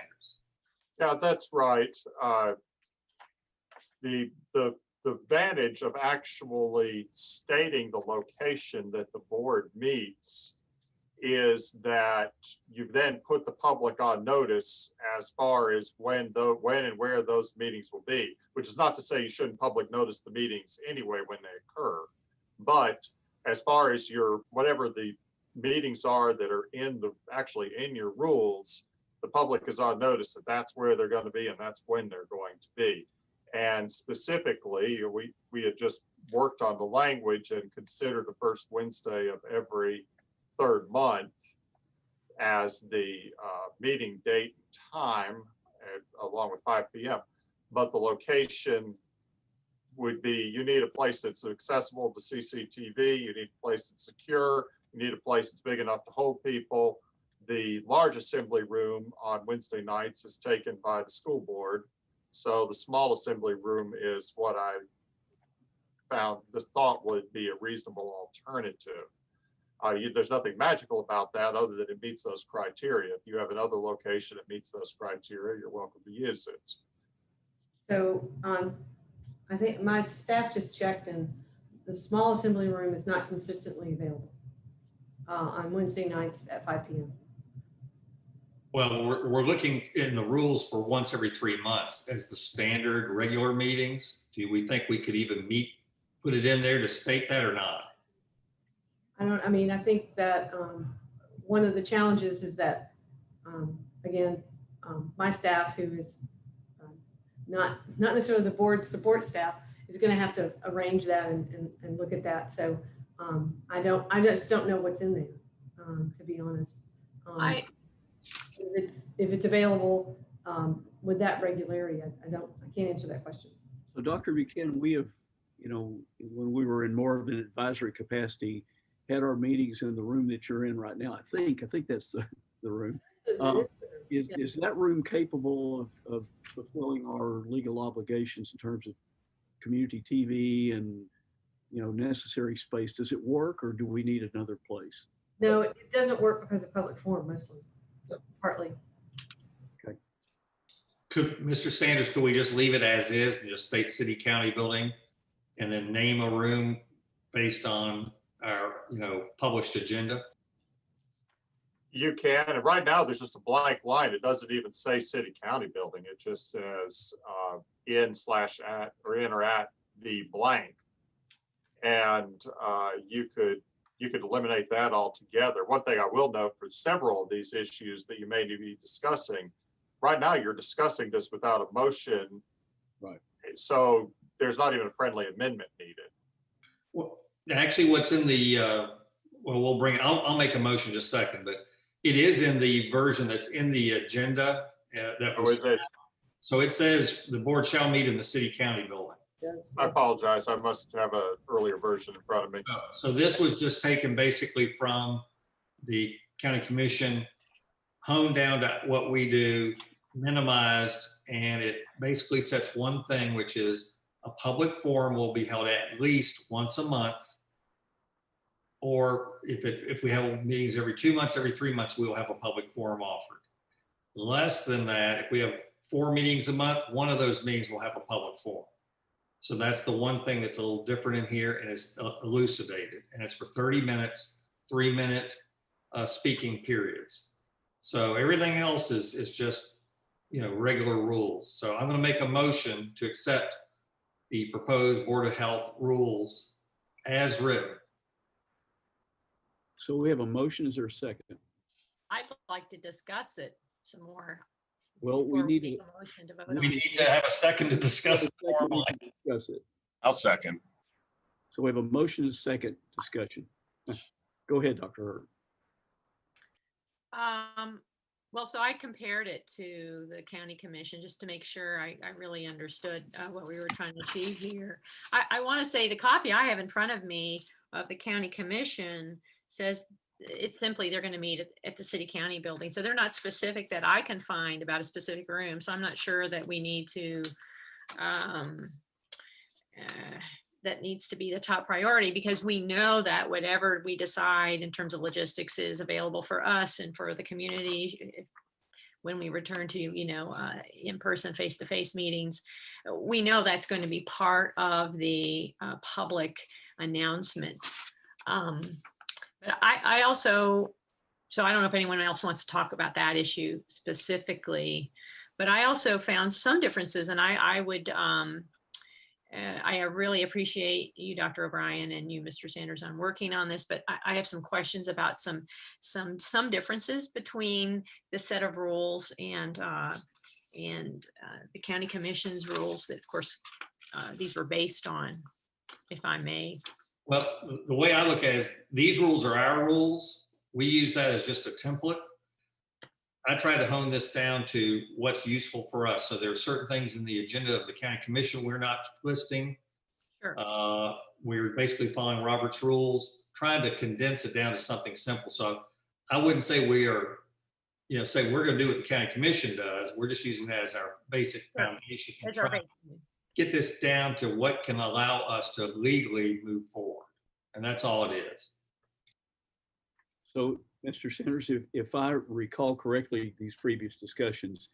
yeah, that's right. The advantage of actually stating the location that the board meets is that you've then put the public on notice as far as when and where those meetings will be, which is not to say you shouldn't public notice the meetings anyway when they occur. But as far as your, whatever the meetings are that are actually in your rules, the public is on notice that that's where they're going to be and that's when they're going to be. And specifically, we had just worked on the language and considered the first Wednesday of every third month as the meeting date and time, along with 5 p.m. But the location would be, you need a place that's accessible to CCTV, you need a place that's secure, you need a place that's big enough to hold people. The large assembly room on Wednesday nights is taken by the school board. So the small assembly room is what I found, this thought would be a reasonable alternative. There's nothing magical about that other than it meets those criteria. If you have another location that meets those criteria, you're welcome to use it. So I think my staff just checked and the small assembly room is not consistently available on Wednesday nights at 5 p.m. Well, we're looking in the rules for once every 3 months as the standard regular meetings. Do we think we could even put it in there to state that or not? I think that one of the challenges is that, again, my staff, who is not necessarily the board support staff, is going to have to arrange that and look at that. So I just don't know what's in there, to be honest. If it's available with that regularity, I can't answer that question. So Dr. Buchanan, we have, when we were in more of an advisory capacity, had our meetings in the room that you're in right now. I think that's the room. Is that room capable of fulfilling our legal obligations in terms of community TV and, necessary space? Does it work or do we need another place? No, it doesn't work because of public forum mostly, partly. Okay. Mr. Sanders, could we just leave it as is and just state city county building and then name a room based on our, published agenda? You can, and right now there's just a blank line. It doesn't even say city county building. It just says in/at or in or at the blank. And you could eliminate that altogether. One thing I will note for several of these issues that you may be discussing, right now you're discussing this without a motion. Right. So there's not even a friendly amendment needed. Well, actually, what's in the, I'll make a motion in just a second, but it is in the version that's in the agenda. So it says the board shall meet in the city county building. I apologize. I must have an earlier version in front of me. So this was just taken basically from the county commission, honed down to what we do, minimized, and it basically sets one thing, which is a public forum will be held at least once a month. Or if we have meetings every 2 months, every 3 months, we will have a public forum offered. Less than that, if we have 4 meetings a month, one of those meetings will have a public forum. So that's the one thing that's a little different in here, and it's elucidated, and it's for 30 minutes, 3-minute speaking periods. So everything else is just, regular rules. So I'm going to make a motion to accept the proposed Board of Health rules as written. So we have a motion. Is there a second? I'd like to discuss it some more. Well, we before need make to- a motion to vote We on it. need to have a second to discuss it formally. Discuss it. I'll second. So we have a motion and a second discussion. Go ahead, Dr. Hurd. Well, so I compared it to the county commission just to make sure I really understood what we were trying to achieve here. I want to say the copy I have in front of me of the county commission says it's simply they're going to meet at the city county building. So they're not specific that I can find about a specific room. So I'm not sure that we need to, that needs to be the top priority, because we know that whatever we decide in terms of logistics is available for us and for the community. When we return to, in-person, face-to-face meetings, we know that's going to be part of the public announcement. But I also So I don't know if anyone else wants to talk about that issue specifically, but I also found some differences, and I would, I really appreciate you, Dr. O'Brien, and you, Mr. Sanders, on working on this, but I have some questions about some differences between the set of rules and the county commission's rules that, of course, these were based on, if I may. Well, the way I look at it is these rules are our rules. We use that as just a template. I try to hone this down to what's useful for us. So there are certain things in the agenda of the county commission we're not listing. Sure. We're basically following Robert's rules, trying to condense it down to something simple. So I wouldn't say we are, say we're going to do what the county commission does. We're just using that as our basic foundation and try to get this down to what can allow us to legally move forward. And that's all it is. So, Mr. Sanders, if I recall correctly, these previous discussions,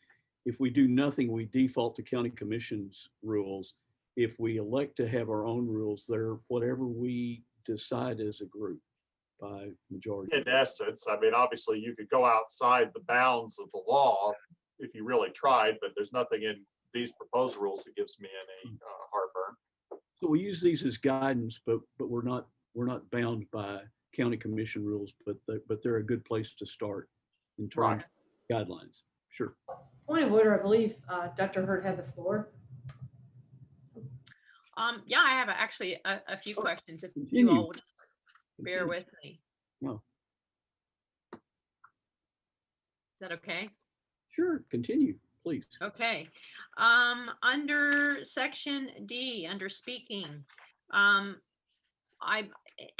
if we do nothing, we default to county commission's rules. If we elect to have our own rules, they're whatever we decide as a group by majority. In essence, I mean, obviously you could go outside the bounds of the law if you really tried, but there's nothing in these proposed rules that gives me any heartburn. So we use these as guidance, but we're not bound by county commission rules, but they're a good place to start in terms of guidelines. Sure. Point of order, I believe Dr. Hurt had the floor. Yeah, I have actually a few questions, if continue. you all will just bear with me. No. Is that okay? Sure, continue, please. Okay. Under section D, under speaking,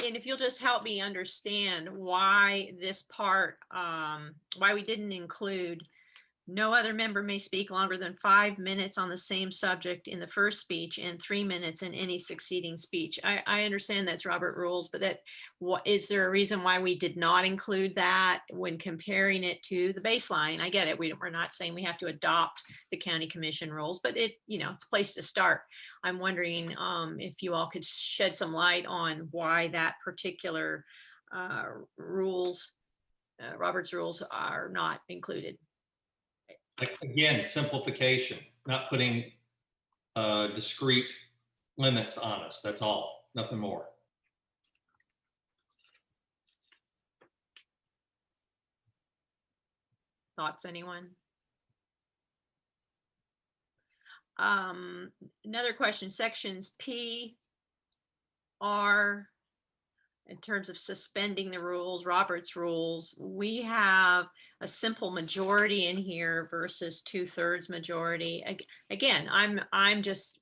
and if you'll just help me understand why this part, why we didn't include no other member may speak longer than 5 minutes on the same subject in the first speech and 3 minutes in any succeeding speech. I understand that's Robert rules, but is there a reason why we did not include that when comparing it to the baseline? I get it. We're not saying we have to adopt the county commission rules, but it's a place to start. I'm wondering if you all could shed some light on why that particular rules, Robert's rules, are not included. Again, simplification, not putting discrete limits on us. That's all, nothing more. Thoughts, anyone? Another question, sections P, R, in terms of suspending the rules, Robert's rules, we have a simple majority in here versus 2/3 majority. Again, I'm just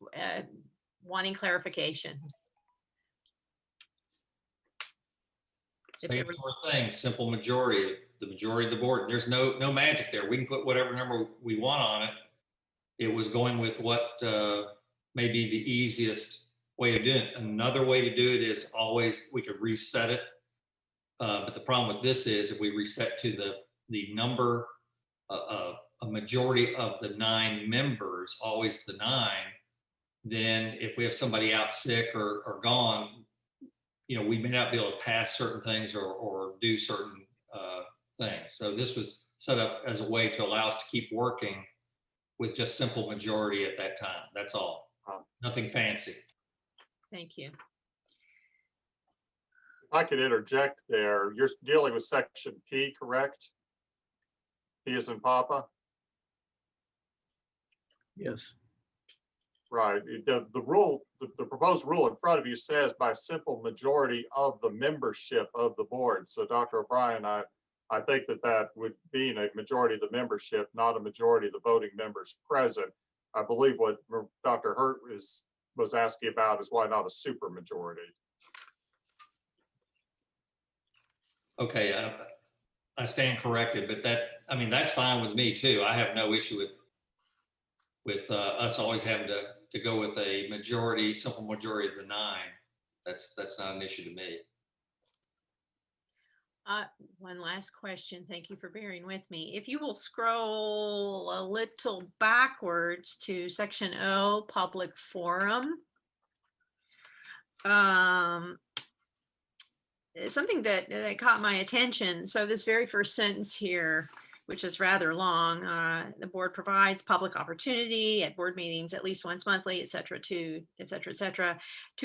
wanting clarification. Same sort of thing, simple majority, the majority of the board. There's no magic there. We can put whatever number we want on it. It was going with what may be the easiest way of doing it. Another way to do it is always, we could reset it. But the problem with this is if we reset to the number, a majority of the 9 members, always the 9, then if we have somebody out sick or gone, we may not be able to pass certain things or do certain things. So this was set up as a way to allow us to keep working with just simple majority at that time. That's all. Nothing fancy. Thank you. If I could interject there, you're dealing with section P, correct? P as in Papa? Yes. Right. The rule, the proposed rule in front of you says by simple majority of the membership of the board. So Dr. O'Brien, I think that would mean a majority of the membership, not a majority of the voting members present. I believe what Dr. Hurt was asking about is why not a super majority? Okay, I stand corrected, but that's fine with me too. I have no issue with us always having to go with a majority, simple majority of the 9. That's not an issue to me. One last question. Thank you for bearing with me. If you will scroll a little backwards to section O, public forum. something that caught my attention. So this very first sentence here, which is rather long, the board provides public opportunity at board meetings at least once monthly, et cetera, to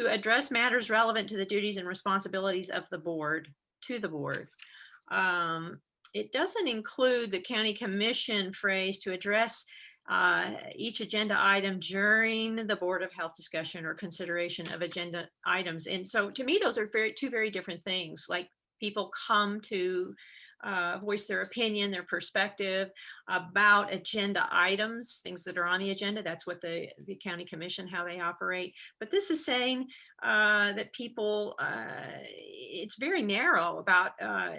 address matters relevant to the duties and responsibilities of the board, to the board. It doesn't include the county commission phrase to address each agenda item during the Board of Health discussion or consideration of agenda items. And so to me, those are two very different things. Like, people come to voice their opinion, their perspective about agenda items, things that are on the agenda. That's what the county commission, how they operate. But this is saying that people, it's very narrow about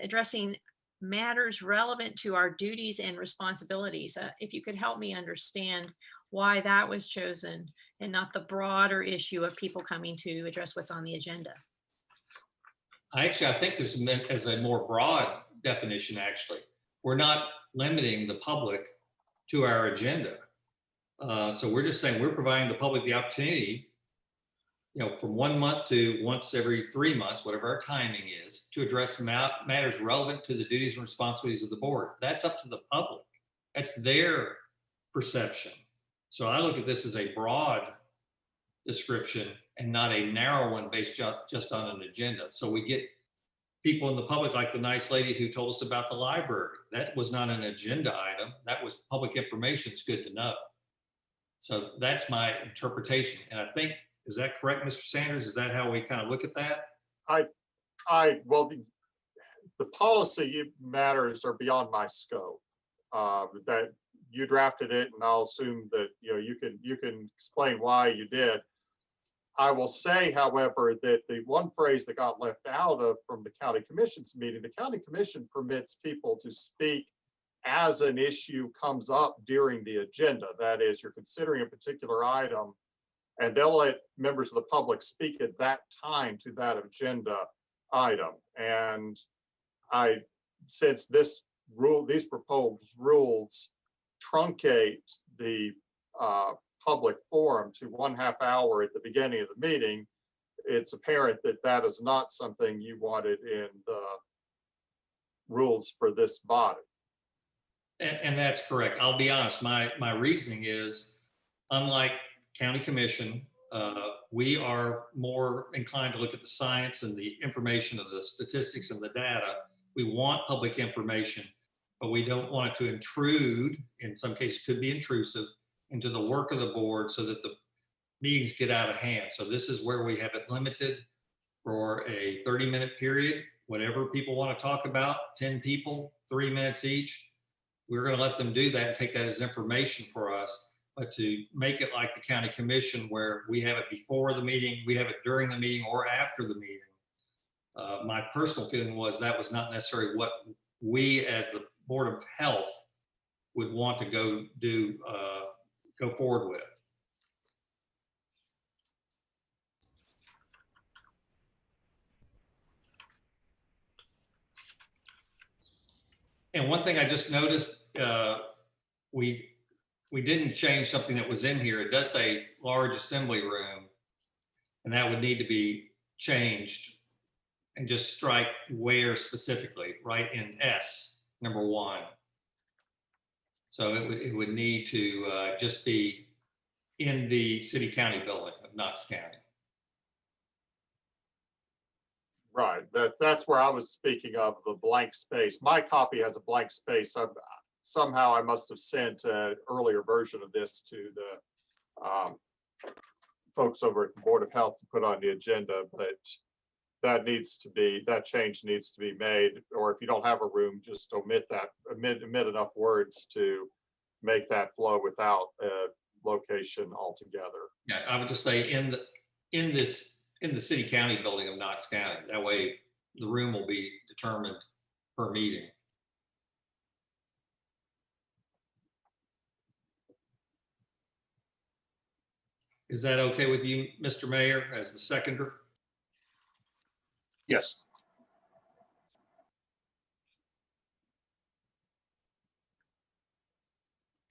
addressing matters relevant to our duties and responsibilities. If you could help me understand why that was chosen and not the broader issue of people coming to address what's on the agenda. I think there's as a more broad definition, actually. We're not limiting the public to our agenda. So we're just saying we're providing the public the opportunity, from 1 month to once every 3 months, whatever our timing is, to address matters relevant to the duties and responsibilities of the board. That's up to the public. That's their perception. So I look at this as a broad description and not a narrow one based just on an agenda. So we get people in the public, like the nice lady who told us about the library. That was not an agenda item. That was public information. It's good to know. So that's my interpretation. And I think, is that correct, Mr. Sanders? Is that how we kind of look at that? Well, the policy matters are beyond my scope. That you drafted it, and I'll assume that you can explain why you did. I will say, however, that the one phrase that got left out of from the county commission's meeting, the county commission permits people to speak as an issue comes up during the agenda. That is, you're considering a particular item, and they'll let members of the public speak at that time to that agenda item. And since these proposed rules truncate the public forum to 1/2 hour at the beginning of the meeting, it's apparent that that is not something you wanted in the rules for this body. And that's correct. I'll be honest, my reasoning is, unlike county commission, we are more inclined to look at the science and the information of the statistics and the data. We want public information, but we don't want it to intrude, in some cases could be intrusive, into the work of the board so that the meetings get out of hand. So this is where we have it limited for a 30-minute period, whatever people want to talk about, 10 people, 3 minutes each. We're going to let them do that and take that as information for us. But to make it like the county commission, where we have it before the meeting, we have it during the meeting or after the meeting, my personal feeling was that was not necessarily what we as the Board of Health would want to go forward with. And one thing I just noticed, we didn't change something that was in here. It does say large assembly room, and that would need to be changed, and just strike where specifically, right in S, number 1. So it would need to just be in the city county building of Knox County. Right, that's where I was speaking of the blank space. My copy has a blank space. Somehow I must have sent an earlier version of this to the folks over at the Board of Health to put on the agenda, but that change needs to be made. Or if you don't have a room, just omit enough words to make that flow without a location altogether. Yeah, I would just say in the city county building of Knox County. That way the room will be determined per meeting. Is that okay with you, Mr. Mayor, as the seconder? Yes.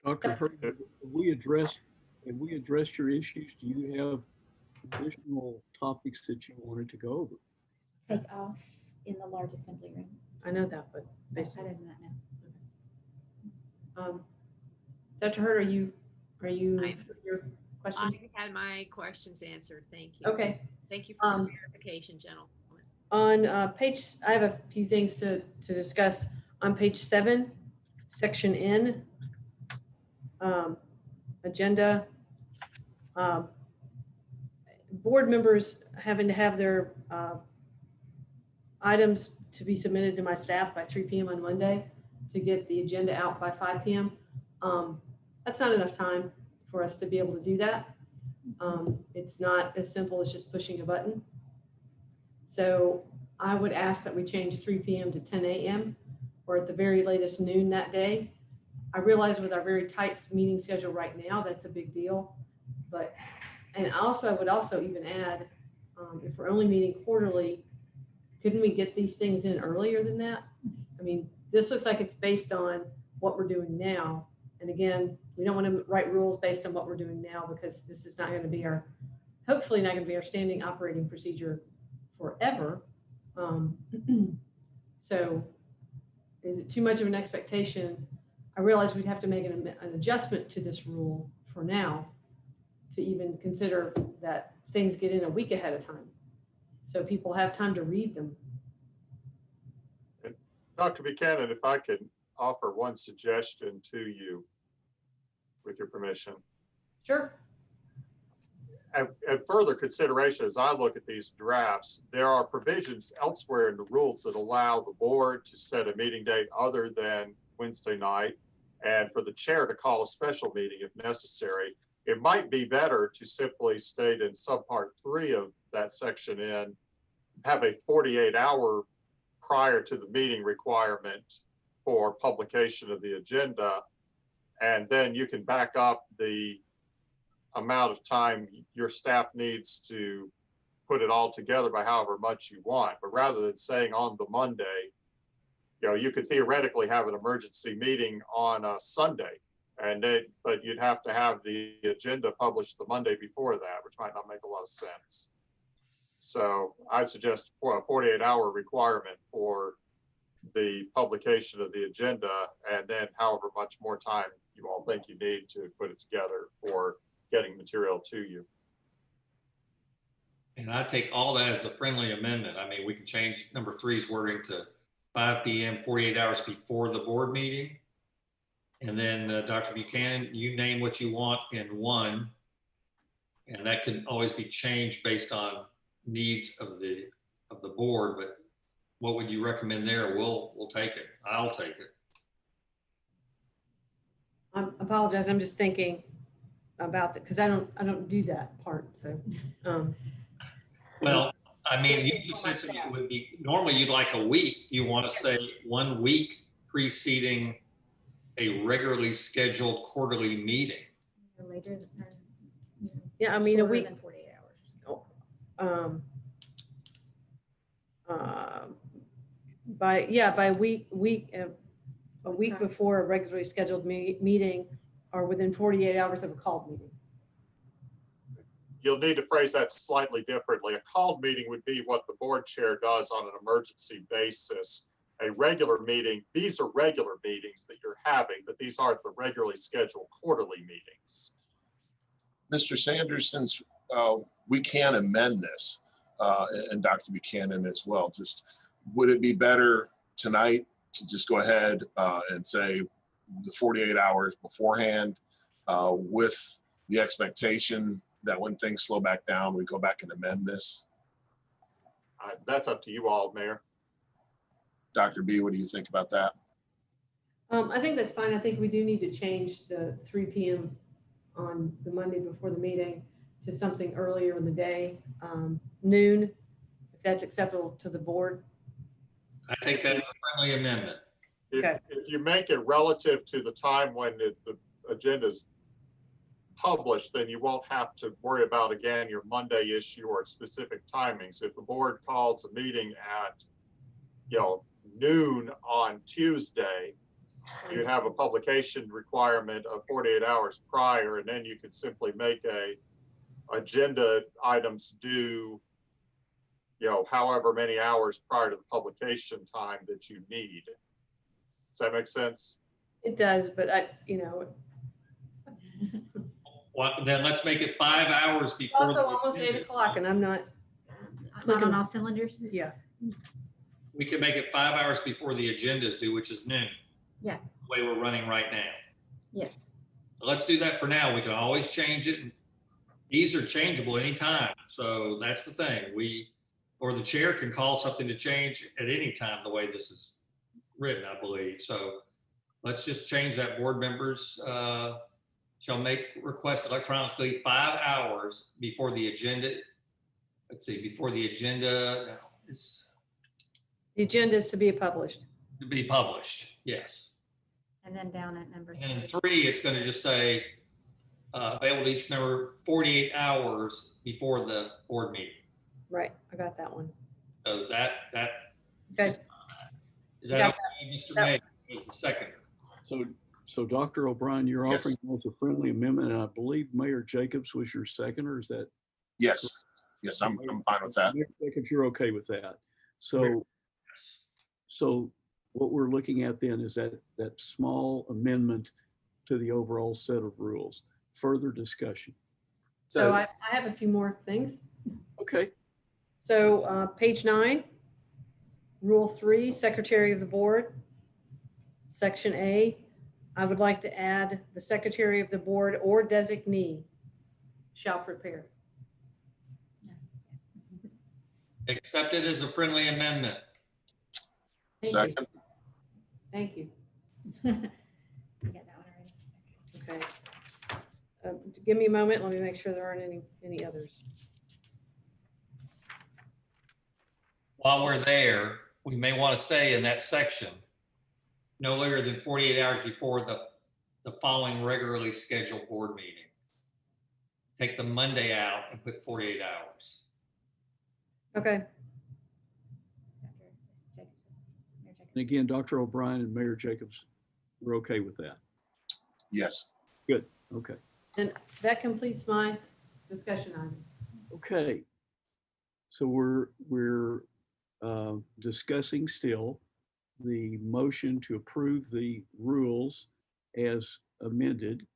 Dr. Hurd, have we addressed your issues? Do you have additional topics that you wanted to go over? Take off in the large assembly room. I know that, but based Other than that, no. Dr. Hurd, are you I've- your questions? I had my questions answered. Thank you. Okay. Thank you for the clarification, gentlemen. On page, I have a few things to discuss. On page 7, section N, agenda. Board members having to have their items to be submitted to my staff by 3 p.m. on Monday to get the agenda out by 5 p.m. That's not enough time for us to be able to do that. It's not as simple as just pushing a button. So I would ask that we change 3 p.m. to 10 a.m. or at the very latest noon that day. I realize with our very tight meeting schedule right now, that's a big deal. But, and also, I would also even add, if we're only meeting quarterly, couldn't we get these things in earlier than that? I mean, this looks like it's based on what we're doing now. And again, we don't want to write rules based on what we're doing now because this is not going to be our, hopefully not going to be our standing operating procedure forever. So is it too much of an expectation? I realize we'd have to make an adjustment to this rule for now to even consider that things get in a week ahead of time. So people have time to read them. And Dr. Buchanan, if I could offer one suggestion to you with your permission. Sure. And further consideration, as I look at these drafts, there are provisions elsewhere in the rules that allow the board to set a meeting date other than Wednesday night, and for the chair to call a special meeting if necessary. It might be better to simply state in subpart 3 of that section in, have a 48-hour prior to the meeting requirement for publication of the agenda, and then you can back up the amount of time your staff needs to put it all together by however much you want. But rather than saying on the Monday, you know, you could theoretically have an emergency meeting on a Sunday, but you'd have to have the agenda published the Monday before that, which might not make a lot of sense. So I'd suggest for a 48-hour requirement for the publication of the agenda, and then however much more time you all think you need to put it together for getting material to you. And I take all that as a friendly amendment. I mean, we can change number 3's wording to 5 p.m., 48 hours before the board meeting. And then Dr. Buchanan, you name what you want in 1, and that can always be changed based on needs of the board. But what would you recommend there? We'll take it. I'll take it. I apologize. I'm just thinking about that because I don't do that part. So, well, I mean, you just said something would be normally you'd like a week. You want to say 1 week preceding a regularly scheduled quarterly meeting. Later than, yeah, I mean, a week. Than 48 hours. By a week before a regularly scheduled meeting or within 48 hours of a called meeting. You'll need to phrase that slightly differently. A called meeting would be what the board chair does on an emergency basis. A regular meeting, these are regular meetings that you're having, but these aren't the regularly scheduled quarterly meetings. Mr. Sanders, since we can amend this, and Dr. Buchanan as well, just would it be better tonight to just go ahead and say the 48 hours beforehand with the expectation that when things slow back down, we go back and amend this? That's up to you all, Mayor. Dr. B, what do you think about that? I think that's fine. I think we do need to change the 3 p.m. on the Monday before the meeting to something earlier in the day, noon, if that's acceptable to the board. I think that's a friendly amendment. Okay. If you make it relative to the time when the agenda is published, then you won't have to worry about, again, your Monday issue or specific timings. If the board calls a meeting at, noon on Tuesday, you have a publication requirement of 48 hours prior, and then you could simply make a agenda items due however many hours prior to the publication time that you need. Does that make sense? It does, but Well, then let's make it 5 hours it's before. also the almost agenda. 8 o'clock and I'm not, Not on all cylinders. yeah. We can make it 5 hours before the agenda is due, which is noon. Yeah. The way we're running right now. Yes. So let's do that for now. We can always change it. These are changeable anytime. So that's the thing. Or the chair can call something to change at any time, the way this is written, I believe. So let's just change that. Board members shall make requests electronically 5 hours before the agenda. Let's see, before the agenda is The agenda is to be published. to be published. Yes. And then down at number And in 3. 3, it's going to just say available to each member 48 hours before the board meeting. Right, I got that one. So that Okay. is that Got okay, Mr. May is the seconder. So Dr. O'Brien, you're Yes. offering as a friendly amendment, and I believe Mayor Jacobs was your seconder, is that? Yes, yes, I'm fine with that. Mayor Jacobs, you're okay with that? Yes. So what we're looking at then is that small amendment to the overall set of rules. Further discussion. So I have a few more things. Okay, So page 9, Rule 3, Secretary of the Board, Section A, I would like to add the Secretary of the Board or designee shall prepare. Accepted as a friendly amendment. Thank you. Second, Thank you. You got that one already? Okay. Give me a moment. Let me make sure there aren't any others. While we're there, we may want to stay in that section no later than 48 hours before the following regularly scheduled board meeting. Take the Monday out and put 48 hours. Okay. and again, Dr. O'Brien and Mayor Jacobs, we're okay with that. yes. Good, okay. And that completes my discussion item. Okay. So we're discussing still the motion to approve the rules as amended.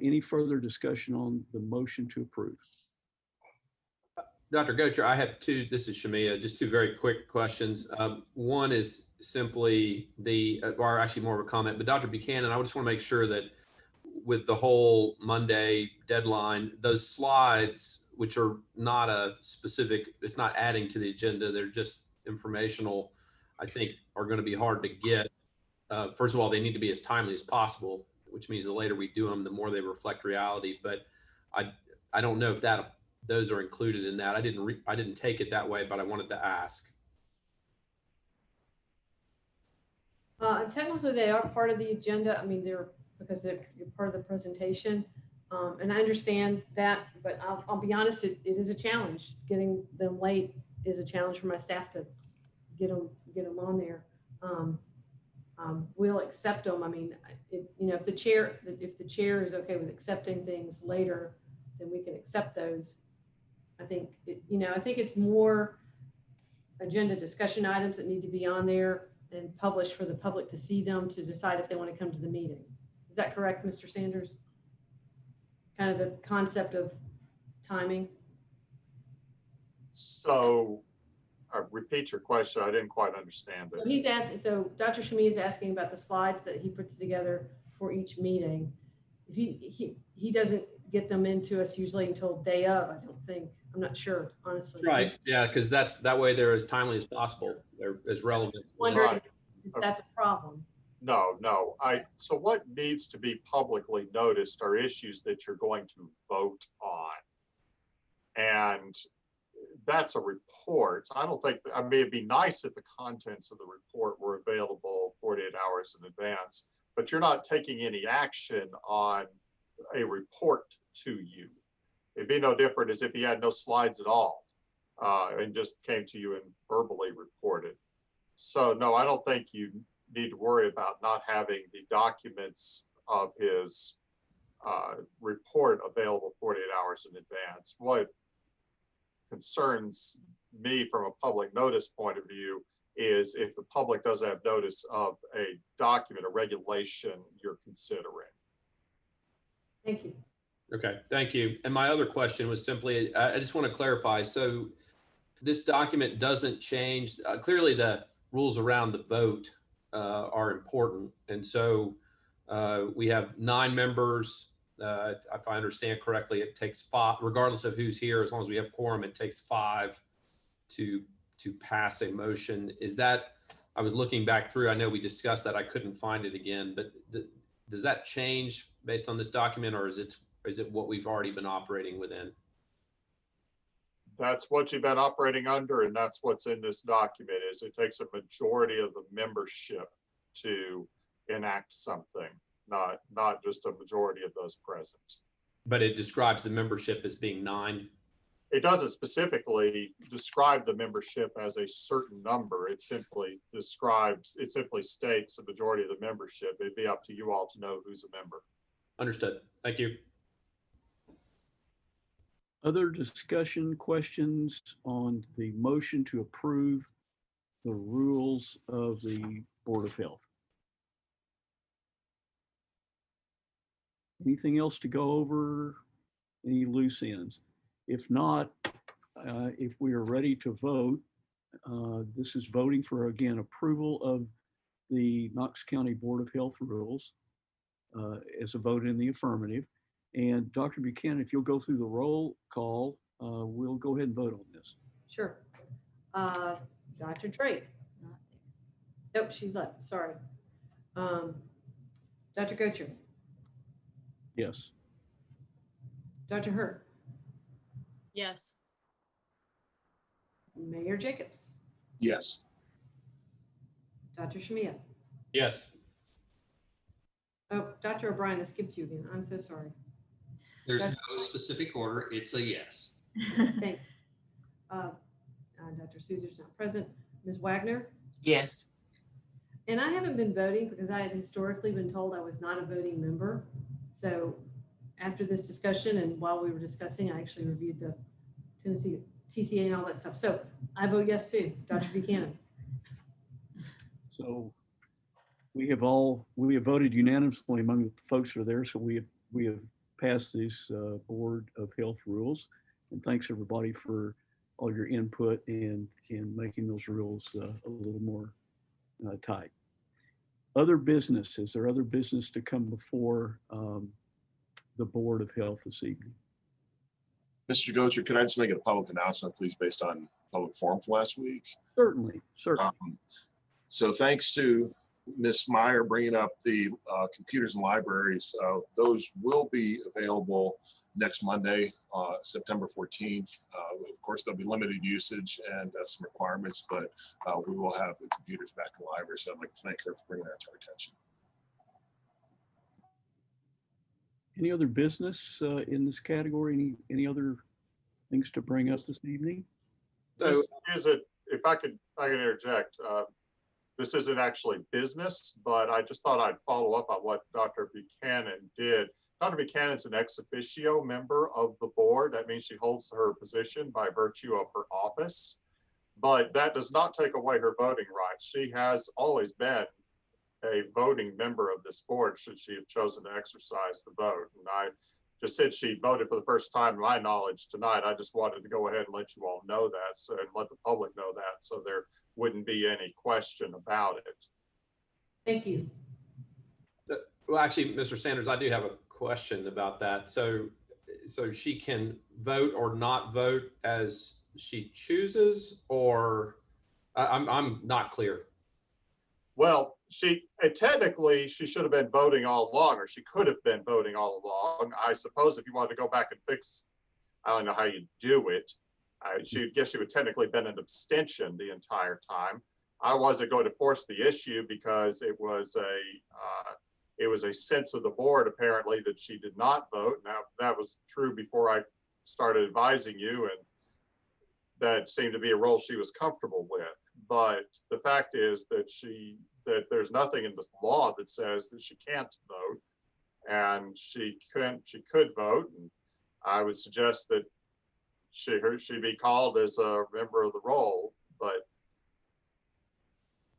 Any further discussion on the motion to approve? Dr. Gocher, I have two, this is Shamia, just two very quick questions. One is simply or actually more of a comment, but Dr. Buchanan, I just want to make sure that with the whole Monday deadline, those slides, which are not a specific, it's not adding to the agenda, they're just informational, I think are going to be hard to get. First of all, they need to be as timely as possible, which means the later we do them, the more they reflect reality. But I don't know if those are included in that. I didn't take it that way, but I wanted to ask. Technically, they are part of the agenda. I mean, they're part of the presentation. And I understand that, but I'll be honest, it is a challenge. Getting them late is a challenge for my staff to get them on there. We'll accept them. I mean, if the chair is okay with accepting things later, then we can accept those. I think it's more agenda discussion items that need to be on there and published for the public to see them to decide if they want to come to the meeting. Is that correct, Mr. Sanders? Kind of the concept of timing. So repeat your question. I didn't quite understand it. He's asking, so Dr. Shami is asking about the slides that he puts together for each meeting. If he doesn't get them into us usually until day of, I don't think. I'm not sure, honestly. Right, yeah, because that way they're as timely as possible. They're as relevant. Wondering Right. if that's a problem. No. So what needs to be publicly noticed are issues that you're going to vote on. And that's a report. I mean, it'd be nice if the contents of the report were available 48 hours in advance, but you're not taking any action on a report to you. It'd be no different as if he had no slides at all and just came to you and verbally reported. So no, I don't think you need to worry about not having the documents of his report available 48 hours in advance. concerns me from a public notice point of view is if the public doesn't have notice of a document, a regulation you're considering. Thank you. Okay, thank you. And my other question was simply, I just want to clarify. So this document doesn't change. Clearly, the rules around the vote are important. And so we have 9 members. If I understand correctly, it takes 5, regardless of who's here, as long as we have quorum, it takes 5 to pass a motion. Is that, I was looking back through, I know we discussed that, I couldn't find it again, but does that change based on this document, or is it what we've already been operating within? That's what you've been operating under, and that's what's in this document. Is it takes a majority of the membership to enact something, not just a majority of those present. But it describes the membership as being 9. It doesn't specifically describe the membership as a certain number. It simply states the majority of the membership. It'd be up to you all to know who's a member. Understood. Thank you. Other discussion, questions on the motion to approve the rules of the Board of Health? Anything else to go over? Any loose ends? If not, if we are ready to vote, this is voting for, again, approval of the Knox County Board of Health rules as a vote in the affirmative. And Dr. Buchanan, if you'll go through the roll call, we'll go ahead and vote on this. Sure. Dr. Drake. Nope, she left. Sorry. Dr. Gocher. Yes. Dr. Hurt. Yes. Mayor Jacobs. Yes. Dr. Shamiya. Yes. Oh, Dr. O'Brien, I skipped you again. I'm so sorry. There's no specific order. It's a yes. Thanks. Dr. Souser's not present. Ms. Wagner. Yes. And I haven't been voting because I had historically been told I was not a voting member. So after this discussion and while we were discussing, I actually reviewed the Tennessee TCA and all that stuff. So I vote yes too, Dr. Buchanan. So we have voted unanimously among the folks who are there. So we have passed these Board of Health rules. And thanks everybody for all your input and making those rules a little more tight. Other business, is there other business to come before the Board of Health this evening? Mr. Gocher, could I just make a public announcement, please, based on public forum from last week? Certainly. So thanks to Ms. Meyer bringing up the computers and libraries. Those will be available next Monday, September 14th. Of course, there'll be limited usage and some requirements, but we will have the computers back in the library. So I'd like to thank her for bringing that to our attention. Any other business in this category? Any other things to bring up this evening? This isn't, if I could interject, this isn't actually business, but I just thought I'd follow up on what Dr. Buchanan did. Dr. Buchanan's an ex officio member of the board. That means she holds her position by virtue of her office, but that does not take away her voting rights. She has always been a voting member of this board should she have chosen to exercise the vote. And I just said she voted for the first time, to my knowledge, tonight. I just wanted to go ahead and let you all know that, so, and let the public know that, so there wouldn't be any question about it. Thank you. Well, actually, Mr. Sanders, I do have a question about that. So she can vote or not vote as she chooses, or I'm not clear. Well, technically she should have been voting all along, or she could have been voting all along. I suppose if you wanted to go back and fix, I don't know how you do it. She would technically been an abstention the entire time. I wasn't going to force the issue because it was a sense of the board apparently that she did not vote. Now that was true before I started advising you, and that seemed to be a role she was comfortable with. But the fact is that there's nothing in the law that says that she can't vote, and she could vote. And I would suggest that she be called as a member of the roll, but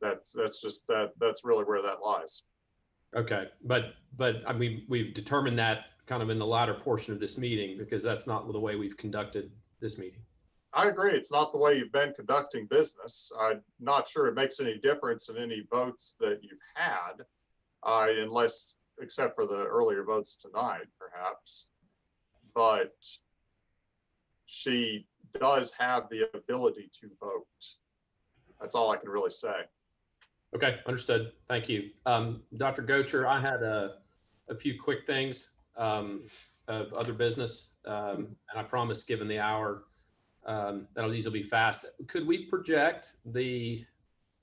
that's really where that lies. Okay, but I mean, we've determined that kind of in the latter portion of this meeting, because that's not the way we've conducted this meeting. I agree. It's not the way you've been conducting business. I'm not sure it makes any difference in any votes that you've had, except for the earlier votes tonight, perhaps. But she does have the ability to vote. That's all I can really say. Okay, understood. Thank you. Dr. Gocher, I had a few quick things of other business, and I promise, given the hour, these will be fast. Could we project the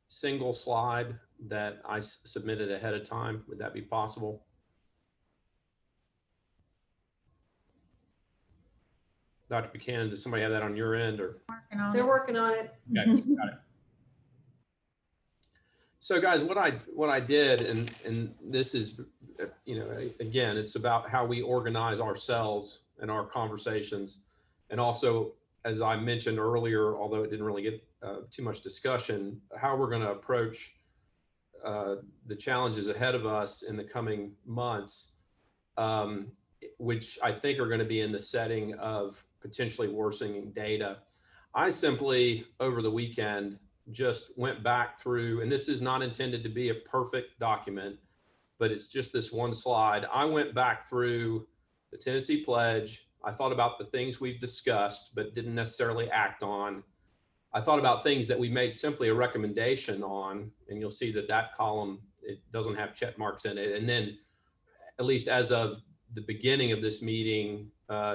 single slide that I submitted ahead of time? Would that be possible? Dr. Buchanan, does somebody have that on your end, or? They're working on it. Okay, got it. So guys, what I did, and this is, again, it's about how we organize ourselves and our conversations. And also, as I mentioned earlier, although it didn't really get too much discussion, how we're going to approach the challenges ahead of us in the coming months, which I think are going to be in the setting of potentially worsening data. I simply, over the weekend, just went back through, and this is not intended to be a perfect document, but it's just this one slide. I went back through the Tennessee Pledge. I thought about the things we've discussed, but didn't necessarily act on. I thought about things that we made simply a recommendation on, and you'll see that that column, it doesn't have check marks in it. And then, at least as of the beginning of this meeting,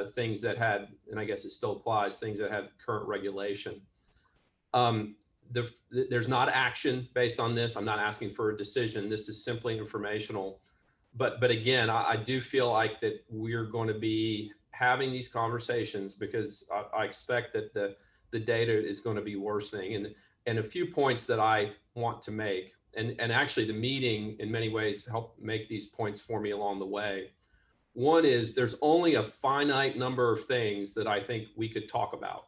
things that had, and I guess it still applies, things that had current regulation. There's not action based on this. I'm not asking for a decision. This is simply informational. But again, I do feel like that we're going to be having these conversations because I expect that the data is going to be worsening. And a few points that I want to make, and actually the meeting in many ways helped make these points for me along the way. One is there's only a finite number of things that I think we could talk about.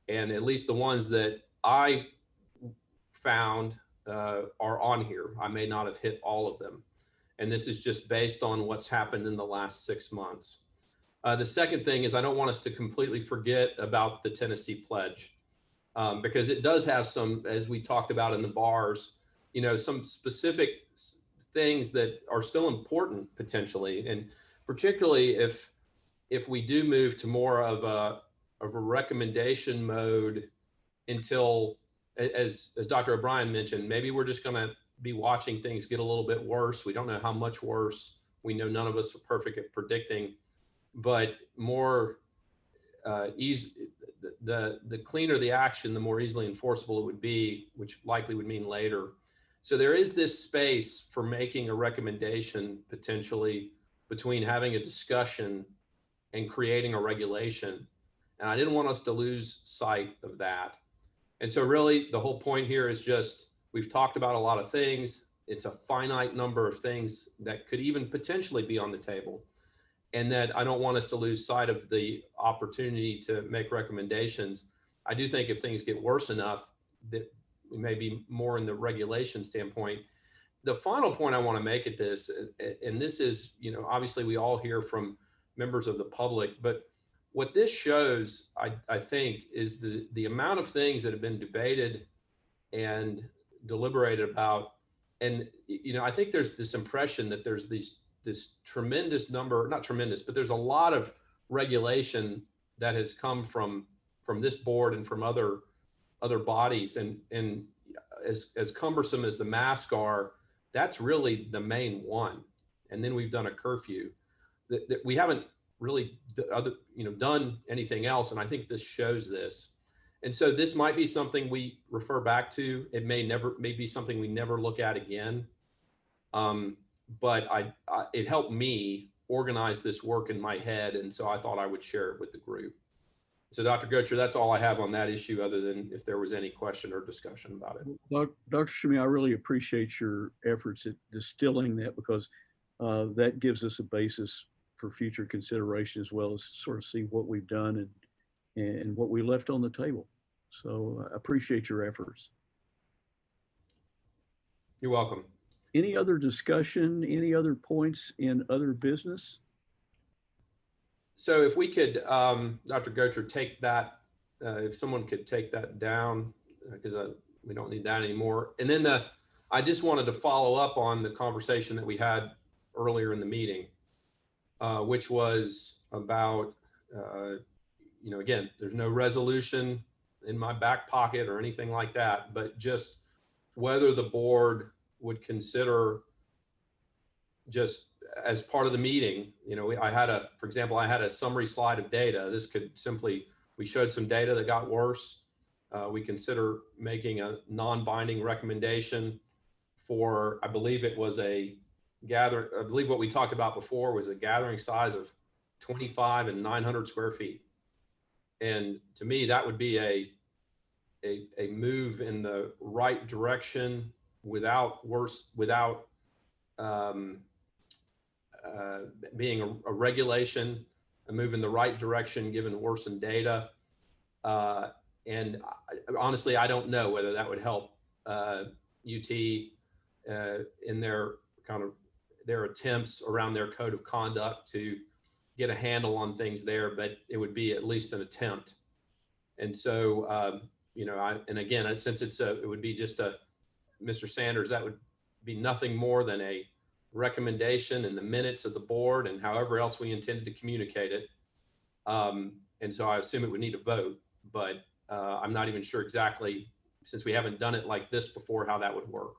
And at least the ones that I found are on here. I may not have hit all of them. And this is just based on what's happened in the last 6 months. The second thing is I don't want us to completely forget about the Tennessee Pledge because it does have some, as we talked about in the bars, some specific things that are still important potentially. And particularly if we do move to more of a recommendation mode until, as Dr. O'Brien mentioned, maybe we're just going to be watching things get a little bit worse. We don't know how much worse. We know none of us are perfect at predicting, but more easy. The cleaner the action, the more easily enforceable it would be, which likely would mean later. So there is this space for making a recommendation potentially between having a discussion and creating a regulation. And I didn't want us to lose sight of that. And so really the whole point here is just, we've talked about a lot of things. It's a finite number of things that could even potentially be on the table. And that I don't want us to lose sight of the opportunity to make recommendations. I do think if things get worse enough that we may be more in the regulation standpoint. The final point I want to make at this, and this is, obviously we all hear from members of the public, but what this shows, I think, is the amount of things that have been debated and deliberated about. And, I think there's this impression that there's this tremendous number, not tremendous, but there's a lot of regulation that has come from this board and from other bodies. And as cumbersome as the masks are, that's really the main one. And then we've done a curfew. That we haven't really done anything else. And I think this shows this. And so this might be something we refer back to. It may be something we never look at again. But it helped me organize this work in my head. And so I thought I would share it with the group. So Dr. Gocher, that's all I have on that issue, other than if there was any question or discussion about it. Dr. Shimi, I really appreciate your efforts at distilling that, because that gives us a basis for future consideration, as well as sort of see what we've done and what we left on the table. So I appreciate your efforts. You're welcome. Any other discussion, any other points in other business? So if we could, Dr. Gocher, take that, if someone could take that down, because we don't need that anymore. And then I just wanted to follow up on the conversation that we had earlier in the meeting, which was about, again, there's no resolution in my back pocket or anything like that, but just whether the board would consider, just as part of the meeting, for example, I had a summary slide of data. This could simply, we showed some data that got worse. We consider making a non-binding recommendation for, I believe it was I believe what we talked about before was a gathering size of 25 and 900 square feet. And to me, that would be a move in the right direction without being a regulation, a move in the right direction given worsened data. And honestly, I don't know whether that would help UT in their attempts around their code of conduct to get a handle on things there, but it would be at least an attempt. And so, and again, since it would be just Mr. Sanders, that would be nothing more than a recommendation in the minutes of the board and however else we intended to communicate it. And so I assume it would need a vote, but I'm not even sure exactly, since we haven't done it like this before, how that would work.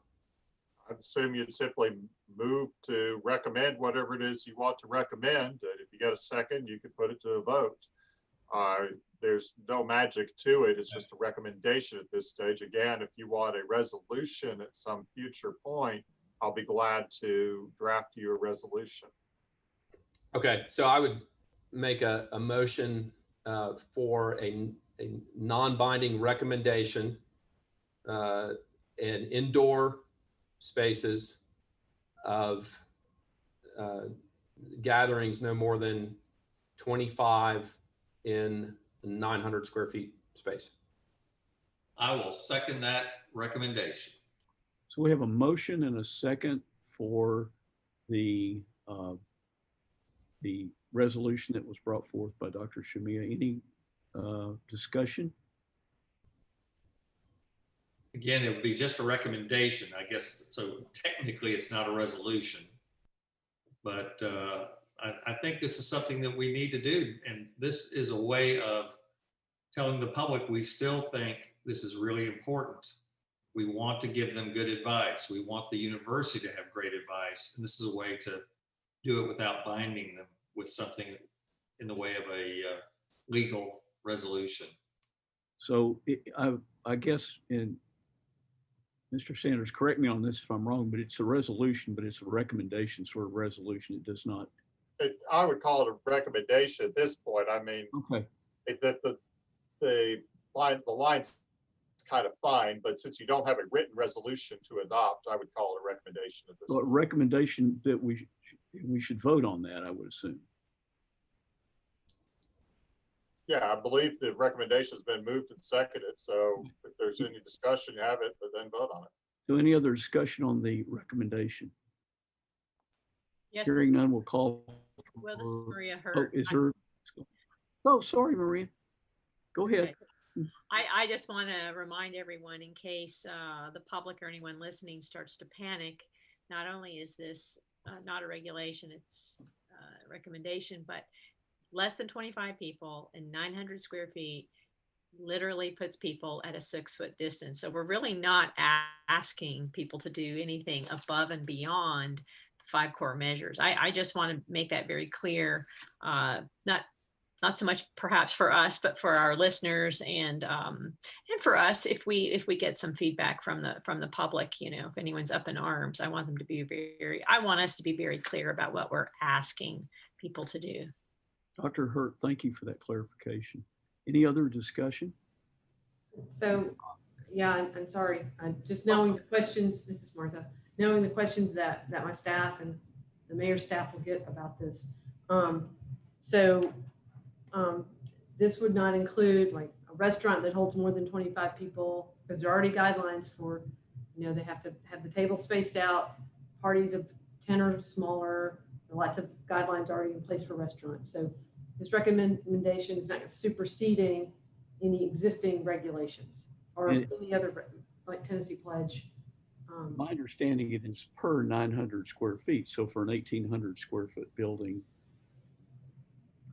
I'd assume you'd simply move to recommend whatever it is you want to recommend. And if you get a second, you could put it to a vote. There's no magic to it. It's just a recommendation at this stage. Again, if you want a resolution at some future point, I'll be glad to draft you a resolution. Okay, so I would make a motion for a non-binding recommendation in indoor spaces of gatherings no more than 25 in 900 square feet space. I will second that recommendation. So we have a motion and a second for the resolution that was brought forth by Dr. Shamiya. Any discussion? Again, it would be just a recommendation, I guess. So technically it's not a resolution, but I think this is something that we need to do. And this is a way of telling the public we still think this is really important. We want to give them good advice. We want the university to have great advice. And this is a way to do it without binding them with something in the way of a legal resolution. So I guess, and Mr. Sanders, correct me on this if I'm wrong, but it's a resolution, but it's a recommendation sort of resolution. It does not. I would call it a recommendation at this point. I mean, okay, the line's kind of fine, but since you don't have a written resolution to adopt, I would call it a recommendation at this well, point. a recommendation that we should vote on that, I would assume. Yeah, I believe the recommendation has been moved and seconded. So if there's any discussion, you have it, but then vote on it. So any other discussion on the recommendation? Yes. Hearing none, we'll call. Well, this is Maria Oh, Hurt. is there? Oh, sorry, Maria. Go ahead. I just want to remind everyone, in case the public or anyone listening starts to panic, not only is this not a regulation, it's a recommendation, but less than 25 people and 900 square feet literally puts people at a 6-foot distance. So we're really not asking people to do anything above and beyond 5 core measures. I just want to make that very clear, not so much perhaps for us, but for our listeners and for us, if we get some feedback from the public, if anyone's up in arms, I want them to be I want us to be very clear about what we're asking people to do. Dr. Hurt, thank you for that clarification. Any other discussion? So, yeah, I'm sorry. I'm just knowing the questions, this is Martha, knowing the questions that my staff and the mayor's staff will get about this. this would not include like a restaurant that holds more than 25 people, because there are already guidelines for, they have to have the table spaced out, parties of 10 or smaller, lots of guidelines already in place for restaurants. So this recommendation is not superseding any existing regulations or any other, like Tennessee Pledge. My understanding it is per 900 square feet. So for an 1,800 square foot building,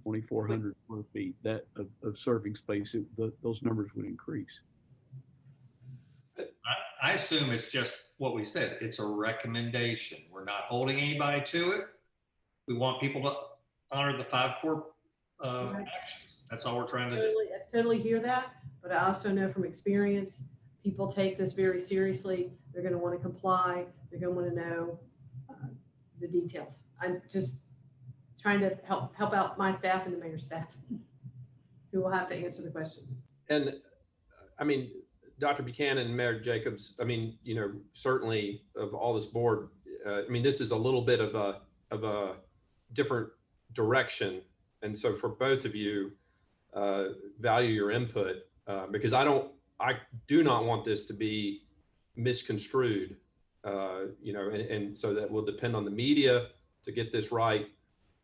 2,400 square feet of serving space, those numbers would increase. I assume it's just what we said. It's a recommendation. We're not holding anybody to it. We want people to honor the 5 core actions. That's all we're trying to do. I totally hear that, but I also know from experience, people take this very seriously. They're going to want to comply. They're going to want to know the details. I'm just trying to help out my staff and the mayor's staff, who will have to answer the questions. And I mean, Dr. Buchanan and Mayor Jacobs, I mean, certainly of all this board, I mean, this is a little bit of a different direction. And so for both of you, value your input because I do not want this to be misconstrued, and so that will depend on the media to get this right.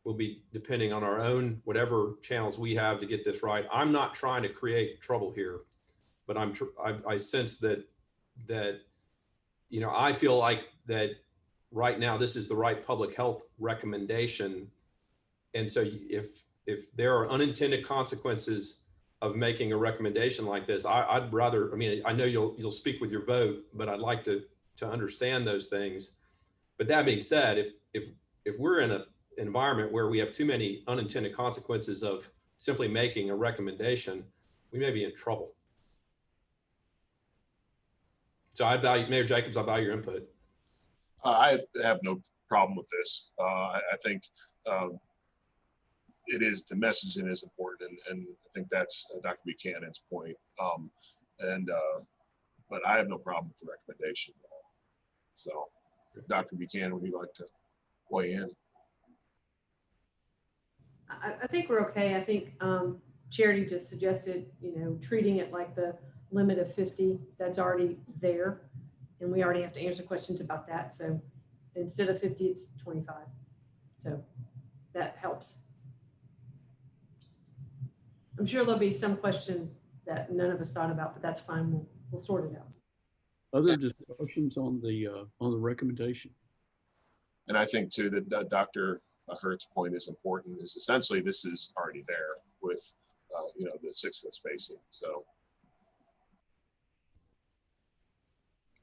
We'll be depending on our own, whatever channels we have to get this right. I'm not trying to create trouble here, but I sense that I feel like that right now this is the right public health recommendation. And so if there are unintended consequences of making a recommendation like this, I'd rather, I mean, I know you'll speak with your vote, but I'd like to understand those things. But that being said, if we're in an environment where we have too many unintended consequences of simply making a recommendation, we may be in trouble. So Mayor Jacobs, I value your input. I have no problem with this. I think it is, the messaging is important, and I think that's Dr. Buchanan's point. But I have no problem with the recommendation at all. So, Dr. Buchanan, would you like to weigh in? I think we're okay. I think Charity just suggested, treating it like the limit of 50 that's already there. And we already have to answer questions about that. So instead of 50, it's 25. So that helps. I'm sure there'll be some question that none of us thought about, but that's fine. We'll sort it out. Other discussions on the recommendation? And I think too that Dr. Hurt's point is important. Is essentially this is already there with the 6-foot spacing. So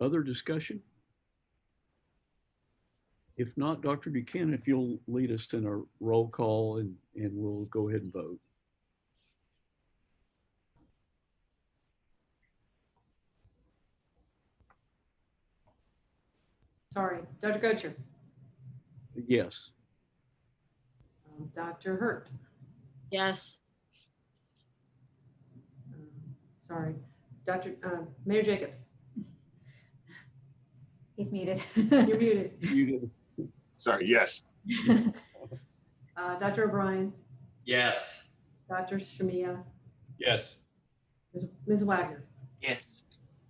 other discussion? If not, Dr. Buchanan, if you'll lead us in a roll call and we'll go ahead and vote. Sorry, Dr. Gocher. Yes. Dr. Hurt. Yes. Sorry, Mayor Jacobs. He's muted. You're muted. Muted. Sorry, yes. Dr. O'Brien. Yes. Dr. Shamia. Yes. Ms. Wagner. Yes.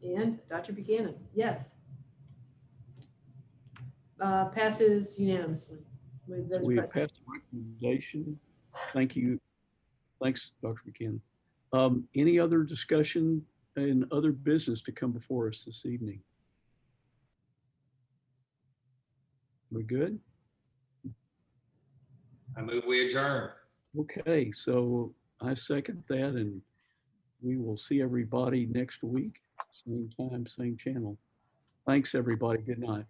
And Dr. Buchanan. Yes. Passes unanimously. With those We have present. passed the recommendation. Thank you. Thanks, Dr. Buchanan. Any other discussion and other business to come before us this evening? We good? I move we adjourn. Okay, so I second that, and we will see everybody next week, same time, same channel. Thanks, everybody. Good night.